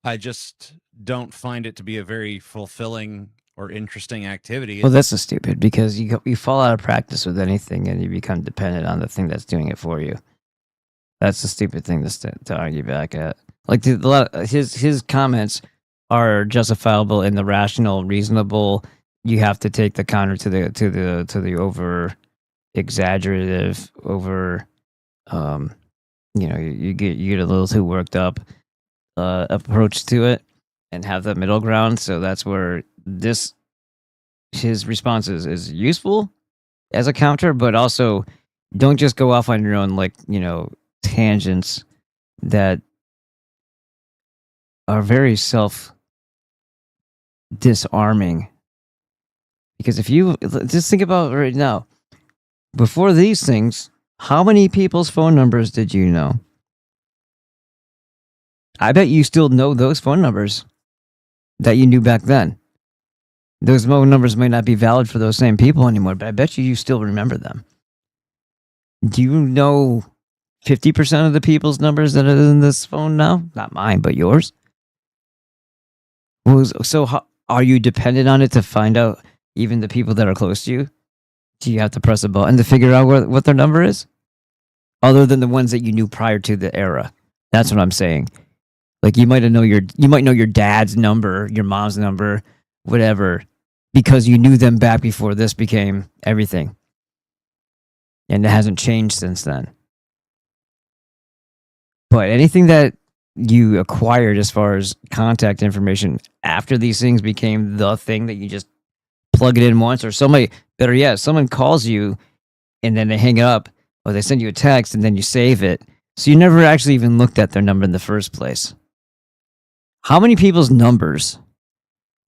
I just don't find it to be a very fulfilling or interesting activity. Well, that's so stupid because you fall out of practice with anything and you become dependent on the thing that's doing it for you. That's the stupid thing to argue back at. Like his comments are justifiable in the rational, reasonable. You have to take the counter to the over exaggerative, over you get a little too worked up approach to it and have that middle ground. So that's where his response is useful as a counter, but also don't just go off on your own tangents that are very disarming. Because if you just think about right now, before these things, how many people's phone numbers did you know? I bet you still know those phone numbers that you knew back then. Those phone numbers may not be valid for those same people anymore, but I bet you still remember them. Do you know 50% of the people's numbers that are in this phone now? Not mine, but yours. So are you dependent on it to find out even the people that are close to you? Do you have to press a button to figure out what their number is? Other than the ones that you knew prior to the era. That's what I'm saying. Like you might know your dad's number, your mom's number, whatever, because you knew them back before this became everything. And it hasn't changed since then. But anything that you acquired as far as contact information after these things became the thing that you just plug it in once, or somebody, better yet, someone calls you and then they hang up, or they send you a text and then you save it. So you never actually even looked at their number in the first place. How many people's numbers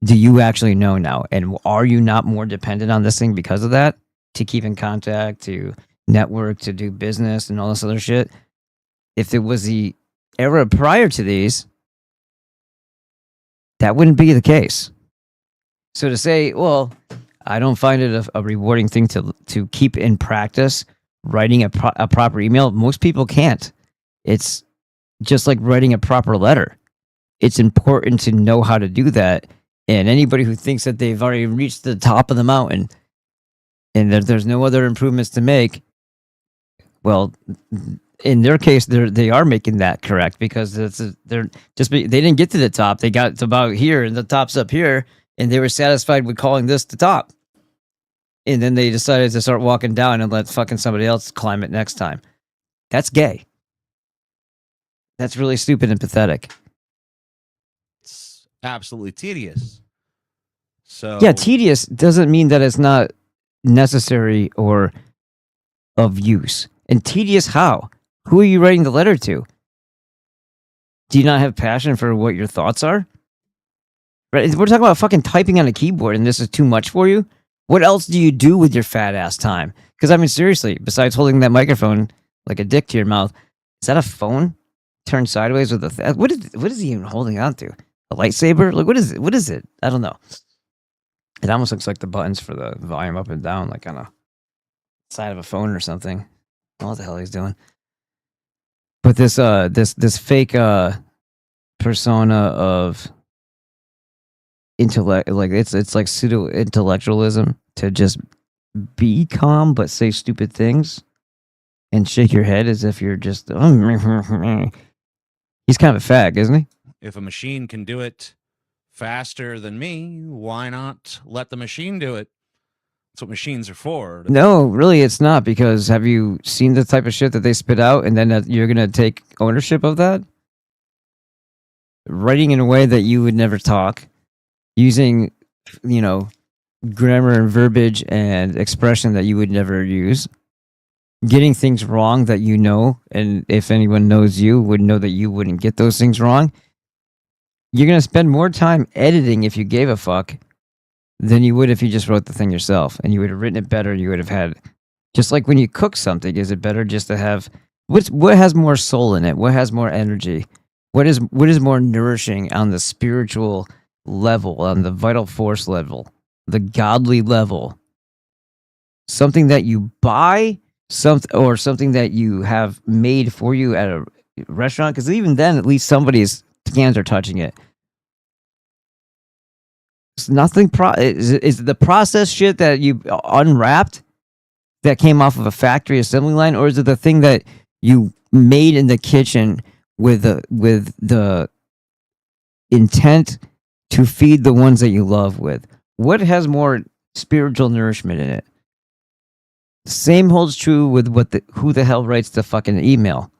do you actually know now? And are you not more dependent on this thing because of that? To keep in contact, to network, to do business and all this other shit? If it was the era prior to these, that wouldn't be the case. So to say, well, I don't find it a rewarding thing to keep in practice writing a proper email. Most people can't. It's just like writing a proper letter. It's important to know how to do that. And anybody who thinks that they've already reached the top of the mountain and that there's no other improvements to make, well, in their case, they are making that correct because they didn't get to the top. They got to about here, and the top's up here, and they were satisfied with calling this the top. And then they decided to start walking down and let fucking somebody else climb it next time. That's gay. That's really stupid and pathetic. It's absolutely tedious. So yeah, tedious doesn't mean that it's not necessary or of use. And tedious how? Who are you writing the letter to? Do you not have passion for what your thoughts are? Right? We're talking about fucking typing on a keyboard and this is too much for you? What else do you do with your fat ass time? Because I mean, seriously, besides holding that microphone like a dick to your mouth, is that a phone turned sideways with a... what is he even holding on to? A lightsaber? Like, what is it? What is it? I don't know. It almost looks like the buttons for the volume up and down, like on a side of a phone or something. I don't know what the hell he's doing. But this fake persona of intellect, like it's like pseudo intellectualism to just be calm but say stupid things and shake your head as if you're just. He's kind of a fag, isn't he? if a machine can do it faster than me, why not let the machine do it? That's what machines are for. No, really, it's not, because have you seen the type of shit that they spit out and then you're going to take ownership of that? Writing in a way that you would never talk, using, grammar and verbiage and expression that you would never use, getting things wrong that you know, and if anyone knows you, would know that you wouldn't get those things wrong. You're going to spend more time editing if you gave a fuck than you would if you just wrote the thing yourself, and you would have written it better. You would have had, just like when you cook something, is it better just to have what has more soul in it? What has more energy? What is more nourishing on the spiritual level, on the vital force level, the godly level, something that you buy, something that you have made for you at a restaurant, because even then, at least somebody's hands are touching it. It's nothing. Is the process shit that you unwrapped that came off of a factory assembly line, or is it the thing that you made in the kitchen with the intent to feed the ones that you love with? What has more spiritual nourishment in it? The same holds true with who the hell writes the fucking email.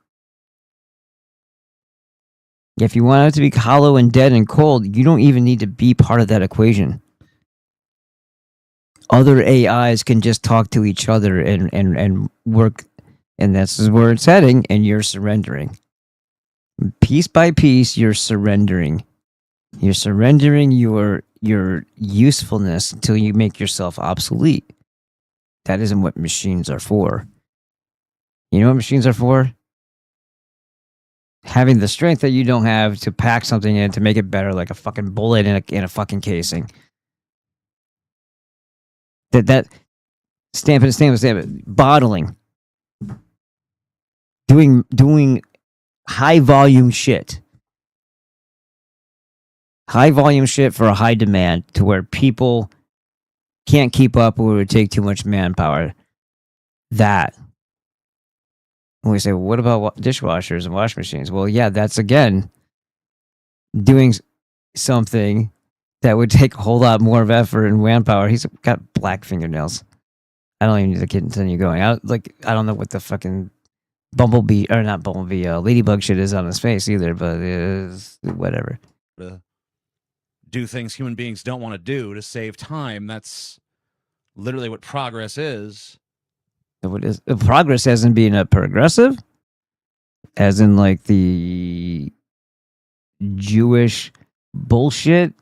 If you want it to be hollow and dead and cold, you don't even need to be part of that equation. Other AIs can just talk to each other and work, and this is where it's heading, and you're surrendering. Piece by piece, you're surrendering. You're surrendering your usefulness until you make yourself obsolete. That isn't what machines are for. You know what machines are for? Having the strength that you don't have to pack something in to make it better, like a fucking bullet in a fucking casing. That stamp it. Bottling. Doing high volume shit. High volume shit for a high demand to where people can't keep up or it would take too much manpower. That. When we say, well, what about dishwashers and wash machines? Well, yeah, that's again doing something that would take a whole lot more of effort and manpower. He's got black fingernails. I don't even need to continue going. I don't know what the fucking ladybug shit is on his face either, but it's whatever. Do things human beings don't want to do to save time. That's literally what progress is. What is progress? As in being a progressive, as in like the Jewish bullshit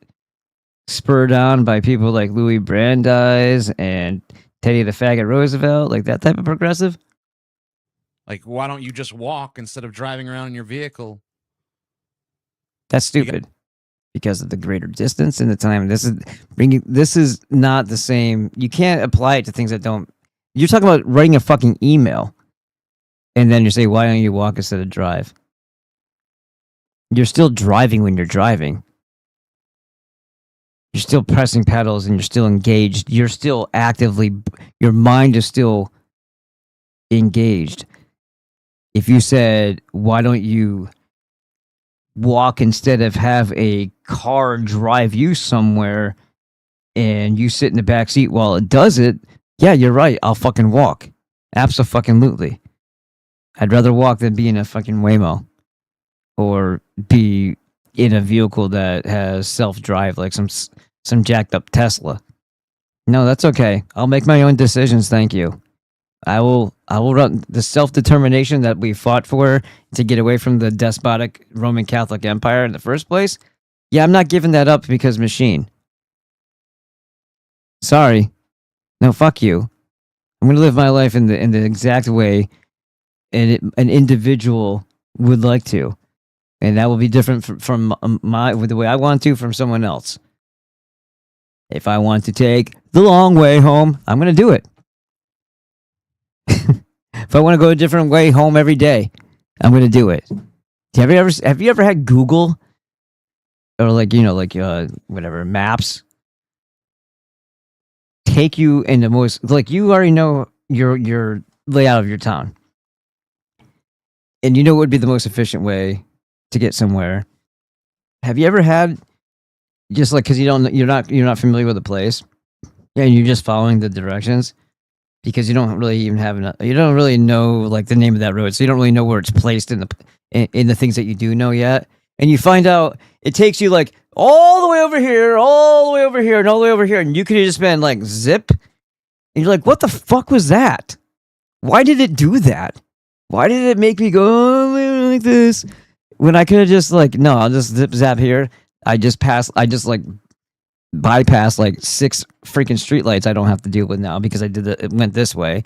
spurred on by people like Louis Brandeis and Teddy the Faggot Roosevelt, like that type of progressive. Like, why don't you just walk instead of driving around in your vehicle? That's stupid. Because of the greater distance and the time. This is not the same. You can't apply it to things that don't. You're talking about writing a fucking email, and then you say, "Why don't you walk instead of drive?" You're still driving when you're driving. You're still pressing pedals, and you're still engaged. You're still actively. Your mind is still engaged. If you said, "Why don't you walk instead of have a car drive you somewhere and you sit in the back seat while it does it," yeah, you're right. I'll fucking walk. Abso-fucking-lutely. I'd rather walk than be in a fucking Waymo or be in a vehicle that has self-drive like some jacked up Tesla. No, that's okay. I'll make my own decisions, thank you. I will run the self-determination that we fought for to get away from the despotic Roman Catholic Empire in the first place. Yeah, I'm not giving that up because machine. Sorry. No, fuck you. I'm going to live my life in the exact way an individual would like to. And that will be different from the way I want to from someone else. If I want to take the long way home, I'm going to do it. If I want to go a different way home every day, I'm going to do it. Have you ever had Google or whatever maps take you in the most, like, you already know your layout of your town, and you know what would be the most efficient way to get somewhere? Have you ever had just like, because you're not familiar with the place, and you're just following the directions because you don't really even have enough, you don't really know like the name of that road, so you don't really know where it's placed in the things that you do know yet, and you find out it takes you like all the way over here, all the way over here, and all the way over here, and you could have just been like zip, and you're like, what the fuck was that? Why did it do that? Why did it make me go like this when I could have just like, no, I'll just zip zap here. I just like bypass like 6 freaking streetlights I don't have to deal with now because it went this way.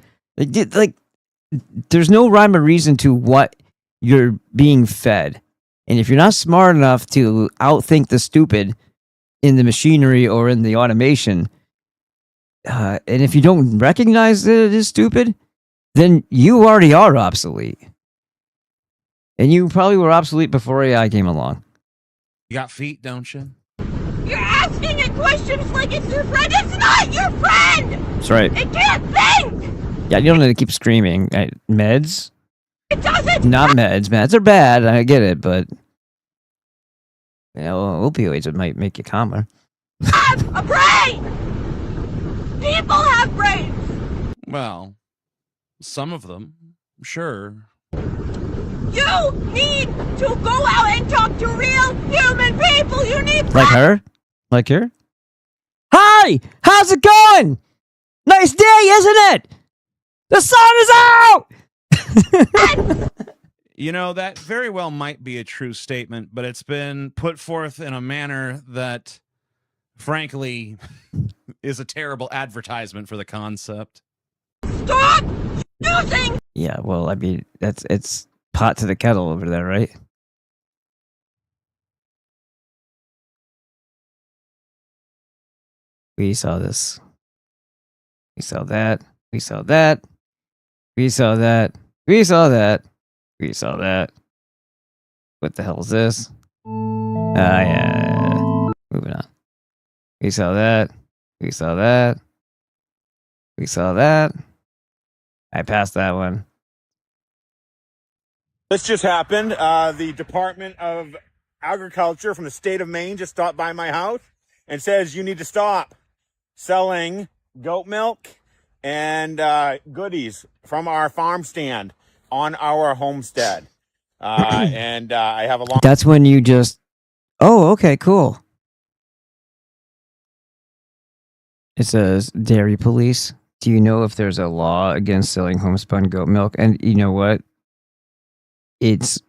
There's no rhyme or reason to what you're being fed. And if you're not smart enough to outthink the stupid in the machinery or in the automation. And if you don't recognize that it is stupid, then you already are obsolete. And you probably were obsolete before AI came along. You got feet, don't you? You're asking it questions like it's your friend. It's not your friend! That's right. It can't think! Yeah, you don't need to keep screaming. Meds? It doesn't! Not meds. Meds are bad. I get it, but opioids might make you calmer. Have a brain! People have brains! Well, some of them, sure. You need to go out and talk to real human people! You need Like her? Like her? Hi! How's it going? Nice day, isn't it? The sun is out! You know, that very well might be a true statement, but it's been put forth in a manner that, frankly, is a terrible advertisement for the concept. Stop using! Yeah, well, I mean, it's pot to the kettle over there, right? We saw this. We saw that. We saw that. We saw that. We saw that. We saw that. What the hell is this? Yeah. Moving on. We saw that. We saw that. We saw that. I passed that one. This just happened. The Department of Agriculture from the state of Maine just stopped by my house and says you need to stop selling goat milk and goodies from our farm stand on our homestead. And I have a long... That's when you just... Oh, okay, cool. It says, dairy police. Do you know if there's a law against selling homespun goat milk? And you know what? It's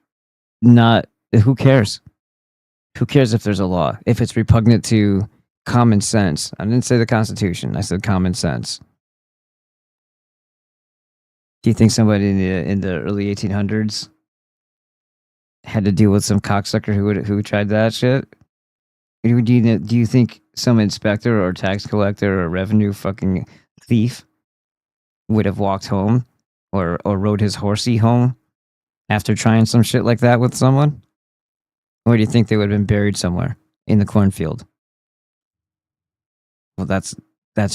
not... Who cares? Who cares if there's a law? If it's repugnant to common sense. I didn't say the Constitution. I said common sense. Do you think somebody in the early 1800s had to deal with some cocksucker who tried that shit? Do you think some inspector or tax collector or revenue fucking thief would have walked home or rode his horsey home after trying some shit like that with someone? Or do you think they would have been buried somewhere in the cornfield? Well, that's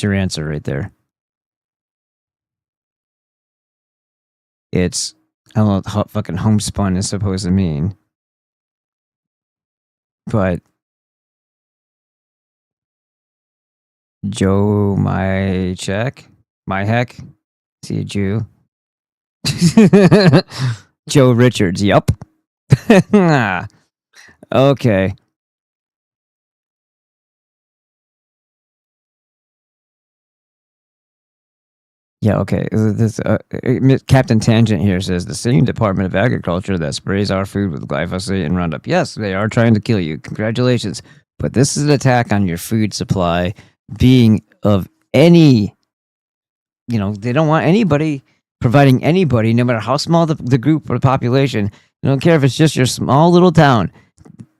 your answer right there. It's, I don't know what fucking homespun is supposed to mean. But Joe my heck? Is he a Jew? Joe Richards, yup. Okay. Yeah, okay. This Captain Tangent here says the same Department of Agriculture that sprays our food with glyphosate and Roundup. Yes, they are trying to kill you. Congratulations. But this is an attack on your food supply being of any, they don't want anybody providing anybody, no matter how small the group or the population. They don't care if it's just your small little town.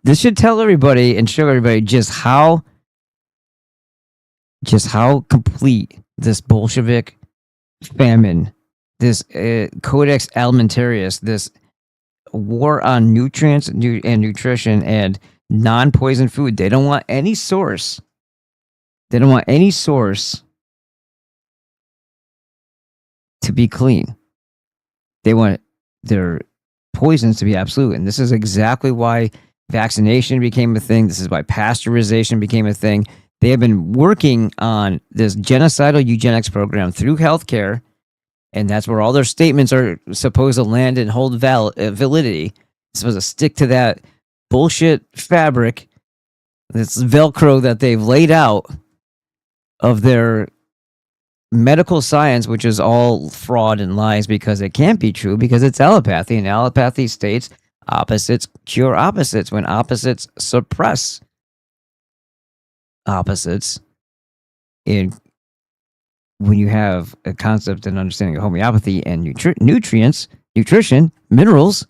This should tell everybody and show everybody just how complete this Bolshevik famine, this Codex Alimentarius, this war on nutrients and nutrition and non-poison food. They don't want any source. They don't want any source to be clean. They want their poisons to be absolute. And this is exactly why vaccination became a thing. This is why pasteurization became a thing. They have been working on this genocidal eugenics program through healthcare, and that's where all their statements are supposed to land and hold validity. It's supposed to stick to that bullshit fabric, this Velcro that they've laid out of their medical science, which is all fraud and lies because it can't be true because it's allopathy, and allopathy states opposites cure opposites. When opposites suppress opposites, when you have a concept and understanding of homeopathy and nutrition, minerals,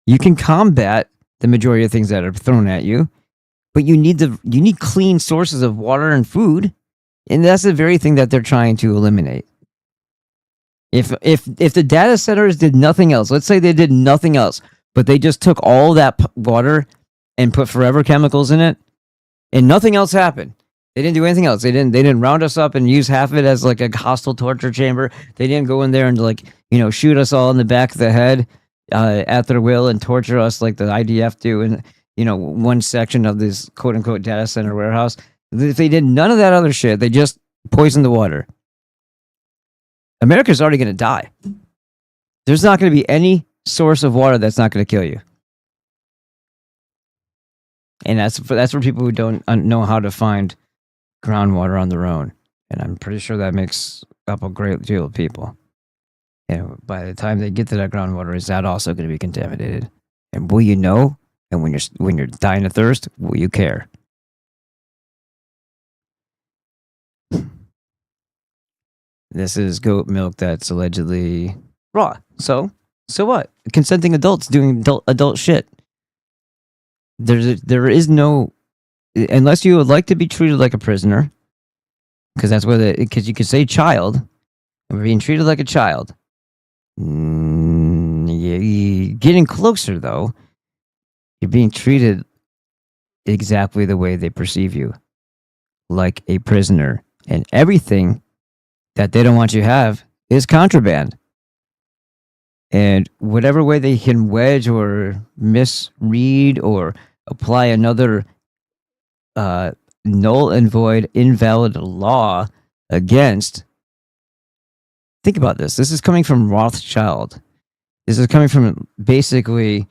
you can combat the majority of things that are thrown at you but you need clean sources of water and food, and that's the very thing that they're trying to eliminate. If the data centers did nothing else, let's say they did nothing else, but they just took all that water and put forever chemicals in it, and nothing else happened. They didn't do anything else. They didn't round us up and use half of it as like a hostile torture chamber. They didn't go in there and like, shoot us all in the back of the head at their will and torture us like the IDF do in, one section of this quote unquote data center warehouse. If they did none of that other shit, they just poisoned the water. America's already going to die. There's not going to be any source of water that's not going to kill you. And that's for people who don't know how to find groundwater on their own. And I'm pretty sure that makes up a great deal of people. And by the time they get to that groundwater, is that also going to be contaminated? And will you know? And when you're dying of thirst, will you care? This is goat milk that's allegedly raw. So what? Consenting adults doing adult shit. There is no, unless you would like to be treated like a prisoner, because that's where because you could say child, and we're being treated like a child. Getting closer though, you're being treated exactly the way they perceive you, like a prisoner, and everything that they don't want you to have is contraband. And whatever way they can wedge or misread or apply another null and void, invalid law against. Think about this. This is coming from Rothschild. This is coming from basically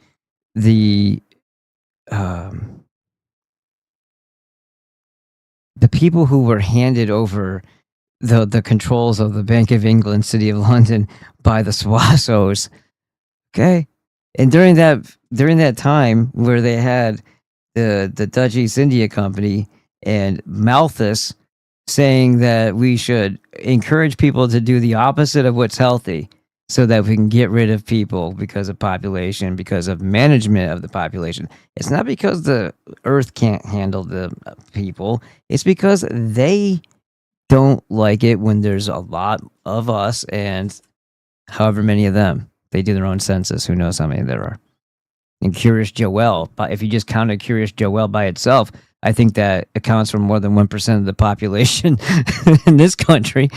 the people who were handed over the controls of the Bank of England, City of London, by the Swassos. Okay, and during that time where they had the Dutch East India Company and Malthus saying that we should encourage people to do the opposite of what's healthy, so that we can get rid of people because of population, because of management of the population. It's not because the earth can't handle the people. It's because they don't like it when there's a lot of us and however many of them. They do their own census. Who knows how many there are. And Curious Joel, if you just counted Curious Joel by itself, I think that accounts for more than 1% of the population in this country.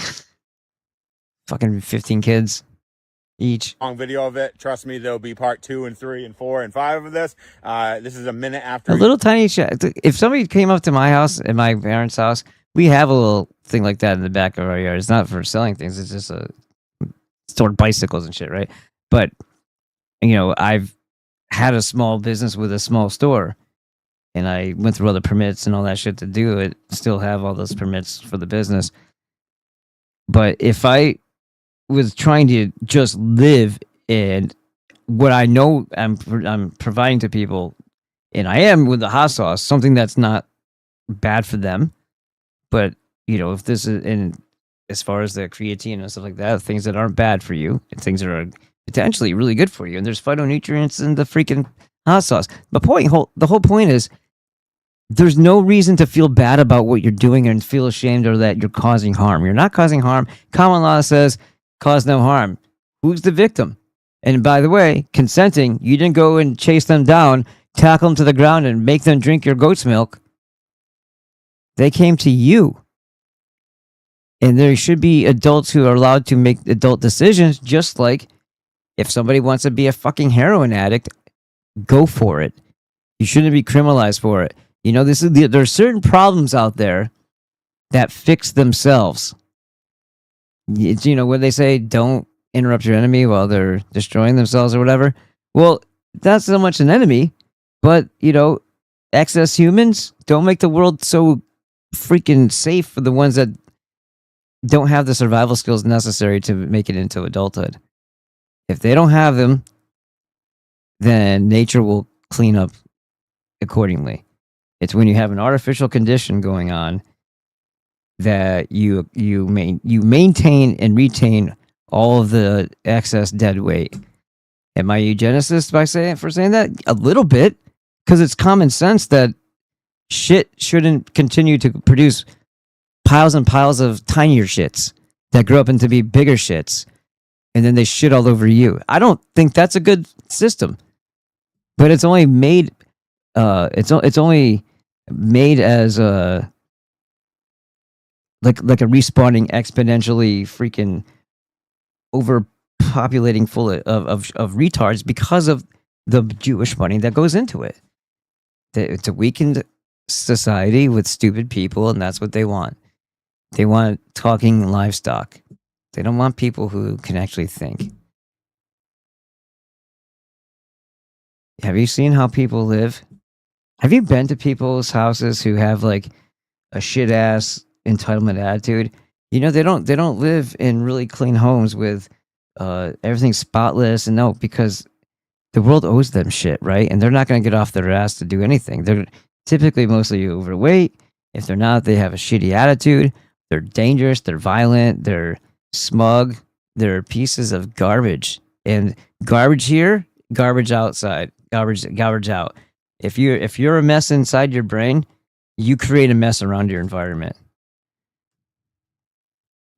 Fucking 15 kids each. Long video of it. Trust me, there'll be part 2 and 3 and 4 and 5 of this. This is a minute after. A little tiny shit. If somebody came up to my house and my parents' house, we have a little thing like that in the back of our yard. It's not for selling things. It's just stored bicycles and shit, right? But, I've had a small business with a small store, and I went through all the permits and all that shit to do it. Still have all those permits for the business. But if I was trying to just live in what I know I'm providing to people, and I am with the hot sauce, something that's not bad for them, but if this is in as far as the creatine and stuff like that, things that aren't bad for you, and things that are potentially really good for you, and there's phytonutrients in the freaking hot sauce. The whole point is, there's no reason to feel bad about what you're doing and feel ashamed or that you're causing harm. You're not causing harm. Common law says cause no harm. Who's the victim? And by the way, consenting, you didn't go and chase them down, tackle them to the ground, and make them drink your goat's milk. They came to you. And there should be adults who are allowed to make adult decisions, just like if somebody wants to be a fucking heroin addict, go for it. You shouldn't be criminalized for it. There are certain problems out there that fix themselves. It's, when they say don't interrupt your enemy while they're destroying themselves or whatever. Well, that's so much an enemy, but, excess humans don't make the world so freaking safe for the ones that don't have the survival skills necessary to make it into adulthood. If they don't have them, then nature will clean up accordingly. It's when you have an artificial condition going on that you maintain and retain all of the excess dead weight. Am I a eugenicist for saying that? A little bit, because it's common sense that Shit shouldn't continue to produce piles and piles of tinier shits that grow up into be bigger shits, and then they shit all over you. I don't think that's a good system. But it's only made it's only made as a like a respawning exponentially freaking overpopulating full of retards because of the Jewish money that goes into it. It's a weakened society with stupid people, and that's what they want. They want talking livestock. They don't want people who can actually think. Have you seen how people live? Have you been to people's houses who have like a shit ass entitlement attitude? You know, they don't live in really clean homes with everything spotless, and no, because the world owes them shit, right? And they're not going to get off their ass to do anything. They're typically mostly overweight. If they're not, they have a shitty attitude. They're dangerous. They're violent. They're smug. They're pieces of garbage. And garbage here, garbage outside. Garbage out. If you're a mess inside your brain, you create a mess around your environment.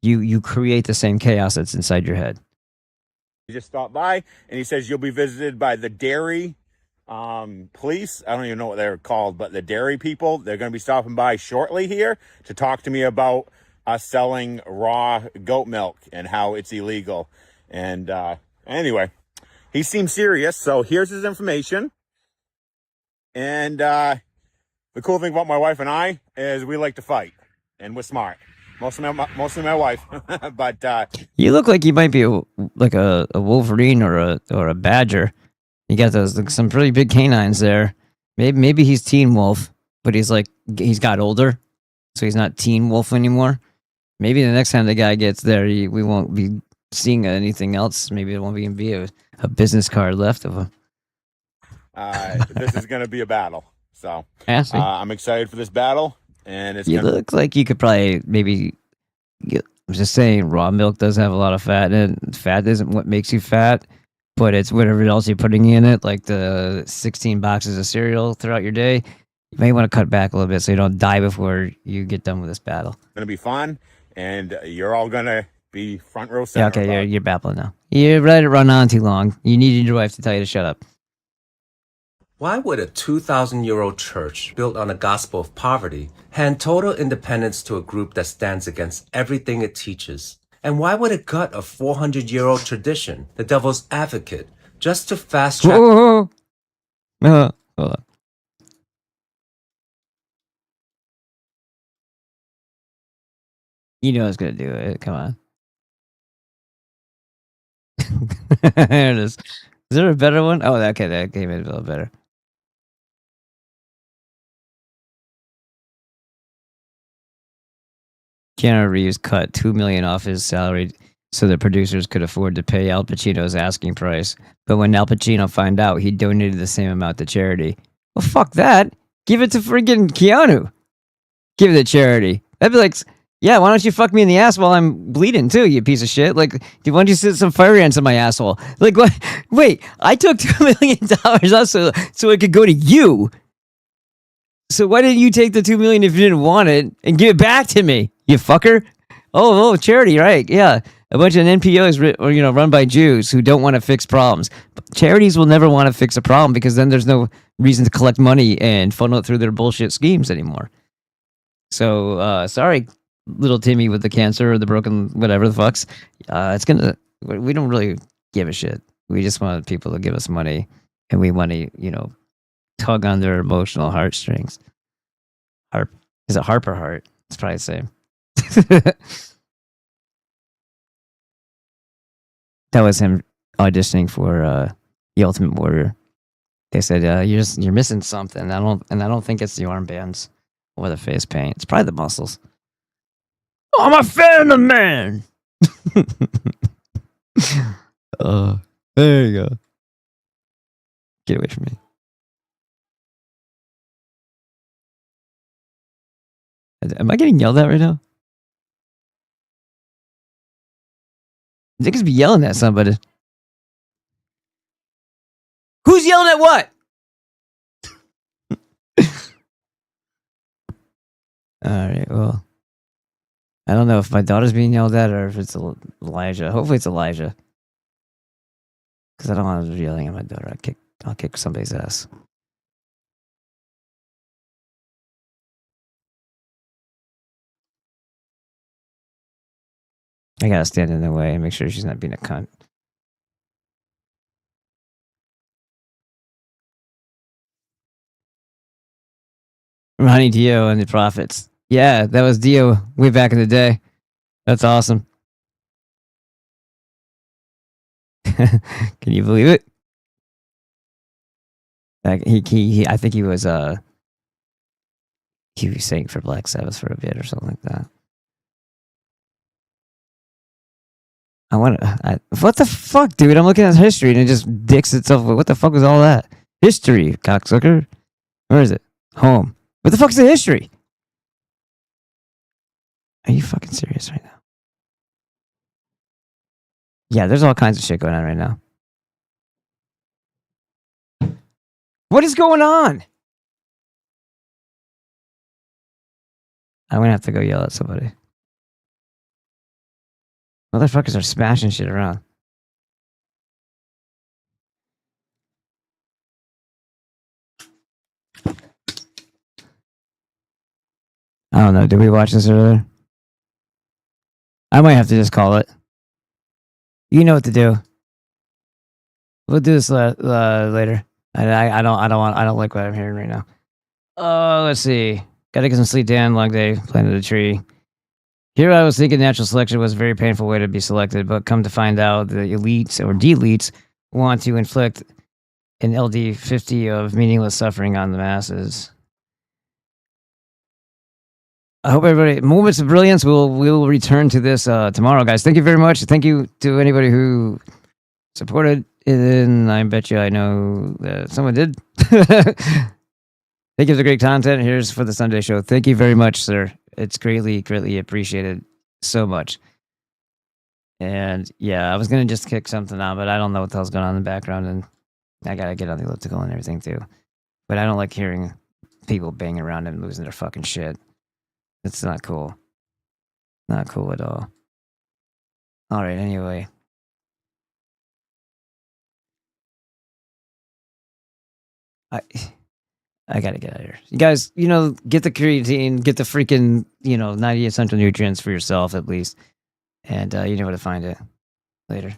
You create the same chaos that's inside your head. He just stopped by, and he says you'll be visited by the dairy police. I don't even know what they're called, but the dairy people. They're going to be stopping by shortly here to talk to me about us selling raw goat milk and how it's illegal. And anyway, he seems serious, so here's his information. And the cool thing about my wife and I is we like to fight, and we're smart. Mostly my wife, but you look like you might be like a Wolverine or a badger. You got those like, some pretty big canines there. Maybe he's Teen Wolf, but he's got older, so he's not Teen Wolf anymore. Maybe the next time the guy gets there, we won't be seeing anything else. Maybe it won't even be a business card left of him. This is going to be a battle. So I'm excited for this battle. And it's you look like you could probably maybe. I'm just saying, raw milk does have a lot of fat in it. Fat isn't what makes you fat, but it's whatever else you're putting in it, like the 16 boxes of cereal throughout your day. You may want to cut back a little bit so you don't die before you get done with this battle. It's going to be fun, and you're all going to be front row center. Yeah, okay, you're babbling now. You let it run on too long. You needed your wife to tell you to shut up. Why would a 2,000-year-old church built on a gospel of poverty hand total independence to a group that stands against everything it teaches? And why would it gut a 400-year-old tradition, the devil's advocate, just to fast track? Hold on. You know it's gonna do it. Come on. There it is. Is there a better one? Oh, okay, that came in a little better. Keanu Reeves cut $2 million off his salary so the producers could afford to pay Al Pacino's asking price. But when Al Pacino found out, he donated the same amount to charity. Well, fuck that. Give it to friggin' Keanu. Give it to charity. That'd be like, yeah, why don't you fuck me in the ass while I'm bleeding too, you piece of shit? Like, why don't you sit some fire ants in my asshole? Like, what? Wait, I took $2 million off so it could go to you. So why didn't you take the $2 million if you didn't want it and give it back to me, you fucker? Oh, charity, right? Yeah, a bunch of NPOs, run by Jews who don't want to fix problems. But charities will never want to fix a problem because then there's no reason to collect money and funnel it through their bullshit schemes anymore. So sorry, little Timmy with the cancer or the broken whatever the fucks. We don't really give a shit. We just want people to give us money, and we want to, tug on their emotional heartstrings. Is it harp or heart? It's probably the same. That was him auditioning for the Ultimate Warrior. They said you're missing something. I don't think it's the armbands or the face paint. It's probably the muscles. I'm a fan of the man. There you go. Get away from me. Am I getting yelled at right now? Niggas be yelling at somebody. Who's yelling at what? All right. Well, I don't know if my daughter's being yelled at or if it's Elijah. Hopefully, it's Elijah. Because I don't want to be yelling at my daughter. I'll kick somebody's ass. I gotta stand in the way and make sure she's not being a cunt. Ronnie Dio and the Prophets. Yeah, that was Dio way back in the day. That's awesome. Can you believe it? Like I think he was sang for Black Sabbath for a bit or something like that. What the fuck, dude? I'm looking at history and it just dicks itself. What the fuck was all that? History, cocksucker. Where is it? Home. What the fuck's the history? Are you fucking serious right now? Yeah, there's all kinds of shit going on right now. What is going on? I'm gonna have to go yell at somebody. Motherfuckers are smashing shit around. I don't know. Did we watch this earlier? I might have to just call it. You know what to do. We'll do this later. I don't like what I'm hearing right now. Let's see. Gotta get some sleep, Dan. Long day. Planted a tree. Here I was thinking natural selection was a very painful way to be selected, but come to find out the elites or deletes want to inflict an LD50 of meaningless suffering on the masses. I hope everybody moments of brilliance. We'll return to this tomorrow, guys. Thank you very much. Thank you to anybody who supported it, and I bet you I know that someone did. Thank you for the great content. Here's for the Sunday show. Thank you very much, sir. It's greatly, greatly appreciated so much. And yeah, I was gonna just kick something out, but I don't know what the hell's going on in the background, and I gotta get on the elliptical and everything too. But I don't like hearing people banging around and losing their fucking shit. It's not cool. Not cool at all. All right. Anyway. I gotta get out of here. You guys, get the creatine, get the freaking, 90 essential nutrients for yourself at least. And you know where to find it. Later.